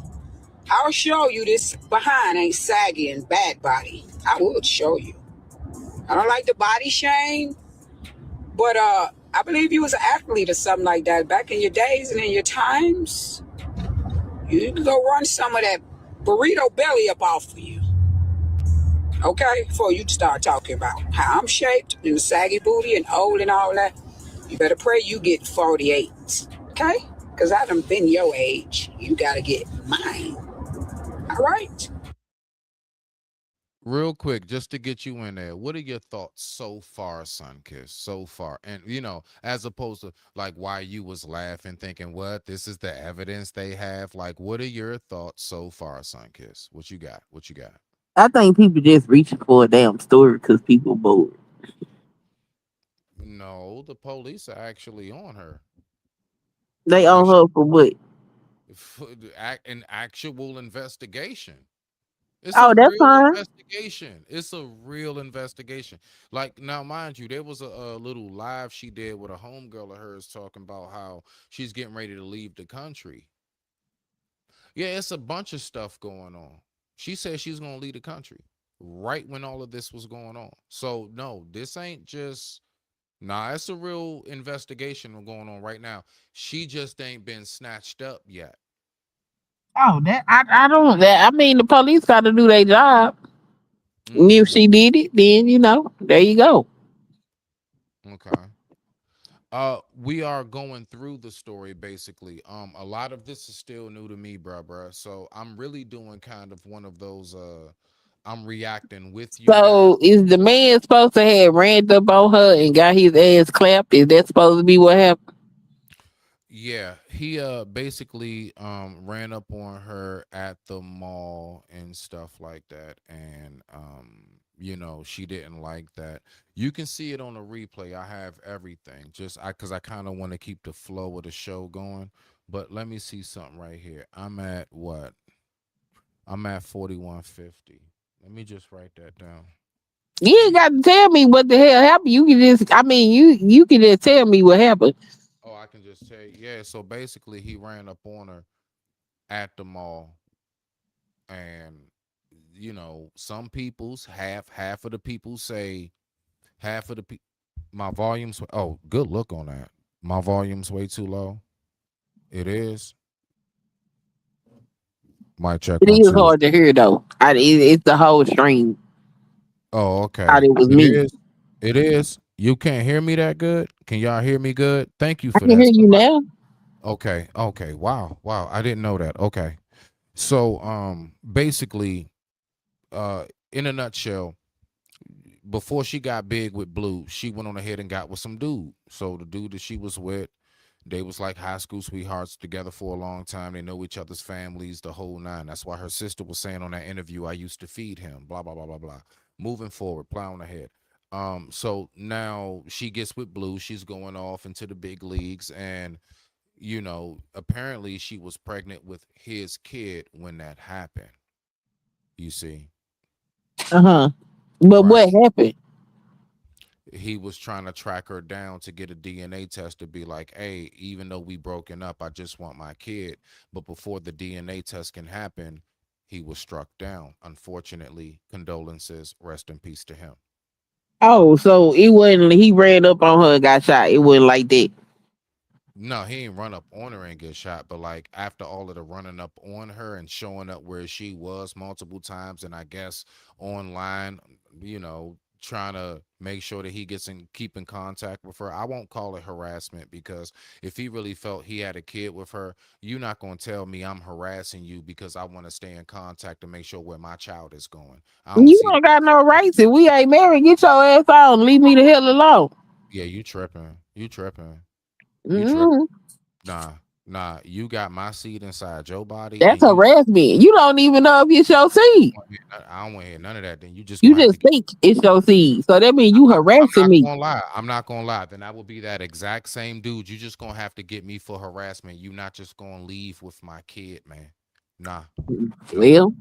I'll show you this behind ain't saggy and bad body. I will show you. I don't like the body shame, but I believe you was an athlete or something like that back in your days and in your times. You can go run some of that burrito belly up off of you. Okay? Before you start talking about how I'm shaped and the saggy booty and old and all that, you better pray you get 48. Okay? Because I done been your age. You gotta get mine. All right?
Real quick, just to get you in there, what are your thoughts so far, Sunkiss? So far, and as opposed to like why you was laughing, thinking, "What? This is the evidence they have." Like, what are your thoughts so far, Sunkiss? What you got? What you got?
I think people just reaching for a damn story because people bored.
No, the police are actually on her.
They on her for what?
An actual investigation. It's
Oh,
a
that's
real
fine.
investigation. It's a real investigation. Like now, mind you, there was a little live she did with a homegirl of hers talking about how she's getting ready to leave the country. Yeah, it's a bunch of stuff going on. She said she's gonna leave the country right when all of this was going on. So no, this ain't just it's a real investigation going on right now. She just ain't been snatched up yet.
Oh, that I don't. That I mean, the police got to do their job. And if she did it, then there you go.
Okay. We are going through the story basically. A lot of this is still new to me, bruh. So I'm really doing kind of one of those. I'm reacting with you now.
So is the man supposed to have ran up on her and got his ass clapped? Is that supposed to be what happened?
Yeah, he basically ran up on her at the mall and stuff like that, and she didn't like that. You can see it on the replay. I have everything, just because I kind of want to keep the flow of the show going. But let me see something right here. I'm at what? I'm at 4150. Let me just write that down.
You ain't got to tell me what the hell happened. You can just, you can just tell me what happened.
Oh, I can just tell you. Yeah, so basically he ran up on her at the mall, and some people's half of the people say half of the my volume's good look on that. My volume's way too low. It is. Might check
It
one
is
two.
hard to hear though. It's the whole stream.
Oh, okay.
Thought it was
It
me.
is. It is. You can't hear me that good? Can y'all hear me good? Thank you
I
for
can
that.
hear you now.
Okay. Wow. I didn't know that. Okay. So basically, in a nutshell, before she got big with Blue, she went on ahead and got with some dude. So the dude that she was with, They was like high school sweethearts together for a long time. They know each other's families, the whole nine. That's why her sister was saying on that interview, I used to feed him, blah, blah, blah, blah, blah. Moving forward, plowing ahead. So now she gets with Blue. She's going off into the big leagues. And, apparently she was pregnant with his kid when that happened. You see?
Uh-huh. But
Right.
what happened?
He was trying to track her down to get a DNA test to be like, hey, even though we broken up, I just want my kid. But before the DNA test can happen, he was struck down. Unfortunately, condolences, rest in peace to him.
Oh, so it wasn't he ran up on her and got shot. It wasn't like that.
No, he ain't run up on her and get shot, but like after all of the running up on her and showing up where she was multiple times, and I guess online, trying to make sure that he gets in keep in contact with her. I won't call it harassment because if he really felt he had a kid with her, you're not gonna tell me I'm harassing you because I want to stay in contact to make sure where my child is going. I don't
You
see
ain't got no rights. If we ain't married, get your ass on. Leave me the hell alone.
Yeah, you tripping. You tripping. You tripping.
Mm-hmm.
Nah, you got my seed inside your body,
That's
and you
harassment. You don't even know if it's your seed.
I don't want to hear none of that. Then you just
You
gonna have to
just think it's your seed. So that means you
I'm
harassing
not
me.
gonna lie. I'm not gonna lie. Then I will be that exact same dude. You just gonna have to get me for harassment. You not just gonna leave with my kid, man. Nah.
Well,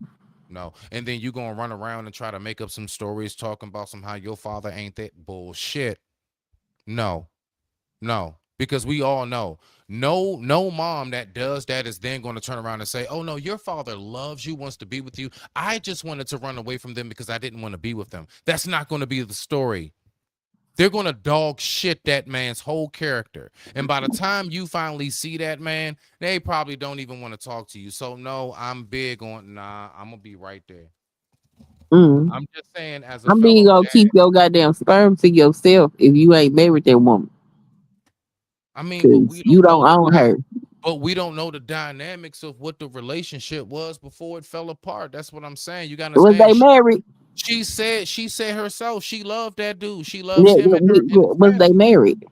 No. And then you gonna run around and try to make up some stories talking about somehow your father ain't that bullshit. No. No. Because we all know no mom that does that is then going to turn around and say, oh no, your father loves you, wants to be with you. I just wanted to run away from them because I didn't want to be with them. That's not going to be the story. They're going to dog shit that man's whole character. And by the time you finally see that man, they probably don't even want to talk to you. So no, I'm big on, I'm going to be right there. I'm just saying as a
I'm being
fellow
gonna
dad,
keep your goddamn sperm to yourself if you ain't married that woman.
I mean, but
Cause
we
you
don't
don't
know
own her.
the dynamics of what the relationship was before it fell apart. That's what I'm saying. You gotta
Was they
understand.
married?
She said herself she loved that dude. She loves him and his
Was they
family.
married?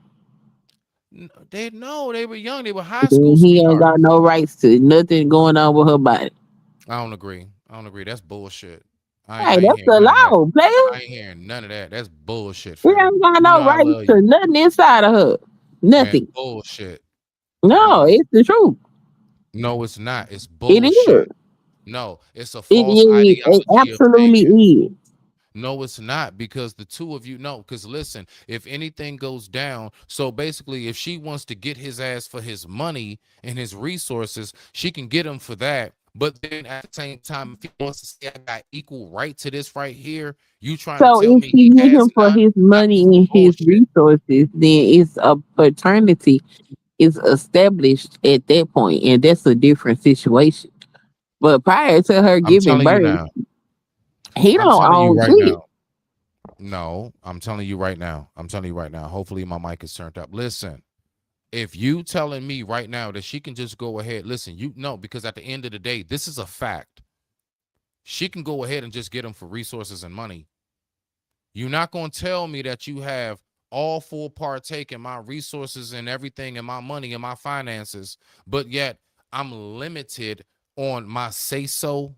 They were young. They were high school
Then he ain't
sweethearts.
got no rights to nothing going on with her body.
I don't agree. That's bullshit.
Hey,
I ain't
that's
hearing
the
none of that.
law, player.
I ain't hearing none of that. That's bullshit,
We
fam.
ain't got
You know
no
I
rights
love
to
you.
nothing inside of her.
Man,
Nothing.
bullshit.
No, it's the truth.
No, it's not. It's
It is.
bullshit. No, it's a
It
false
is. It
ideology of
absolutely
thinking.
is.
No, it's not because the two of you know. Because listen, if anything goes down, so basically, if she wants to get his ass for his money and his resources, she can get him for that. But then at the same time, if he wants to say I got equal right to this right here, you trying to
So
tell
if
me
she
he
get
has
him for
not?
his money and his
Bullshit.
resources, then it's a paternity is established at that point, and that's a different situation. But prior to her
I'm
giving
telling you
birth,
now.
he
I'm
don't
telling you
own
right
shit.
now. No, I'm telling you right now. I'm telling you right now. Hopefully my mic is turned up. Listen. If you telling me right now that she can just go ahead, listen, you know, because at the end of the day, this is a fact. She can go ahead and just get them for resources and money. You're not going to tell me that you have all full partake in my resources and everything and my money and my finances, but yet I'm limited on my say so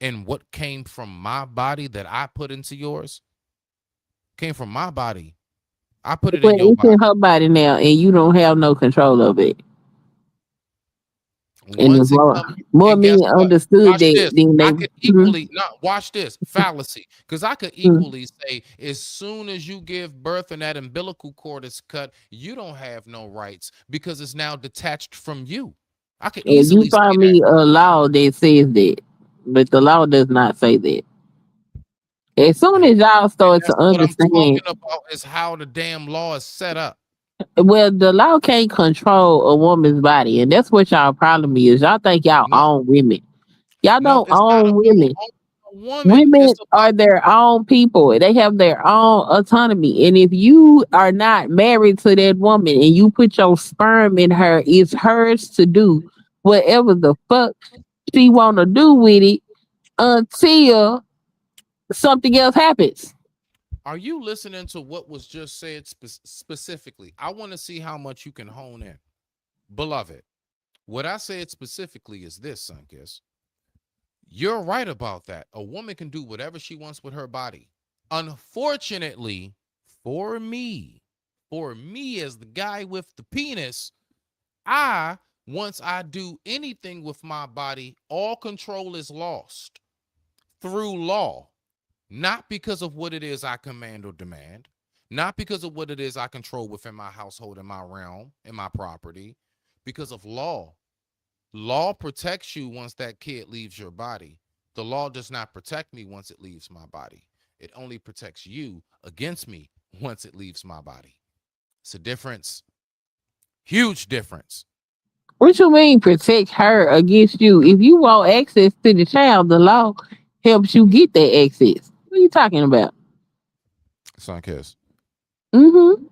and what came from my body that I put into yours came from my body. I put it
But
in your
it's in
body.
her body now, and you don't have no control of it. And if
Once it comes,
more
and guess
men
what?
understood
Watch
that,
this.
then they.
I could equally not watch this fallacy because I could
Mhm.
equally say as soon as you give birth and that umbilical cord is cut, you don't have no rights because it's now detached from you. I could
And you
easily say
find
that.
me a law that says that, but the law does not say that. As soon
And
as y'all start to
that's what I'm
understand,
talking about is how the damn law is set up.
well, the law can't control a woman's body, and that's what y'all problem is. Y'all think y'all
No,
own women. Y'all
no,
don't
it's not
own
about
women.
a woman.
Women
It's about
are their own people. They have their own autonomy. And if you are not married to that woman and you put your sperm in her, it's hers to do whatever the fuck she wanna do with it until something else happens.
are you listening to what was just said specifically? I want to see how much you can hone in. beloved, what I said specifically is this, Sunkiss. You're right about that. A woman can do whatever she wants with her body. Unfortunately, for me as the guy with the penis, once I do anything with my body, all control is lost through law, not because of what it is I command or demand, not because of what it is I control within my household, in my realm, in my property, because of law. Law protects you once that kid leaves your body. The law does not protect me once it leaves my body. It only protects you against me once it leaves my body. It's a difference. Huge difference.
What you mean protect her against you? If you want access to the child, the law helps you get that access. What are you talking about?
Sunkiss.
Mm-hmm.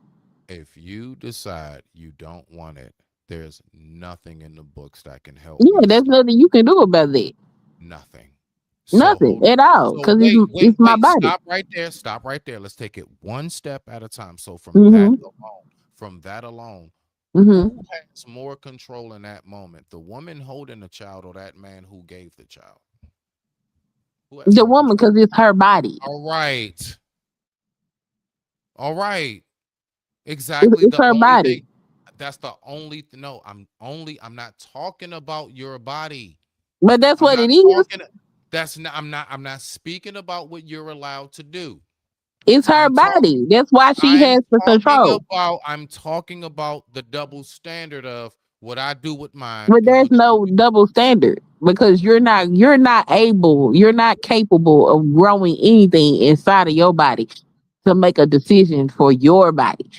If you decide you don't want it, there's nothing in the books that can help
Yeah,
you.
there's nothing you can do about that.
Nothing.
Nothing at all,
So
because it's my
wait.
body.
Stop right there. Stop right there. Let's take it one step at a time. So
Mm-hmm.
from that alone,
Mm-hmm.
who has more control in that moment? The woman holding the child or that man who gave the child? Who has
The
more
woman,
control?
because it's her body.
All right. All right. Exactly.
It's
The
her
only
body.
thing. That's the only. No, I'm not talking about your body.
But that's
I'm
what
not
it is.
talking. That's not. I'm not speaking about what you're allowed to do.
It's her
I'm talking.
body. That's why she has the control.
I'm talking about the double standard of what I do with mine
But
and
there's
what you
no double standard because you're not capable of growing anything inside of your body to make a decision for your body.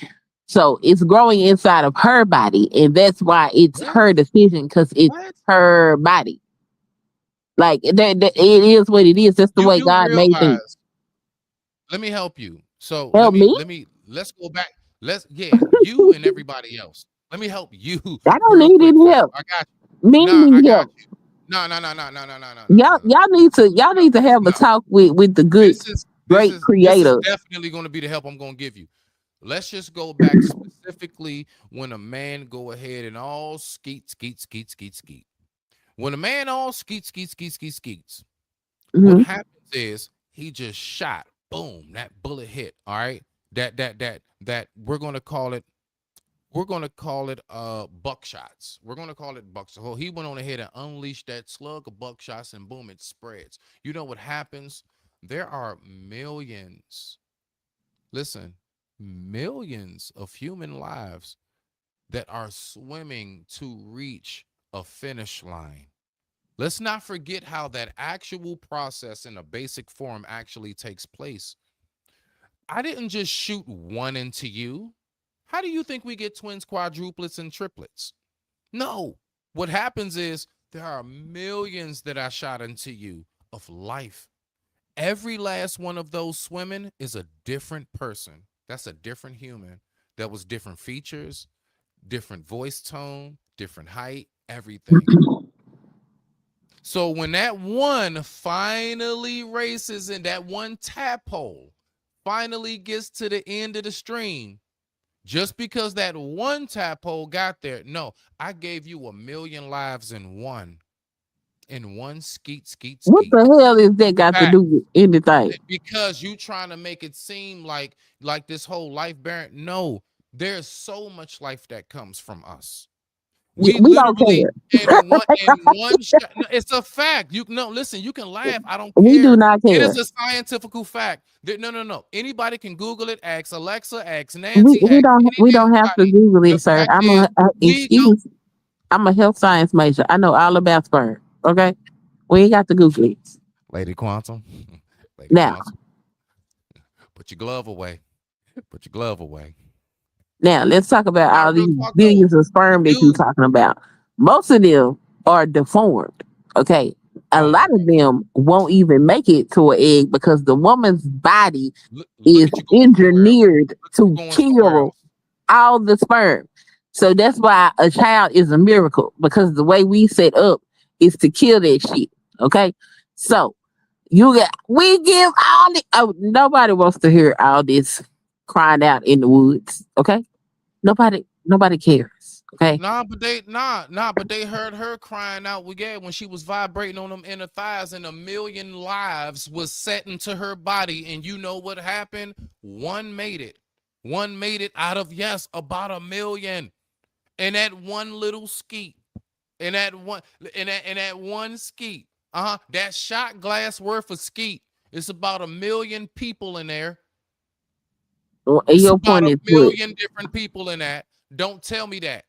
So it's growing inside of her body, and that's why it's
What?
her decision because it's
What?
her body. Like it is what it is. That's the
You
way
do
God made things.
realize. Let me help you. So
Help me.
let's go back. You and everybody else. Let me help you
I don't
real
need
quick
any
first.
help.
I got you.
Men
Nah, I
need
got
help.
you. No.
Y'all need to have a talk with the good,
This
great
is
creator.
definitely going to be the help I'm going to give you. Let's just go back specifically when a man go ahead and all skeet. When a man all skeets, what
Mhm.
happens is he just shot. Boom, that bullet hit. All right. That we're gonna call it buckshots. We're gonna call it buckshots. So he went on ahead and unleashed that slug of buckshots and boom, it spreads. You know what happens? There are millions, listen, millions of human lives that are swimming to reach a finish line. Let's not forget how that actual process in a basic form actually takes place. I didn't just shoot one into you. How do you think we get twins, quadruplets, and triplets? No. What happens is there are millions that I shot into you of life. Every last one of those swimming is a different person. That's a different human. That was different features, different voice tone, different height, everything. So when that one finally races in, that one tadpole finally gets to the end of the stream, just because that one tadpole got there, no, I gave you 1,000,000 lives in one skeet.
What the hell is that got to
Fact.
do with anything?
Because you trying to make it seem like this whole life barren. No, there's so much life that comes from us. We
don't
literally
care.
in one shot. No, it's a fact. Listen, you can laugh. I don't
We
care.
do not
It
care.
is a scientific fact. No. Anybody can Google it. Ask Alexa, ask Nancy,
We
ask
don't have to Google it, sir.
fact is, we know.
I'm a health science major. I know all about sperm. Okay, we ain't got to Google it.
Lady Quantum. Lady
Now,
Quantum. Put your glove away. Put your glove away.
now let's talk about all
real
these
talk,
billions of sperm that you're talking about. Most of them are deformed. Okay, a lot of them won't even make it to an egg because the woman's body is engineered to kill all the sperm. So that's why a child is a miracle because the way we set up is to kill that shit. Okay, so we give all the nobody wants to hear all this crying out in the woods. Okay, nobody cares. Okay.
But they heard her crying out when she was vibrating on them inner thighs, and 1,000,000 lives was set into her body. And you know what happened? One made it. One made it out of, yes, about 1,000,000. And that one little skeet. And that one skeet. That shot glass worth of skeet. It's about 1,000,000 people in there.
Well,
It's
your
about
point
a
is what?
million different people in that. Don't tell me that.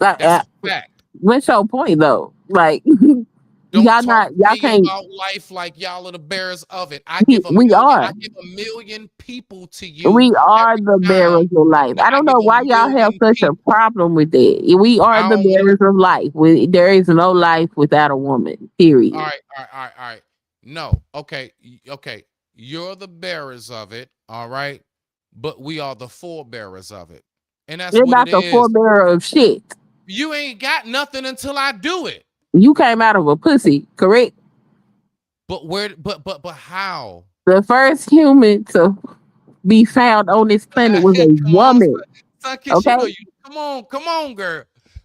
Like,
That's a fact.
what's your point though? Like,
Don't
y'all
talk
not,
to
y'all
me
can't.
about life like y'all are the bearers of it. I give
We are.
1,000,000 people to you
We are
every
the
time.
bearers of life. I
I
don't
give
know why y'all have
1,000,000
such a
people.
problem with that. We are
I
the
don't know.
bearers of life. There is no life without a woman. Period.
All right. No, okay. You're the bearers of it, all right? But we are the forebearers of it. And that's
You're
what
not
it
the
is.
forebearer of shit.
You ain't got nothing until I do it.
You came out of a pussy, correct?
But how?
The first human to be found on this planet was a
Come on,
woman.
Sunkist,
Okay?
come on, girl.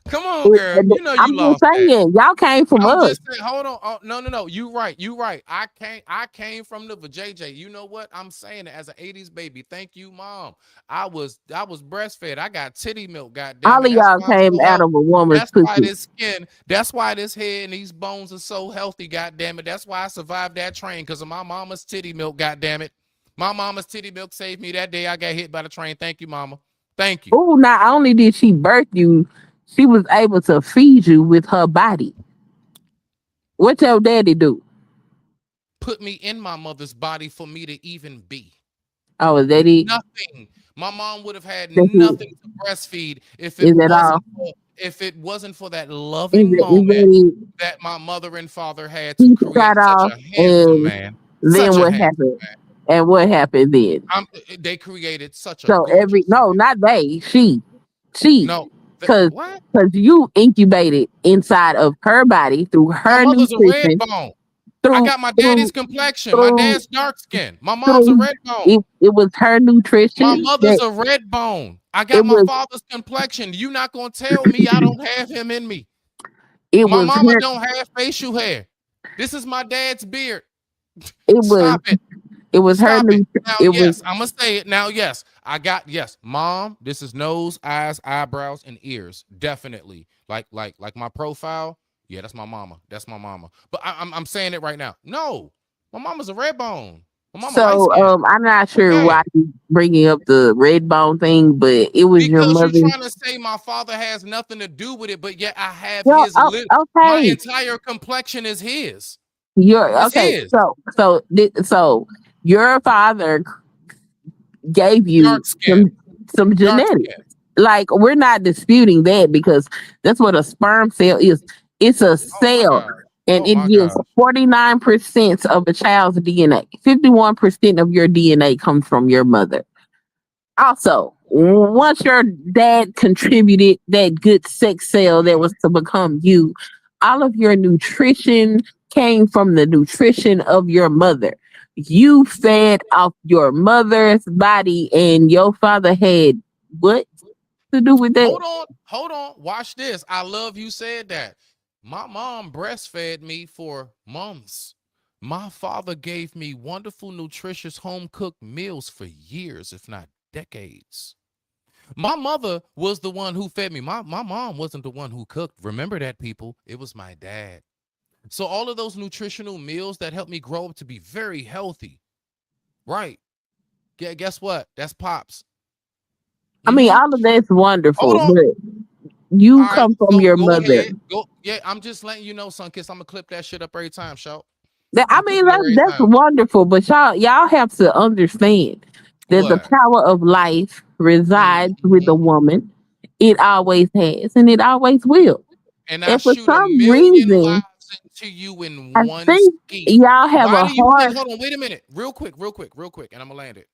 Come on, girl. You know you
I'm just
lost that.
saying, y'all came from
I'm
us.
just saying, hold on. Oh, no. You right. I came from the JJ. You know what? I'm saying it as an 80s baby. Thank you, mom. I was breastfed. I got titty milk, goddamn
All
it.
of
That's
y'all
why I'm
came
so
out
healthy.
of a woman's
That's why
pussy.
this skin, that's why this head and these bones are so healthy, goddamn it. That's why I survived that train, because of my mama's titty milk, goddamn it. My mama's titty milk saved me that day I got hit by the train. Thank you, mama. Thank you.
Oh, not only did she birth you, she was able to feed you with her body. What your daddy do?
Put me in my mother's body for me to even be.
Oh, is that it?
Nothing. My mom would have had
That's it.
nothing to breastfeed if
Is that all?
it wasn't for that
Is
loving moment
that it?
that my mother and father had to
He
create
got
such
off,
a handsome
and
man.
then
Such a
what
handsome
happened? And what happened then?
man. They created such a
So
gorgeous man.
no, not they, she,
No,
because
what?
you incubated inside of her body through
My
her
mother's a red
nutrition,
bone. I
through
got my daddy's
through
complexion. My
through
dad's dark skin. My mom's a
through.
red bone.
It was her
My
nutrition
mother's
that
a red bone. I
it
got my
was.
father's complexion. You not gonna tell me I don't have him in me.
It
My
was
mama
her.
don't have facial hair. This is my dad's beard.
It was.
Stop it.
It was her
Stop it.
new.
Now,
It was.
yes, I'm gonna say it now. Yes, yes. Mom, this is nose, eyes, eyebrows, and ears. Definitely. Like my profile. Yeah, that's my mama. That's my mama. But I'm saying it right now. No, my mama's a red bone. My mama light
So
skin.
I'm not sure
Okay.
why you bringing up the red bone thing, but it was your
Because you're
mother.
trying to say my father has nothing to do with it, but yet I have
No,
his my
okay.
entire complexion is his.
You're
It's
okay.
his.
So your father gave you
Dark skin.
some
Dark
genetics.
skin.
Like, we're not disputing that, because that's what a sperm cell is. It's a
Oh my
cell,
God.
and
Oh
it
my
gives
God.
49% of a child's DNA. 51% of your DNA comes from your mother. Also, once your dad contributed that good sex cell that was to become you, all of your nutrition came from the nutrition of your mother. You fed off your mother's body, and your father had what to do with that?
Hold on. Watch this. I love you said that. My mom breastfed me for months. My father gave me wonderful, nutritious, home cooked meals for years, if not decades. My mother was the one who fed me. My mom wasn't the one who cooked. Remember that, people. It was my dad. So all of those nutritional meals that helped me grow up to be very healthy. Right. Yeah, guess what? That's Pops.
I mean, all of that's
Hold
wonderful,
on.
but you
All right,
come from
so
your
go
mother.
ahead. Go. Yeah, I'm just letting you know, Sunkiss. I'm gonna clip that shit up every time, shout.
I
I'm
mean,
clipping it every
that's
time.
wonderful, but y'all have to understand that the
What?
power of life resides with the woman. It always has, and it always will.
And I
And for
shoot
some
1,000,000
reason,
lives into you in
I
one
think
skeet.
y'all have
Why
a
do you think?
hard.
Hold on, wait a minute, real quick, and I'm gonna land it.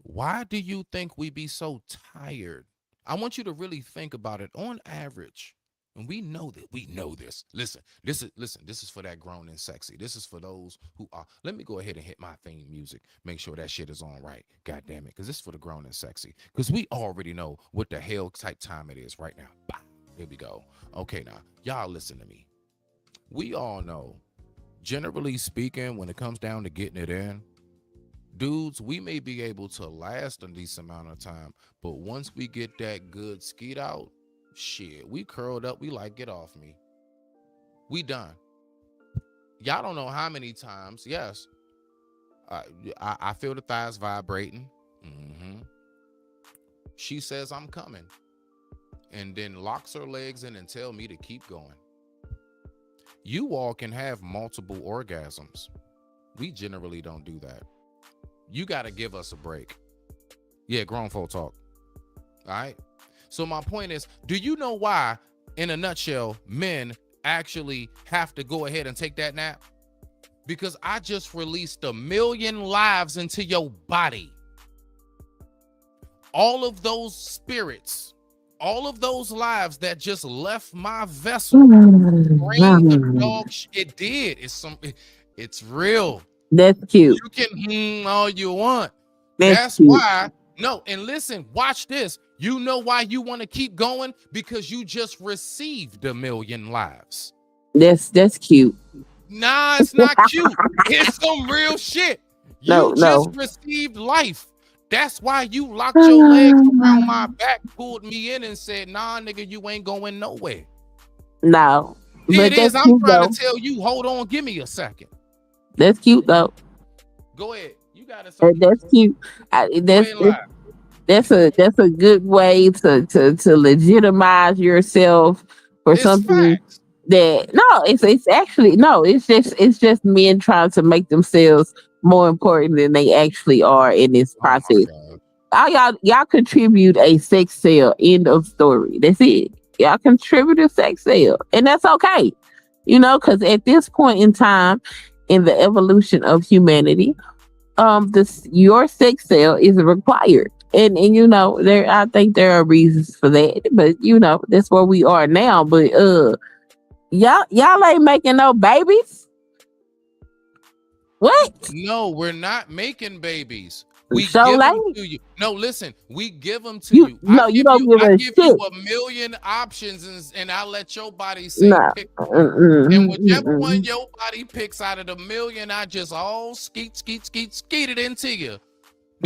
Why do you think we be so tired? I want you to really think about it. On average, and we know that we know this. Listen. This is for that grown and sexy. This is for those who are. Let me go ahead and hit my theme music. Make sure that shit is on right. God damn it, because this is for the grown and sexy. Because we already know what the hell type time it is right now. Bye. Here we go. Okay, now y'all listen to me. We all know, generally speaking, when it comes down to getting it in, dudes, we may be able to last a decent amount of time, but once we get that good skeet out, shit, we curled up. We like, get off me. We done. Y'all don't know how many times. Yes, I feel the thighs vibrating. She says I'm coming, and then locks her legs in and tell me to keep going. You all can have multiple orgasms. We generally don't do that. You got to give us a break. Yeah, grown folk talk. All right. So my point is, do you know why, in a nutshell, men actually have to go ahead and take that nap? Because I just released 1 million lives into your body. All of those spirits, all of those lives that just left my vessel, it did. It's real.
That's cute.
You can all you want.
That's
cute. Why. No, and listen, watch this. You know why you want to keep going? Because you just received 1 million lives.
That's cute.
Nah, it's not cute. It's some real shit. You just received life. That's why you locked your legs around my back, pulled me in, and said, nah, nigga, you ain't going nowhere.
No.
It is. I'm trying to tell you, hold on, give me a second.
That's cute, though.
Go ahead. You got it.
That's cute. That's a good way to legitimize yourself for something that it's just men trying to make themselves more important than they actually are in this process. Y'all contribute a sex sale. End of story. That's it. Y'all contribute a sex sale, and that's okay. Because at this point in time in the evolution of humanity, your sex sale is required. And I think there are reasons for that, but that's where we are now. But y'all ain't making no babies. What?
No, we're not making babies. We give them to you. No, listen, we give them to you. I give you 1 million options, and I let your body say pick. And whichever one your body picks out of the 1 million, I just all skeet it into you.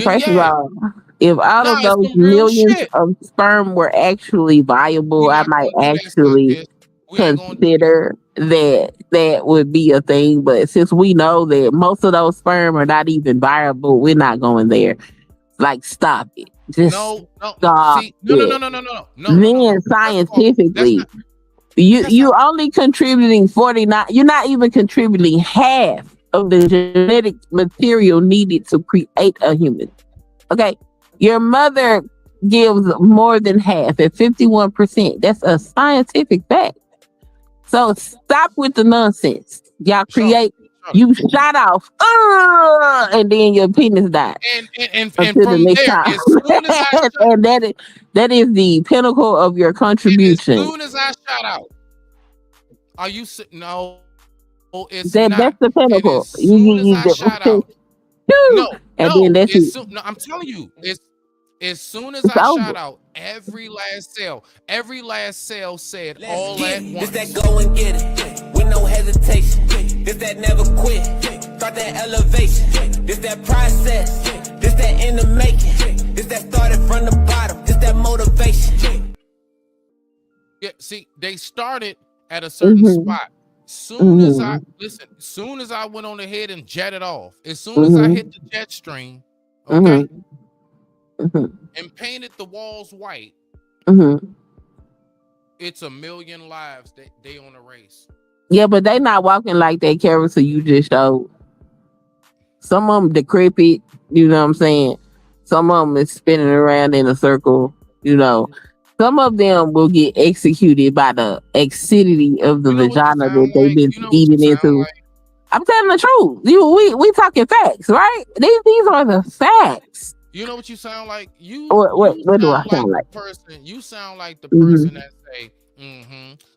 First of all, if all of those millions of sperm were actually viable, I might actually consider that would be a thing. But since we know that most of those sperm are not even viable, we're not going there. Like, stop it. Just stop it. Then scientifically, you only contributing 49. You're not even contributing half of the genetic material needed to create a human. Okay, your mother gives more than half at 51%. That's a scientific fact. So stop with the nonsense. Y'all create. You shot off, and then your penis died.
And from there, as soon as I
and that is the pinnacle of your contribution.
As soon as I shot out, are you no? It's not.
That's the pinnacle.
As soon as I shot out, I'm telling you, as soon as I shot out, every last cell said all at once.
This that go and get it with no hesitation. This that never quit. Start that elevation. This that process. This that in the making. This that started from the bottom. This that motivation.
Yeah, see, they started at a certain spot. Soon as I went on ahead and jetted off, as soon as I hit the jet stream, okay, and painted the walls white, it's 1 million lives that they on a race.
Yeah, but they not walking like that character you just showed. Some of them decrepit, you know what I'm saying? Some of them is spinning around in a circle, Some of them will get executed by the acidity of the vagina that they've been eating into. Like? I'm telling the truth. We talking facts, right? These are the facts.
You know what you sound like?
What do I sound like?
You sound like the person that say,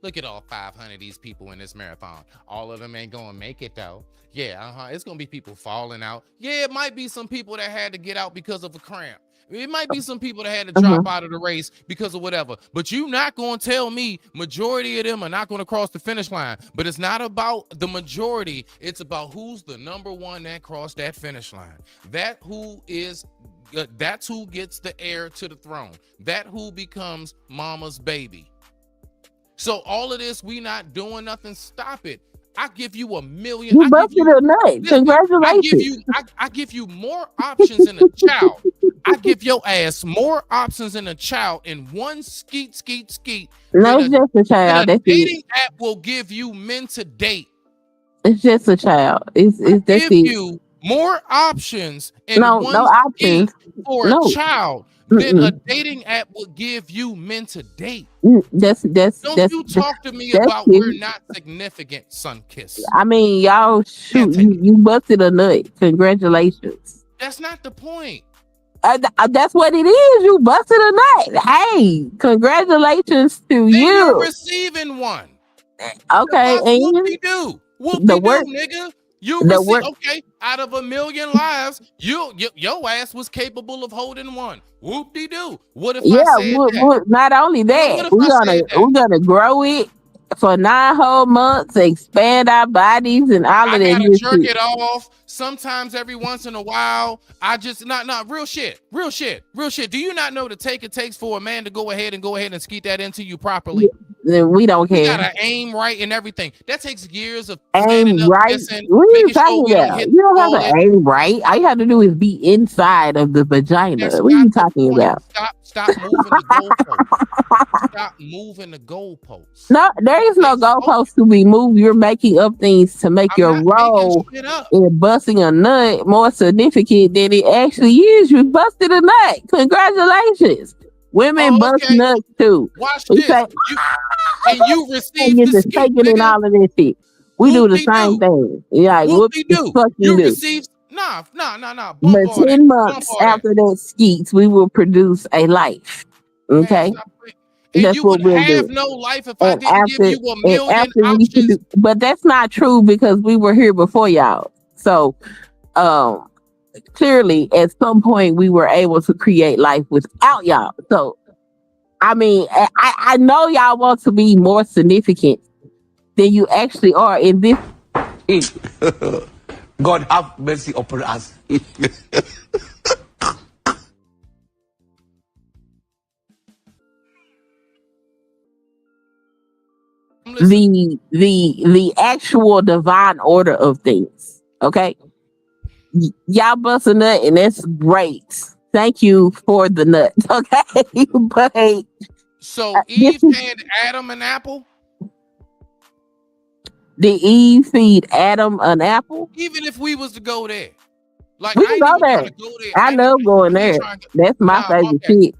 Look at all 500 of these people in this marathon. All of them ain't gonna make it though. Yeah, it's gonna be people falling out. Yeah, it might be some people that had to get out because of a cramp. It might be some people that had to drop out of the race because of whatever. But you're not gonna tell me majority of them are not gonna cross the finish line. But it's not about the majority. It's about who's the number one that crossed that finish line. That's who gets the heir to the throne. That who becomes mama's baby. So all of this, we not doing nothing. Stop it. I give you $1 million.
You busted a nut. Congratulations.
I give you more options in a child. I give your ass more options in a child in one skeet.
No, it's just a child.
A dating app will give you men to date.
It's just a child. It's that's
give you more options in one
options
for a child than a dating app will give you men to date. Don't you talk to me about we're not significant, Sunkiss.
I mean, y'all shoot, you busted a nut. Congratulations.
That's not the point.
That's what it is. You busted a nut. Hey, congratulations to you.
You're receiving one.
Okay,
and whoop-de-doo, nigga. You receive, okay, out of 1 million lives, your ass was capable of holding one. Whoop-de-doo. What if I said that?
Not only that, we're gonna grow it for 9 whole months, expand our bodies and all of that.
I gotta jerk it off. Sometimes every once in a while, I just not real shit. Do you not know the take it takes for a man to go ahead and skeet that into you properly?
We don't care.
You gotta aim right and everything. That takes years of
aim
up,
right.
Missing,
what are you
talking
about? You don't have to aim right. All you have to do is be inside of the vagina. What are you talking about?
Stop moving the goalposts. Stop moving the goalposts.
No, there is no goalpost to be moved. You're making up things to make your role in busting a nut more significant than it actually is. You busted a nut. Congratulations. Women bust nuts too.
Watch this. You receive the skeet,
and all of this shit. We do the same thing. Yeah,
you receive. Nah.
But 10 months after that skeets, we will produce a life. Okay.
And that's what we'll have no life if I didn't give you 1 million options.
But that's not true because we were here before y'all. So clearly at some point we were able to create life without y'all. So I mean, I know y'all want to be more significant than you actually are in this.
God have mercy upon us.
the actual divine order of things. Okay. Y'all bust a nut and that's great. Thank you for the nut. Okay. But
so Eve had Adam an apple?
Did Eve feed Adam an apple?
Even if we was to go there. Like
we can go there. I love going there. That's my favorite shit.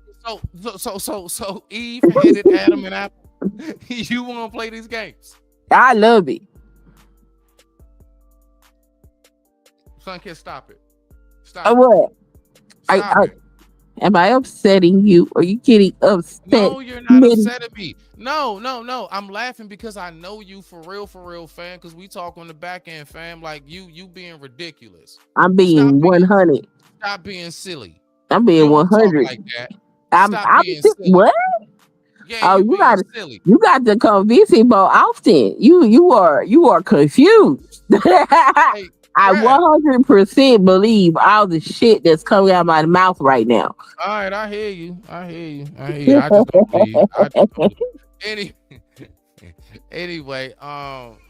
So Eve handed Adam an apple. You want to play these games?
I love it.
Sunkiss, stop it. Stop it.
What? Am I upsetting you? Are you getting upset?
No, you're not upsetting me. No. I'm laughing because I know you for real, fam. Because we talk on the back end, fam. Like you being ridiculous.
I'm being 100.
Stop being silly.
I'm being 100.
Like that.
I'm
being silly.
What?
Yeah, you
got to convince him more often. You are confused.
Hey,
I 100% believe all the shit that's coming out of my mouth right now.
All right, I hear you. I just don't believe. Anyway,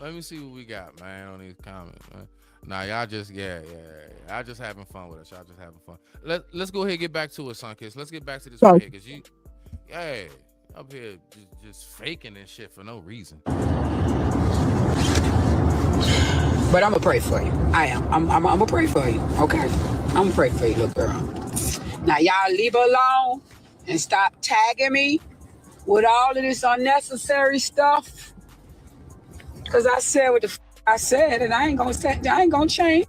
let me see what we got, man, on these comments, man. Nah, y'all just y'all just having fun with us. Y'all just having fun. Let's go ahead and get back to it, Sunkiss. Let's get back to this right here, because you up here just faking and shit for no reason.
But I'm gonna pray for you. I am. I'm gonna pray for you. Okay. I'm gonna pray for you, little girl. Now y'all leave her alone and stop tagging me with all of this unnecessary stuff. Cause I said what the I said, and I ain't gonna change.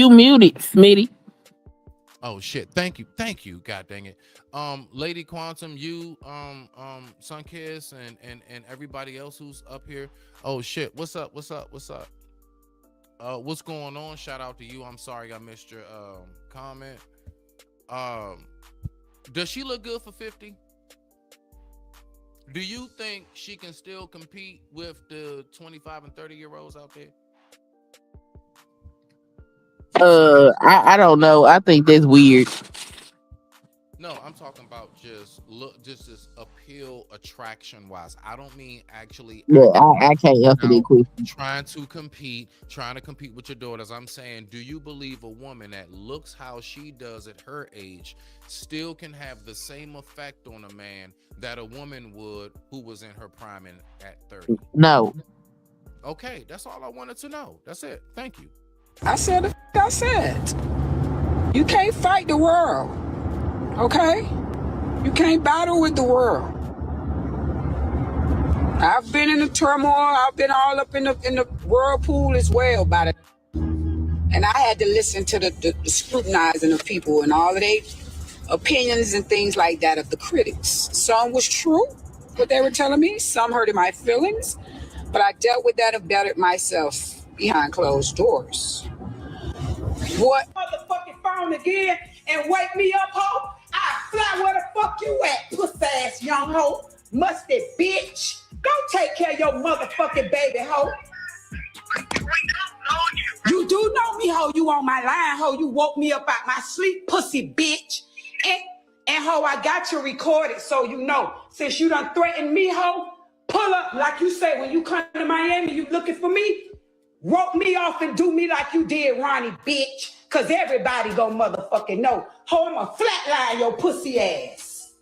You muted, Smitty.
Oh shit! Thank you. God dang it. Lady Quantum, you, Sunkiss, and everybody else who's up here. Oh shit! What's up? What's going on? Shout out to you. I'm sorry I missed your comment. Does she look good for 50? Do you think she can still compete with the 25 and 30-year-olds out there?
I don't know. I think that's weird.
No, I'm talking about just this appeal, attraction wise. I don't mean actually.
Yeah, I can't answer that question.
Trying to compete with your daughters. I'm saying, do you believe a woman that looks how she does at her age still can have the same effect on a man that a woman would who was in her prime at 30?
No.
Okay, that's all I wanted to know. That's it. Thank you.
I said. You can't fight the world. Okay? You can't battle with the world. I've been in the turmoil. I've been all up in the whirlpool as well about it. And I had to listen to the scrutinizing of people and all of their opinions and things like that of the critics. Some was true, what they were telling me. Some hurted my feelings. But I dealt with that and bettered myself behind closed doors. What?
Motherfucking phone again and wake me up, ho. I fly where the fuck you at, puss ass young ho. Musty bitch. Go take care of your motherfucking baby, ho. You do know me, ho. You on my line, ho. You woke me up out my sleep, pussy bitch. And ho, I got you recorded, so you know. Since you done threatened me, ho, pull up like you say when you come to Miami, you looking for me. Rope me off and do me like you did, Ronnie, bitch. Cause everybody gon' motherfucking know. Ho, I'ma flatline your pussy ass.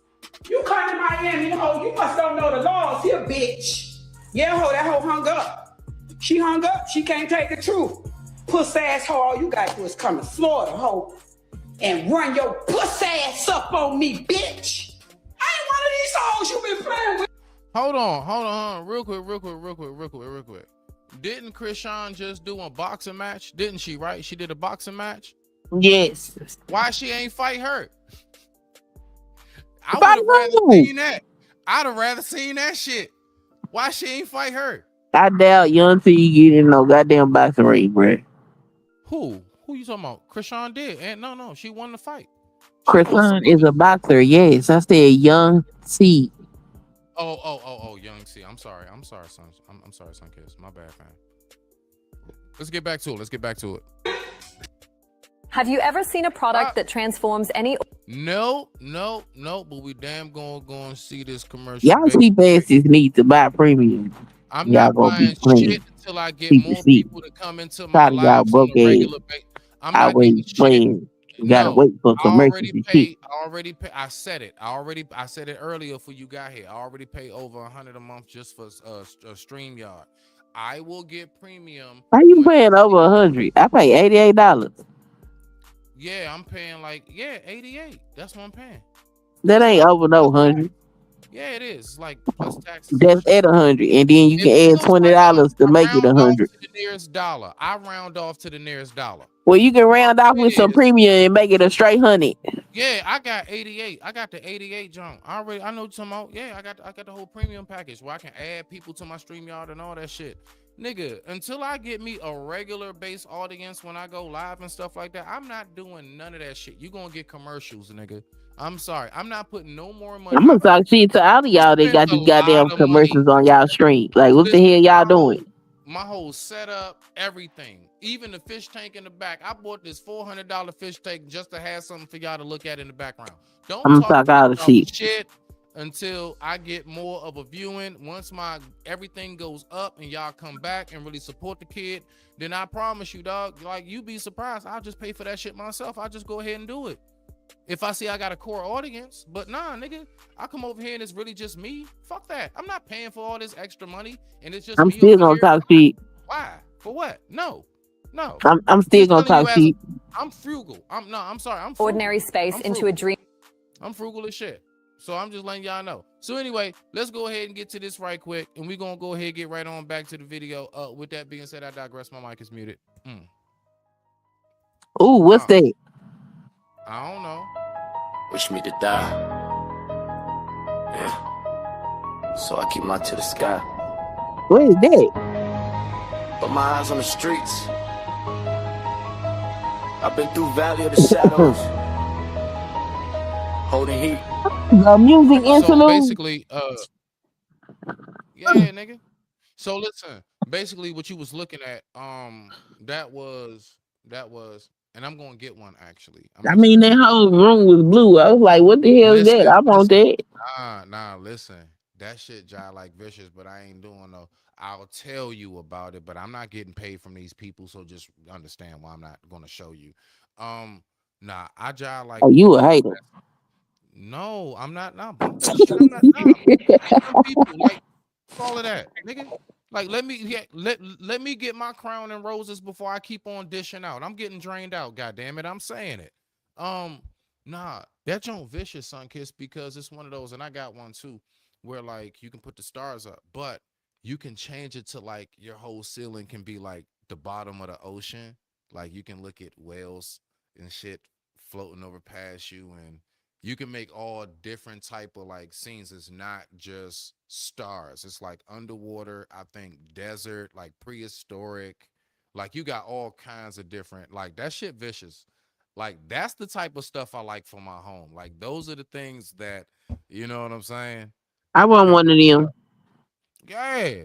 You come to Miami, ho, you must don't know the laws here, bitch. Yeah, ho, that ho hung up. She hung up, she can't take the truth. Puss ass ho, all you gotta do is come to Florida, ho, and run your puss ass up on me, bitch. I ain't one of these hoes you been playing with.
Hold on. Real quick. Didn't Krishan just do a boxing match? Didn't she, right? She did a boxing match?
Yes.
Why she ain't fight her? I would have rather seen that. I'd have rather seen that shit. Why she ain't fight her?
I doubt you until you get in no goddamn boxing ring, bro.
Who you talking about? Krishan did. And no, she won the fight.
Krishan is a boxer, yes. I said young C.
Oh, young C. I'm sorry, son. I'm sorry, son, kids. My bad, man. Let's get back to it.
Have you ever seen a product that transforms any?
No, but we damn gonna go and see this commercial.
Y'all cheap asses need to buy premium.
I'm not buying shit until I get more people to come into my lives on a regular basis. I'm not getting shit.
You gotta wait for commercials.
I already pay. I said it earlier for you got here. I already pay over $100 a month just for StreamYard. I will get premium.
How you paying over $100? I pay $88.
Yeah, I'm paying $88. That's what I'm paying.
That ain't over no 100.
Yeah, it is. It's like plus taxes.
That's at 100, and then you can add $20 to make it 100.
The nearest dollar. I round off to the nearest dollar.
Well, you can round off with some premium and make it a straight 100.
Yeah, I got 88. I got the 88 junk. I know what you're talking about. Yeah, I got the whole premium package where I can add people to my StreamYard and all that shit. Nigga, until I get me a regular base audience when I go live and stuff like that, I'm not doing none of that shit. You gonna get commercials, nigga. I'm sorry. I'm not putting no more money.
I'm gonna talk shit to all of y'all that got these goddamn commercials on y'all stream. Like, what the hell y'all doing?
My whole setup, everything, even the fish tank in the back. I bought this $400 fish tank just to have something for y'all to look at in the background. Don't
I'm gonna talk all the
shit until I get more of a viewing. Once my everything goes up and y'all come back and really support the kid, then I promise you, dog, like, you be surprised. I'll just pay for that shit myself. I'll just go ahead and do it. If I see I got a core audience, but nah, nigga, I come over here and it's really just me. Fuck that. I'm not paying for all this extra money, and it's just
I'm
me
still gonna talk shit.
Why? For what? No.
I'm still gonna talk shit.
I'm frugal. I'm sorry. I'm
ordinary space into a dream.
I'm frugal as shit. So I'm just letting y'all know. So anyway, let's go ahead and get to this right quick, and we're gonna go ahead and get right on back to the video. With that being said, I digress. My mic is muted.
Ooh, what's that?
I don't know.
Wish me to die. Yeah. So I keep my eye to the sky.
What is that?
Put my eyes on the streets. I've been through Valley of the Shadows. Holding heat.
The music
So
interlude.
basically, yeah, nigga. So listen, basically what you was looking at, that was, and I'm gonna get one actually.
I mean, that whole room was blue. I was like, what the hell is that? I want that.
Nah, listen. That shit jive like vicious, but I ain't doing no. I'll tell you about it, but I'm not getting paid from these people, so just understand why I'm not gonna show you. Nah, I jive like.
Oh, you a hater?
No, I'm not. Nah, bump that shit. I'm not. Nah, people like all of that, nigga. Like let me get my crown and roses before I keep on dishing out. I'm getting drained out. God damn it, I'm saying it. Nah, that joint vicious, Sun Kiss, because it's one of those, and I got one too, where like you can put the stars up, but you can change it to like your whole ceiling can be like the bottom of the ocean. Like you can look at whales and shit floating over past you, and you can make all different type of like scenes. It's not just stars. It's like underwater, I think desert, like prehistoric. Like you got all kinds of different, like that shit vicious. Like that's the type of stuff I like for my home. Like those are the things that, you know what I'm saying?
I want one of them.
Yeah.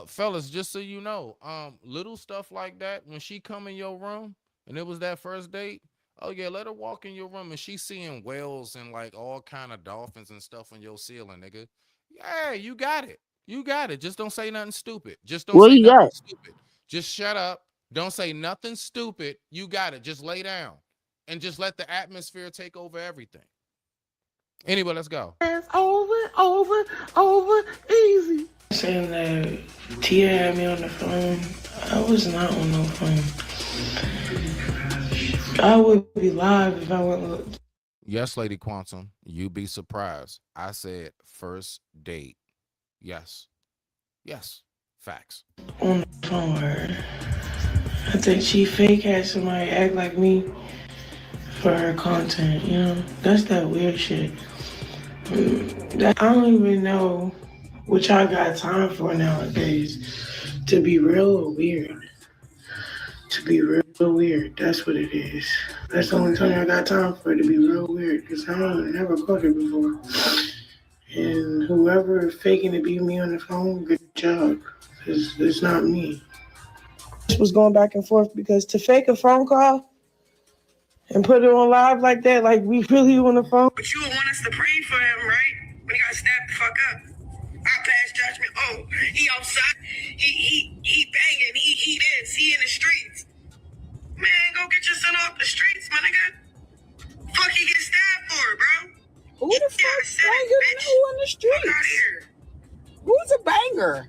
Fellas, just so you know, little stuff like that, when she come in your room and it was that first date, oh yeah, let her walk in your room and she's seeing whales and like all kind of dolphins and stuff on your ceiling, nigga. Yeah, you got it. You got it. Just don't say nothing stupid. Just don't
What
say
you
nothing
got?
stupid. Just shut up. Don't say nothing stupid. You got it. Just lay down and just let the atmosphere take over everything. Anyway, let's go.
Over, easy. Saying that Tia had me on the phone. I was not on no phone. I would be live if I went.
Yes, Lady Quantum, you be surprised. I said first date. Yes. Facts.
On the phone with her. I think she fake had somebody act like me for her content, you know? That's that weird shit. I don't even know what y'all got time for nowadays. To be real or weird. To be real weird, that's what it is. That's the only time I got time for it, to be real weird, because I don't never caught it before. And whoever faking to be me on the phone, good job, because it's not me. This was going back and forth because to fake a phone call and put it on live like that, like we really on the phone. But you would want us to pray for him, right? When he got snapped the fuck up. I pass judgment. Oh, he outside. He banging. He this. He in the streets. Man, go get your son off the streets, my nigga. Fuck, he get stabbed for, bro.
Who the fuck's banging who in the streets? Who's a banger?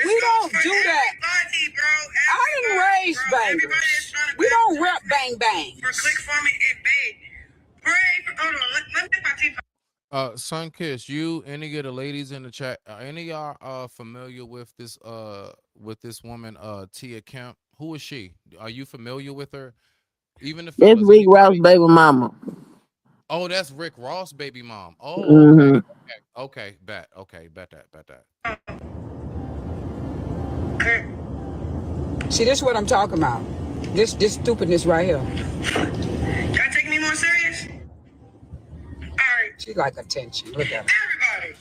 We don't do that. I didn't raise bangers. We don't rep bang bang.
Click for me and bang. Pray for. Hold on. Let me take my teeth.
Sun Kiss, you, any of the ladies in the chat, are any of y'all familiar with this woman, Tia Kemp? Who is she? Are you familiar with her? Even the
That's Rick Ross' baby mama.
Oh, that's Rick Ross' baby mom. Oh,
Mhm.
okay, bet that.
See, this is what I'm talking about. This stupidness right here.
Can I take me more serious? All right.
She like attention. Look at her.
Everybody.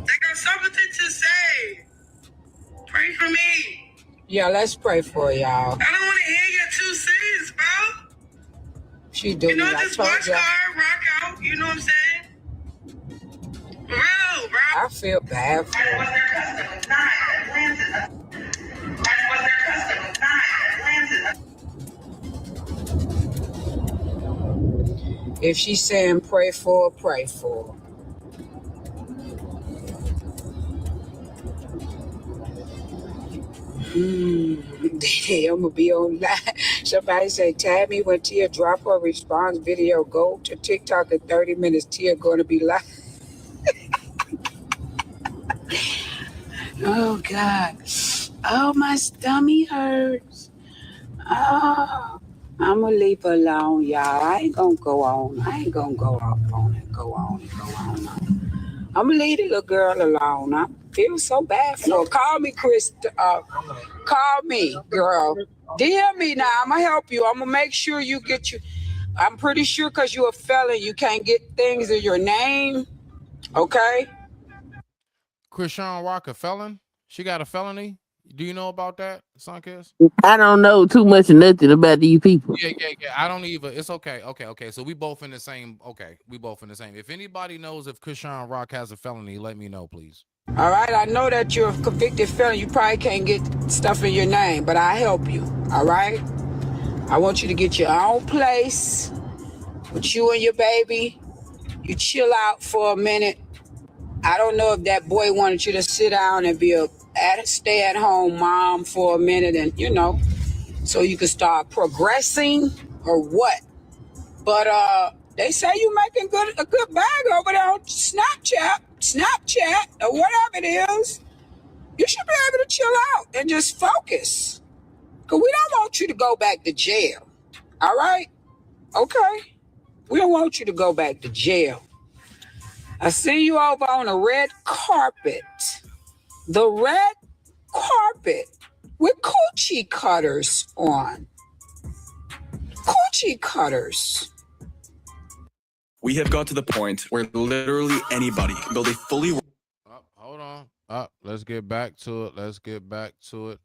They got something to say. Pray for me.
Yeah, let's pray for y'all.
I don't want to hear your 2 cents, bro.
She doing it.
Just watch her rock out. You know what I'm saying? For real, bro.
I feel bad for her. If she's saying pray for her, pray for her. I'm gonna be on live. Somebody say, tag me when Tia drop her response video. Go to TikTok in 30 minutes. Tia gonna be live. Oh God. Oh, my stomach hurts. Ah, I'm gonna leave her alone, y'all. I ain't gonna go on. I ain't gonna go off on and go on and go on. I'm gonna leave the little girl alone. I feel so bad for her. Call me, Chris. Call me, girl. DM me now. I'm gonna help you. I'm gonna make sure you get you. I'm pretty sure because you're a felon, you can't get things in your name. Okay.
Krishan Rock a felon? She got a felony? Do you know about that, Sunkiss?
I don't know too much or nothing about these people.
Yeah. I don't even. It's okay. Okay. So we both in the same. Okay, we both in the same. If anybody knows if Krishan Rock has a felony, let me know, please.
All right. I know that you're a convicted felon. You probably can't get stuff in your name, but I help you. All right. I want you to get your own place with you and your baby. You chill out for a minute. I don't know if that boy wanted you to sit down and be a stay-at-home mom for a minute, and so you can start progressing or what. But they say you making a good bag over there on Snapchat, or whatever it is. You should be able to chill out and just focus. Because we don't want you to go back to jail. All right? Okay? We don't want you to go back to jail. I see you over on the red carpet. The red carpet with coochie cutters on. Coochie cutters.
We have got to the point where literally anybody can build a fully...
Hold on. Let's get back to it.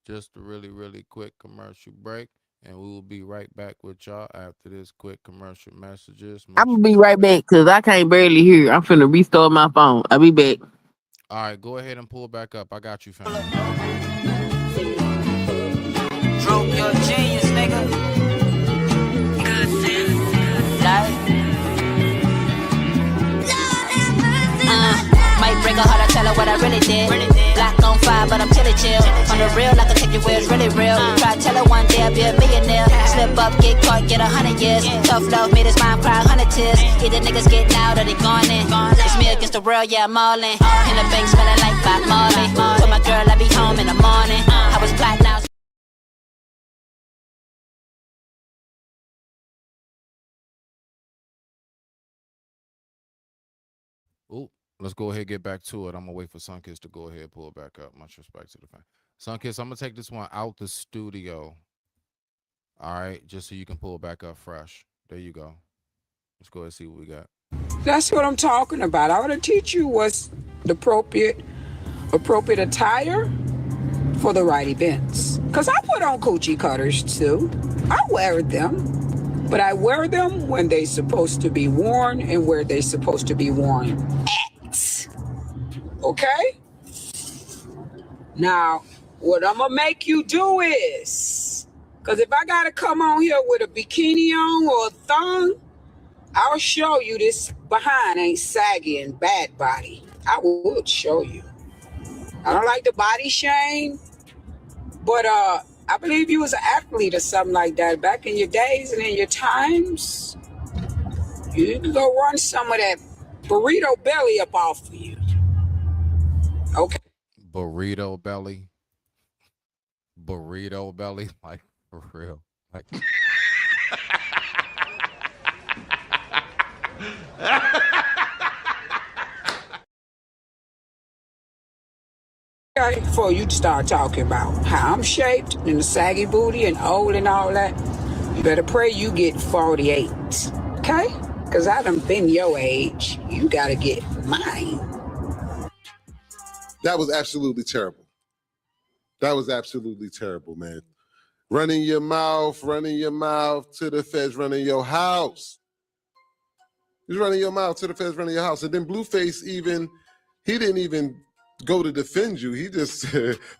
Just a really quick commercial break. And we will be right back with y'all after this quick commercial messages.
I'm gonna be right back because I can't barely hear. I'm finna restart my phone. I'll be back.
All right, go ahead and pull back up. I got you, fam.
Drove your genius, nigga. Might break her heart, I tell her what I really did. Black on fire, but I'm chilly chill. On the real, I can take you where it's really real. Try to tell her one day I'll be a millionaire. Slip up, get caught, get 100 years. Tough love made his mind cry 100 tears. Either niggas getting out or they gone in. It's me against the world, yeah, I'm all in. In the bank smelling like Bob Marley. Told my girl I'll be home in the morning. I was plotting out.
Ooh, let's go ahead and get back to it. I'm gonna wait for Sunkiss to go ahead and pull it back up. Much respect to the fan. Sunkiss, I'm gonna take this one out the studio. All right, just so you can pull it back up fresh. There you go. Let's go ahead and see what we got.
That's what I'm talking about. I want to teach you what's the appropriate attire for the right events. Because I put on coochie cutters too. I wear them. But I wear them when they're supposed to be worn and where they're supposed to be worn at. Okay? Now, what I'm going to make you do is, because if I got to come on here with a bikini on or a thong, I'll show you this behind ain't saggy and bad body. I would show you. I don't like the body shame, but I believe you was an athlete or something like that back in your days and in your times. You can go run some of that burrito belly up off of you. Okay.
Burrito belly, like for real, like.
Okay, before you start talking about how I'm shaped and the saggy booty and old and all that, you better pray you get 48, okay? Because I done been your age. You got to get mine.
That was absolutely terrible. That was absolutely terrible, man. Running your mouth to the feds, running your house. He's running your mouth to the feds, running your house. And then Blueface he didn't even go to defend you. He just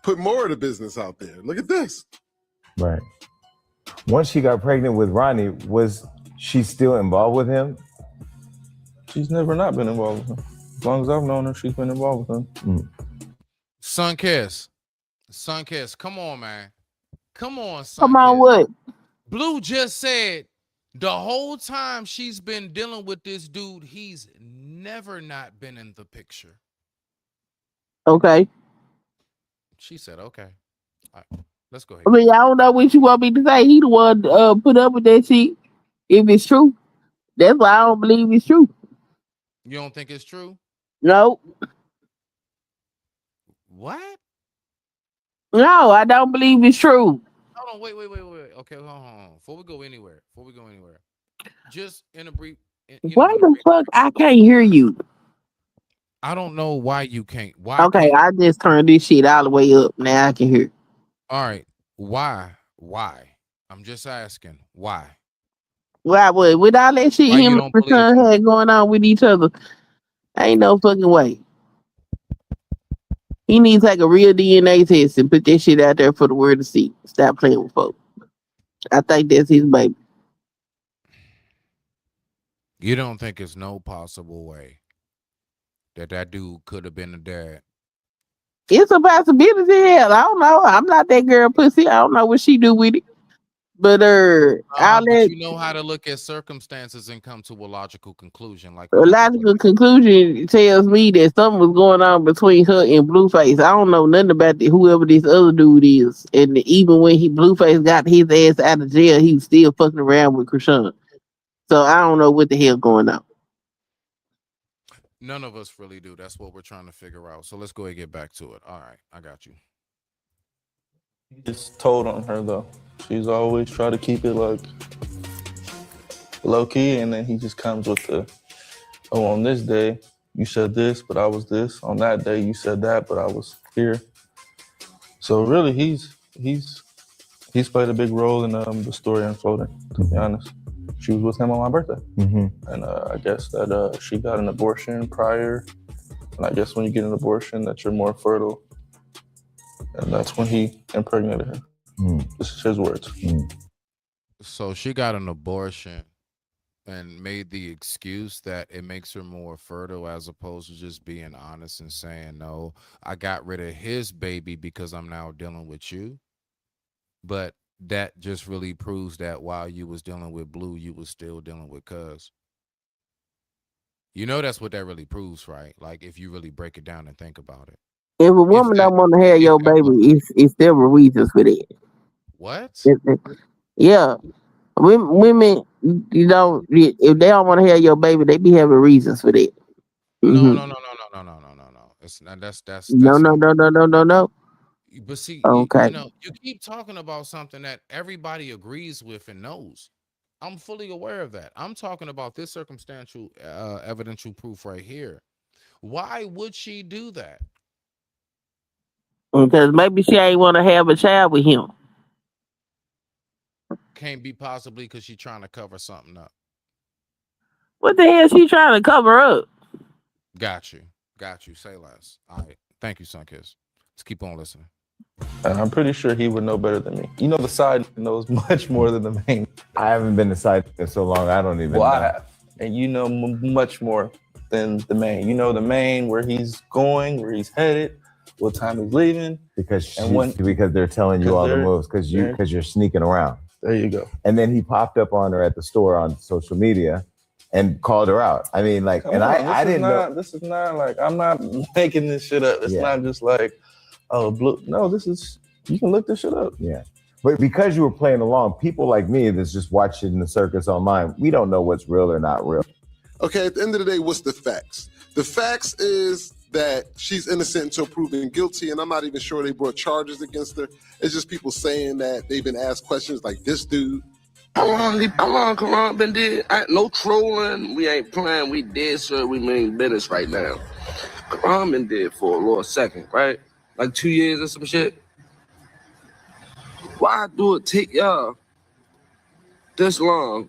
put more of the business out there. Look at this.
Right. Once she got pregnant with Ronnie, was she still involved with him?
She's never not been involved with him. As long as I've known her, she's been involved with him.
Sunkiss, come on, man. Come on, Sunkiss.
Come on, what?
Blue just said the whole time she's been dealing with this dude, he's never not been in the picture.
Okay.
She said, okay. All right. Let's go ahead.
I mean, I don't know what you want me to say. He the one put up with that shit. If it's true, that's why I don't believe it's true.
You don't think it's true?
No,
What?
no, I don't believe it's true.
Hold on, wait. Okay, hold on. Before we go anywhere, just in a brief.
Why the fuck I can't hear you?
I don't know why you can't. Why?
Okay, I just turned this shit all the way up. Now I can hear.
All right. Why? I'm just asking. Why?
Why would with all that shit
Why you
him
don't
and
believe
son had going on with each other? Ain't no fucking way. He needs to take a real DNA test and put that shit out there for the world to see. Stop playing with folks. I think that's his baby.
You don't think it's no possible way that dude could have been the dad?
It's a possibility. Hell, I don't know. I'm not that girl pussy. I don't know what she do with it. But
But you know how to look at circumstances and come to a logical conclusion. Like
a logical conclusion tells me that something was going on between her and Blueface. I don't know nothing about whoever this other dude is. And even when Blueface got his ass out of jail, he was still fucking around with Krishan. So I don't know what the hell going on.
None of us really do. That's what we're trying to figure out. So let's go ahead and get back to it. All right, I got you.
It's told on her though. She's always try to keep it like low key, and then he just comes with the, oh, on this day you said this, but I was this. On that day you said that, but I was here. So really, he's played a big role in the story unfolding. To be honest, she was with him on my birthday, and I guess that she got an abortion prior, and I guess when you get an abortion, that you're more fertile. And that's when he impregnated her. This is his words.
So she got an abortion and made the excuse that it makes her more fertile, as opposed to just being honest and saying, no, I got rid of his baby because I'm now dealing with you. But that just really proves that while you was dealing with Blue, you was still dealing with Cuz. You know, that's what that really proves, right? Like, if you really break it down and think about it.
If a woman don't want to have your baby, it's several reasons for that.
What?
Yeah. Women, you know, if they don't want to have your baby, they be having reasons for that.
No. It's not, that's
No.
But see,
Okay.
you know, you keep talking about something that everybody agrees with and knows. I'm fully aware of that. I'm talking about this circumstantial evidential proof right here. Why would she do that?
Because maybe she ain't want to have a child with him.
Can't be possibly because she's trying to cover something up.
What the hell she trying to cover up?
Got you. Say less. All right. Thank you, Sunkiss. Let's keep on listening.
And I'm pretty sure he would know better than me. You know, the side knows much more than the main.
I haven't been the side in so long, I don't even know.
I have. And you know much more than the main. You know the main, where he's going, where he's headed, what time he's leaving.
Because they're telling you all the moves, because you're sneaking around.
There you go.
And then he popped up on her at the store on social media and called her out. I mean, like, I didn't know.
This is not like, I'm not making this shit up. It's not just like, oh, Blue. No, this is, you can look this shit up.
Yeah. But because you were playing along, people like me that's just watching the circus online, we don't know what's real or not real.
Okay, at the end of the day, what's the facts? The facts is that she's innocent until proven guilty, and I'm not even sure they brought charges against her. It's just people saying that they've been asked questions like this dude.
How long Karan been dead? No trolling. We ain't playing. We dead, sir. We mean business right now. Karan been dead for a little second, right? Like 2 years or some shit. Why do it take y'all this long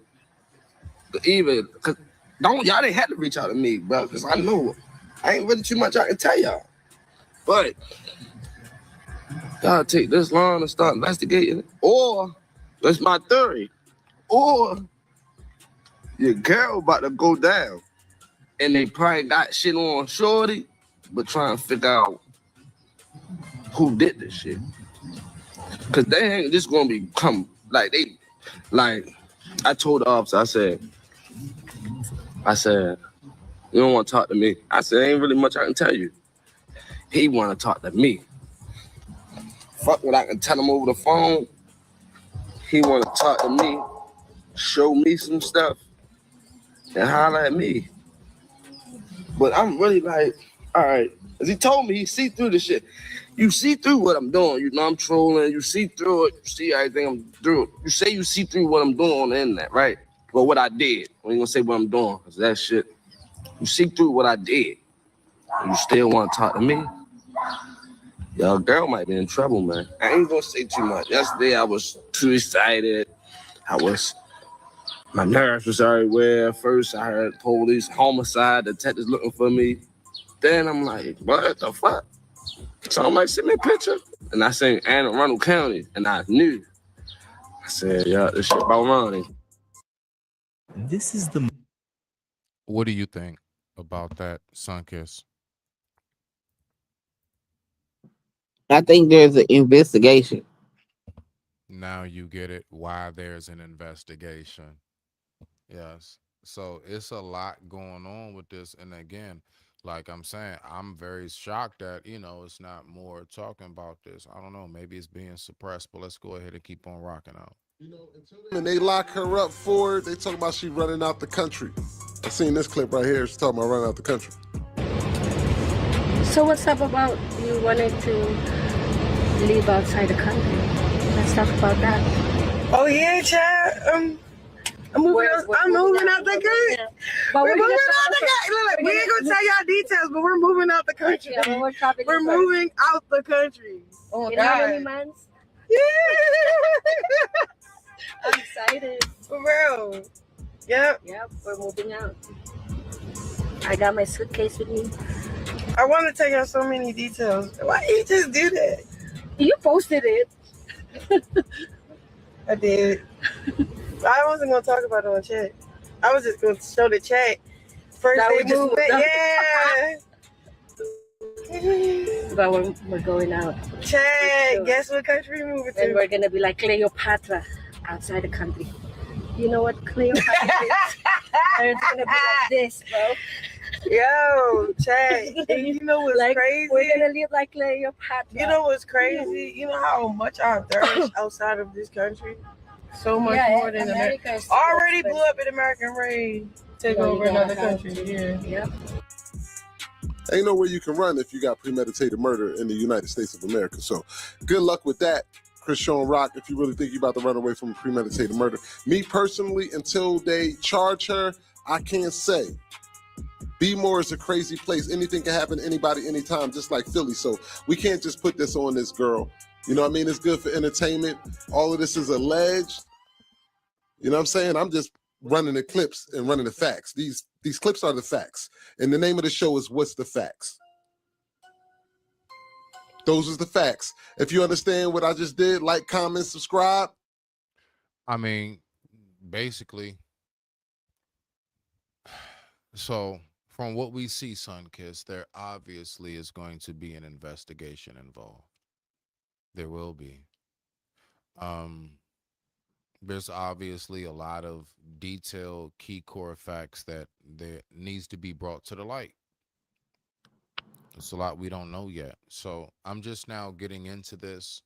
to even? Cause y'all didn't have to reach out to me, bro. Cause I know I ain't really too much I can tell y'all. But y'all take this long to start investigating, or that's my theory, or your girl about to go down, and they probably got shit on shorty, but trying to figure out who did this shit. Cause they ain't just gonna become like I told the officer, I said, you don't want to talk to me. I said, ain't really much I can tell you. He want to talk to me. fuck what I can tell him over the phone. He want to talk to me, show me some stuff, and holler at me. But I'm really like, all right. As he told me, he see through the shit. You see through what I'm doing. You know I'm trolling. You see through it. You see everything I'm doing. You say you see through what I'm doing on the internet, right? Well, what I did. We ain't gonna say what I'm doing, because that shit. You see through what I did. And you still want to talk to me? Your girl might be in trouble, man. I ain't gonna say too much. Yesterday, I was too excited. My nerves was everywhere. First, I heard police, homicide, detectives looking for me. Then I'm like, what the fuck? So I'm like, send me a picture. And I seen Anne Arundel County, and I knew. I said, yeah, this shit about Ronnie.
This is the. What do you think about that, Sunkiss?
I think there's an investigation.
Now you get it. Why there's an investigation. Yes. So it's a lot going on with this. And again, like I'm saying, I'm very shocked that, it's not more talking about this. I don't know. Maybe it's being suppressed, but let's go ahead and keep on rocking out.
And they lock her up for it. They talk about she running out the country. I seen this clip right here. She's talking about running out the country.
So what's up about you wanting to leave outside the country? Let's talk about that.
Oh yeah, Chad. I'm moving out the country. We're moving out the country. Look, we ain't gonna tell y'all details, but we're moving out the country.
Yeah,
we're moving out the country.
Oh, in how many months?
Yeah.
I'm excited.
For real. Yep,
we're moving out. I got my suitcase with me.
I want to tell y'all so many details. Why you just do that?
You posted it.
I did. I wasn't gonna talk about it on chat. I was just gonna show the chat. First
Now
day
we just
movement,
yeah. But we're going out.
Chad, guess what country we're moving to?
And we're gonna be like Cleopatra outside the country. You know what Cleopatra is? It's gonna be like this, bro.
Yo, Chad, you know what's crazy?
We're gonna live like Cleopatra.
You know what's crazy? You know how much I thirst outside of this country? So much more than America. Already blew up an American raid. Take over another country. Yeah.
Yep.
Ain't nowhere you can run if you got premeditated murder in the United States of America. So good luck with that, Chrisean Rock, if you really think you're about to run away from premeditated murder. Me personally, until they charge her, I can't say. B-more is a crazy place. Anything can happen to anybody, anytime, just like Philly. So we can't just put this on this girl. You know what I mean? It's good for entertainment. All of this is alleged. You know what I'm saying? I'm just running the clips and running the facts. These clips are the facts. And the name of the show is What's the Facts? Those are the facts. If you understand what I just did, like, comment, subscribe.
I mean, basically, so from what we see, Sunkiss, there obviously is going to be an investigation involved. There will be. There's obviously a lot of detailed key core facts that there needs to be brought to the light. It's a lot we don't know yet. So I'm just now getting into this.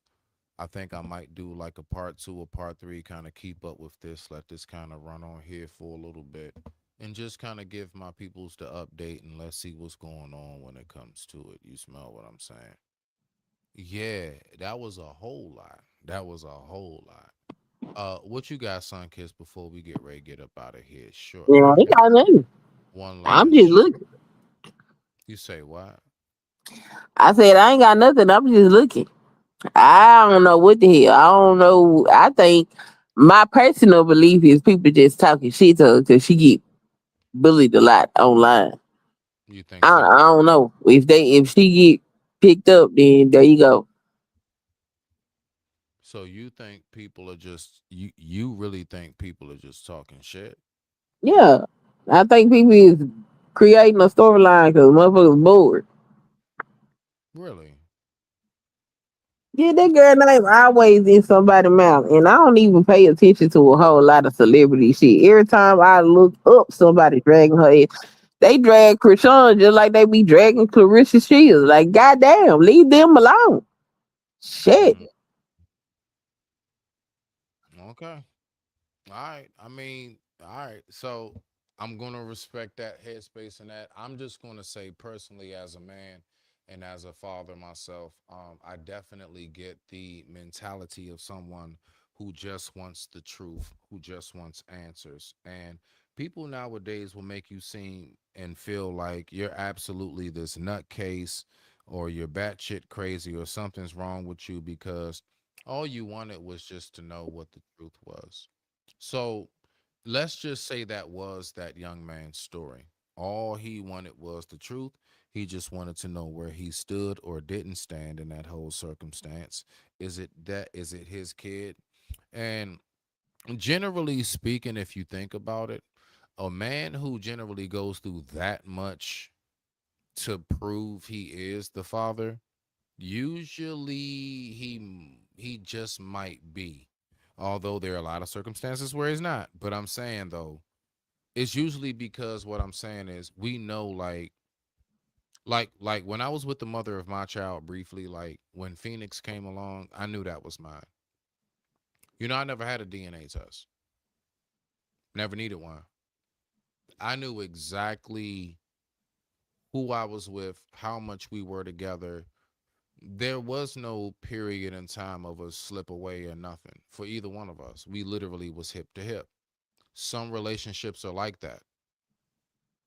I think I might do like a part 2 or part 3, kind of keep up with this, let this kind of run on here for a little bit, and just kind of give my peoples the update, and let's see what's going on when it comes to it. You smell what I'm saying? Yeah, that was a whole lot. What you got, Sunkiss, before we get ready to get up out of here? Sure.
Yeah, I got nothing. I'm just looking.
You say what?
I said I ain't got nothing. I'm just looking. I don't know what the hell. I don't know. I think my personal belief is people just talking shit to her because she get bullied a lot online.
You think?
I don't know if she get picked up, then there you go.
So you think people are just you really think people are just talking shit?
Yeah, I think people is creating a storyline because motherfuckers bored.
Really?
Yeah, that girl name always in somebody's mouth, and I don't even pay attention to a whole lot of celebrity shit. Every time I look up, somebody dragging her head. They drag Chrisean just like they be dragging Clarissa Shields. Like, goddamn, leave them alone. Shit.
Okay. All right. I mean, all right. So I'm gonna respect that headspace and that. I'm just gonna say personally, as a man and as a father myself, I definitely get the mentality of someone who just wants the truth, who just wants answers. And people nowadays will make you seem and feel like you're absolutely this nutcase or you're batshit crazy or something's wrong with you because all you wanted was just to know what the truth was. So let's just say that was that young man's story. All he wanted was the truth. He just wanted to know where he stood or didn't stand in that whole circumstance. Is it his kid? And generally speaking, if you think about it, a man who generally goes through that much to prove he is the father, usually he just might be. Although there are a lot of circumstances where he's not. But I'm saying though, it's usually because what I'm saying is we know like when I was with the mother of my child briefly, like when Phoenix came along, I knew that was mine. I never had a DNA test. Never needed one. I knew exactly who I was with, how much we were together. There was no period in time of a slip away or nothing for either one of us. We literally was hip to hip. Some relationships are like that,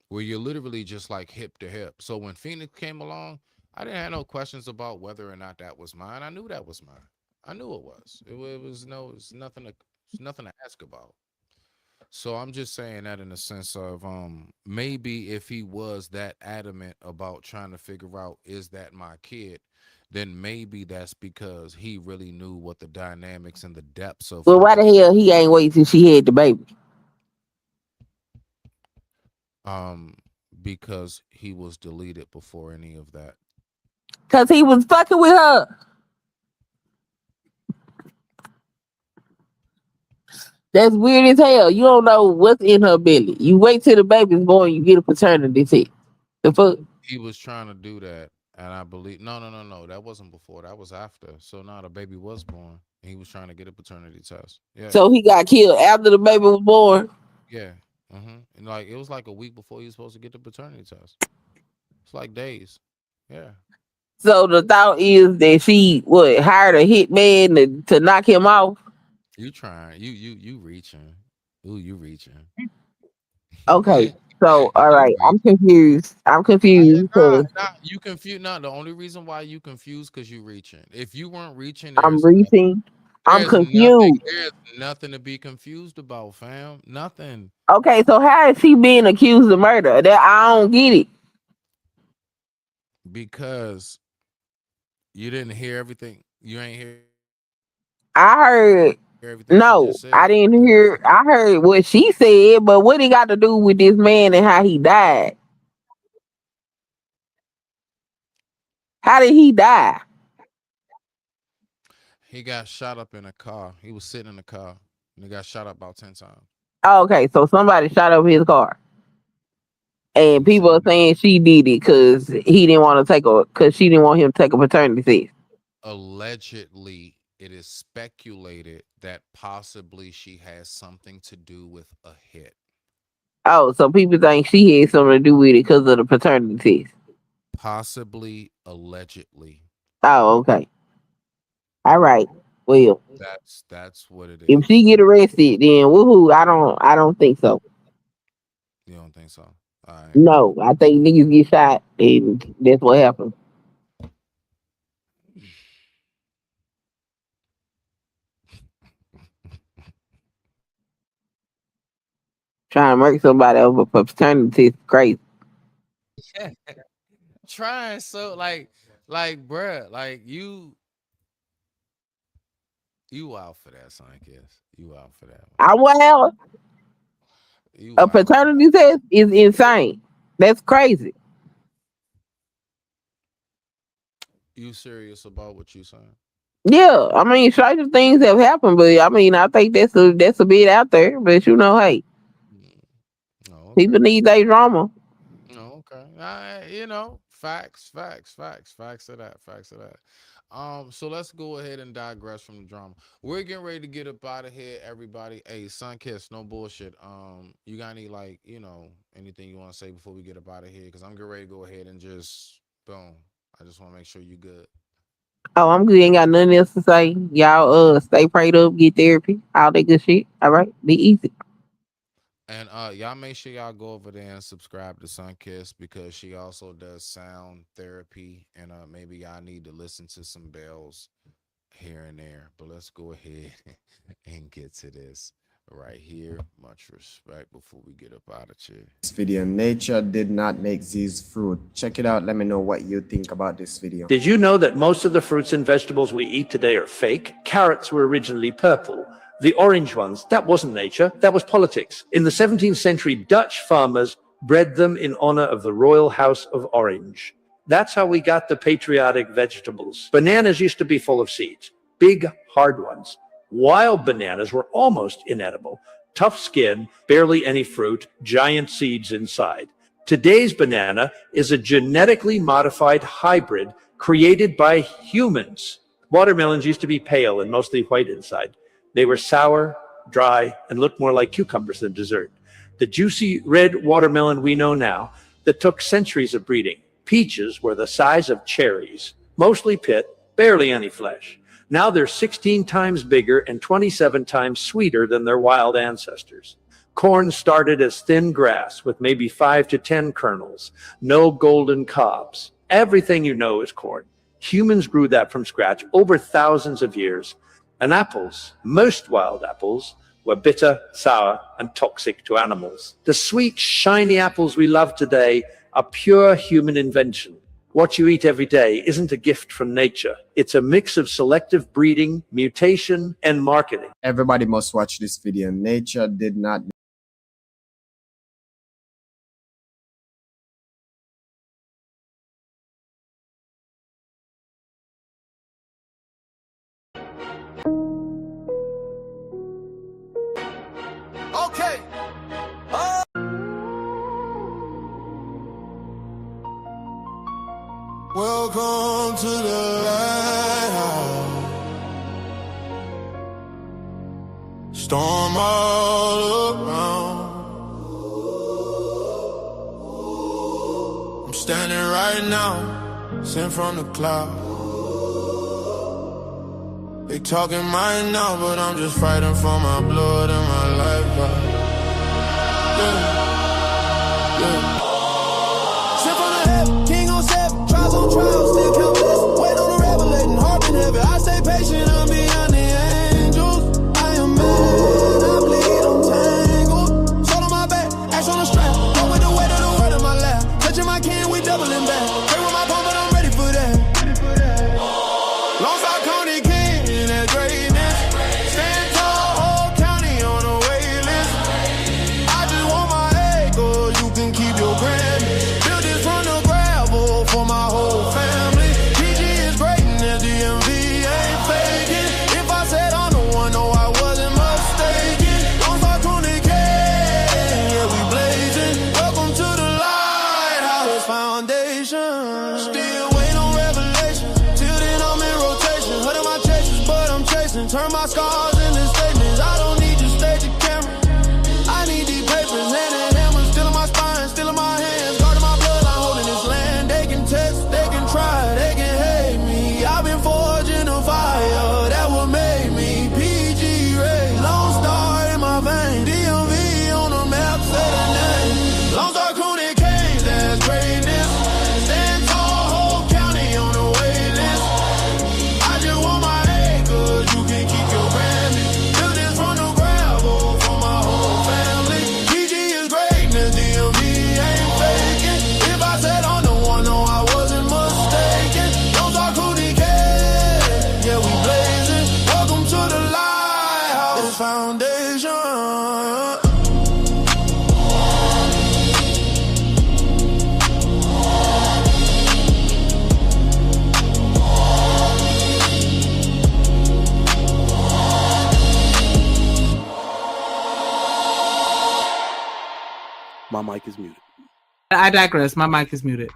where you're literally just like hip to hip. So when Phoenix came along, I didn't have no questions about whether or not that was mine. I knew that was mine. I knew it was. It's nothing to ask about. So I'm just saying that in the sense of maybe if he was that adamant about trying to figure out is that my kid, then maybe that's because he really knew what the dynamics and the depths of
Well,
what
why the hell he ain't wait till she had the baby?
um because he was deleted before any of that.
Cause he was fucking with her. That's weird as hell. You don't know what's in her belly. You wait till the baby's born, you get a paternity test. The fuck?
He was trying to do that, and I believe no, that wasn't before. That was after. So now the baby was born, and he was trying to get a paternity test. Yeah,
So he got killed after the baby was born.
yeah, and like it was like a week before he was supposed to get the paternity test. It's like days. Yeah,
So the thought is that she would hired a hitman to knock him off.
you trying? You reaching? Ooh, you reaching?
Okay. So all
You
right, I'm
reaching?
confused. I'm confused because
You confused. Nah, the only reason why you confused because you reaching. If you weren't reaching,
I'm reaching. I'm confused.
There's nothing to be confused about, fam. Nothing.
Okay, so how is she being accused of murder? That I don't get it.
Because you didn't hear everything. You ain't hear
I heard
everything she
no,
just
I
said.
didn't hear. I heard what she said, but what it got to do with this man and how he died? How did he die?
He got shot up in a car. He was sitting in a car and he got shot up about 10 times.
Oh, okay, so somebody shot up his car,
He
and
was
people
sitting
are
in
saying she did it because she didn't want him to take a paternity test.
allegedly it is speculated that possibly she has something to do with a hit.
Oh, so people think she had something to do with it because of the paternity test.
Possibly allegedly.
Oh, okay. All right. Well,
That's what it
if she
is.
get arrested, then woohoo. I don't think so.
You don't think so? All right.
No, I think niggas get shot, and that's what happens. Trying to murder somebody over for paternity test is crazy.
Trying so like bruh, like you out for that, son, kiss. You out for that one.
I well,
You
a
out for that.
paternity test is insane. That's crazy.
You serious about what you saying?
Yeah, I mean, stranger things have happened, but I mean, I think that's a bit out there. But hey,
Oh,
people
okay.
need their drama.
Oh, okay. Facts of that. Facts of that.
So let's go ahead and digress from the drama. We're getting ready to get up out of here, everybody. Hey, Sun Kiss, no bullshit. You got any anything you want to say before we get up out of here? Because I'm getting ready to go ahead and just boom. I just want to make sure you good.
Oh, I'm good. Ain't got nothing else to say. Y'all stay prayed up, get therapy, all that good shit. All right. Be easy.
And y'all make sure y'all go over there and subscribe to Sunkiss because she also does sound therapy, and maybe y'all need to listen to some bells here and there. But let's go ahead and get to this right here. Much respect before we get up out of here.
This video, nature did not make these fruit. Check it out. Let me know what you think about this video.
Did you know that most of the fruits and vegetables we eat today are fake? Carrots were originally purple. The orange ones, that wasn't nature, that was politics. In the 17th century, Dutch farmers bred them in honor of the royal house of Orange. That's how we got the patriotic vegetables. Bananas used to be full of seeds, big, hard ones. Wild bananas were almost inedible. Tough skin, barely any fruit, giant seeds inside. Today's banana is a genetically modified hybrid created by humans. Watermelons used to be pale and mostly white inside. They were sour, dry, and looked more like cucumbers than dessert. The juicy red watermelon we know now that took centuries of breeding. Peaches were the size of cherries, mostly pit, barely any flesh. Now they're 16 times bigger and 27 times sweeter than their wild ancestors. Corn started as thin grass with maybe 5 to 10 kernels, no golden cobs. Everything you know is corn. Humans grew that from scratch over thousands of years. And apples, most wild apples, were bitter, sour, and toxic to animals. The sweet, shiny apples we love today are pure human invention. What you eat every day isn't a gift from nature. It's a mix of selective breeding, mutation, and marketing.
Everybody must watch this video. Nature did not.
Okay.
Welcome to the lighthouse. Storm all around. I'm standing right now, sent from the cloud. They talking mine now, but I'm just fighting for my blood and my life. Yeah. Sent from the heaven, king on 7, trials on trials, still count blessings. Wait on the revelating, heart in heaven. I stay patient, I'm beyond the angels. I am mad, I bleed, I'm tangled. Soul on my back, ash on the strap. Go with the weight of the world in my lap. Touching my can, we doubling back. Pray with my palm, but I'm ready for that. Long side Coney King, that greatness. Stand tall, whole county on the wait list. I just want my acres, you can keep your grand. Build this from the gravel for my whole family. PG is greatness, DMV ain't faking. If I said I'm the one, no, I wasn't mistaken. Long side Coney King, yeah, we blazing. Welcome to the lighthouse foundation. Still waiting on revelation. Till then I'm in rotation. Hurting my chases, but I'm chasing. Turn my scars into statements. I don't need to stage a camera. I need these papers, hand and hammer. Still in my spine, still in my hands. Guarding my bloodline, holding this land. They can test, they can try, they can hate me. I've been forging a fire that will make me PG Ray. Lone Star in my vein. DMV on the map, say the name. Lone Star Cooney Kane, that's greatness. Stand tall, whole county on the wait list. I just want my acres, you can keep your branding. Build this from the gravel for my whole family. PG is greatness, DMV ain't faking. If I said I'm the one, no, I wasn't mistaken. Don't talk Cooney Kane, yeah, we blazing. Welcome to the lighthouse foundation.
My mic is muted.
I digress. My mic is muted.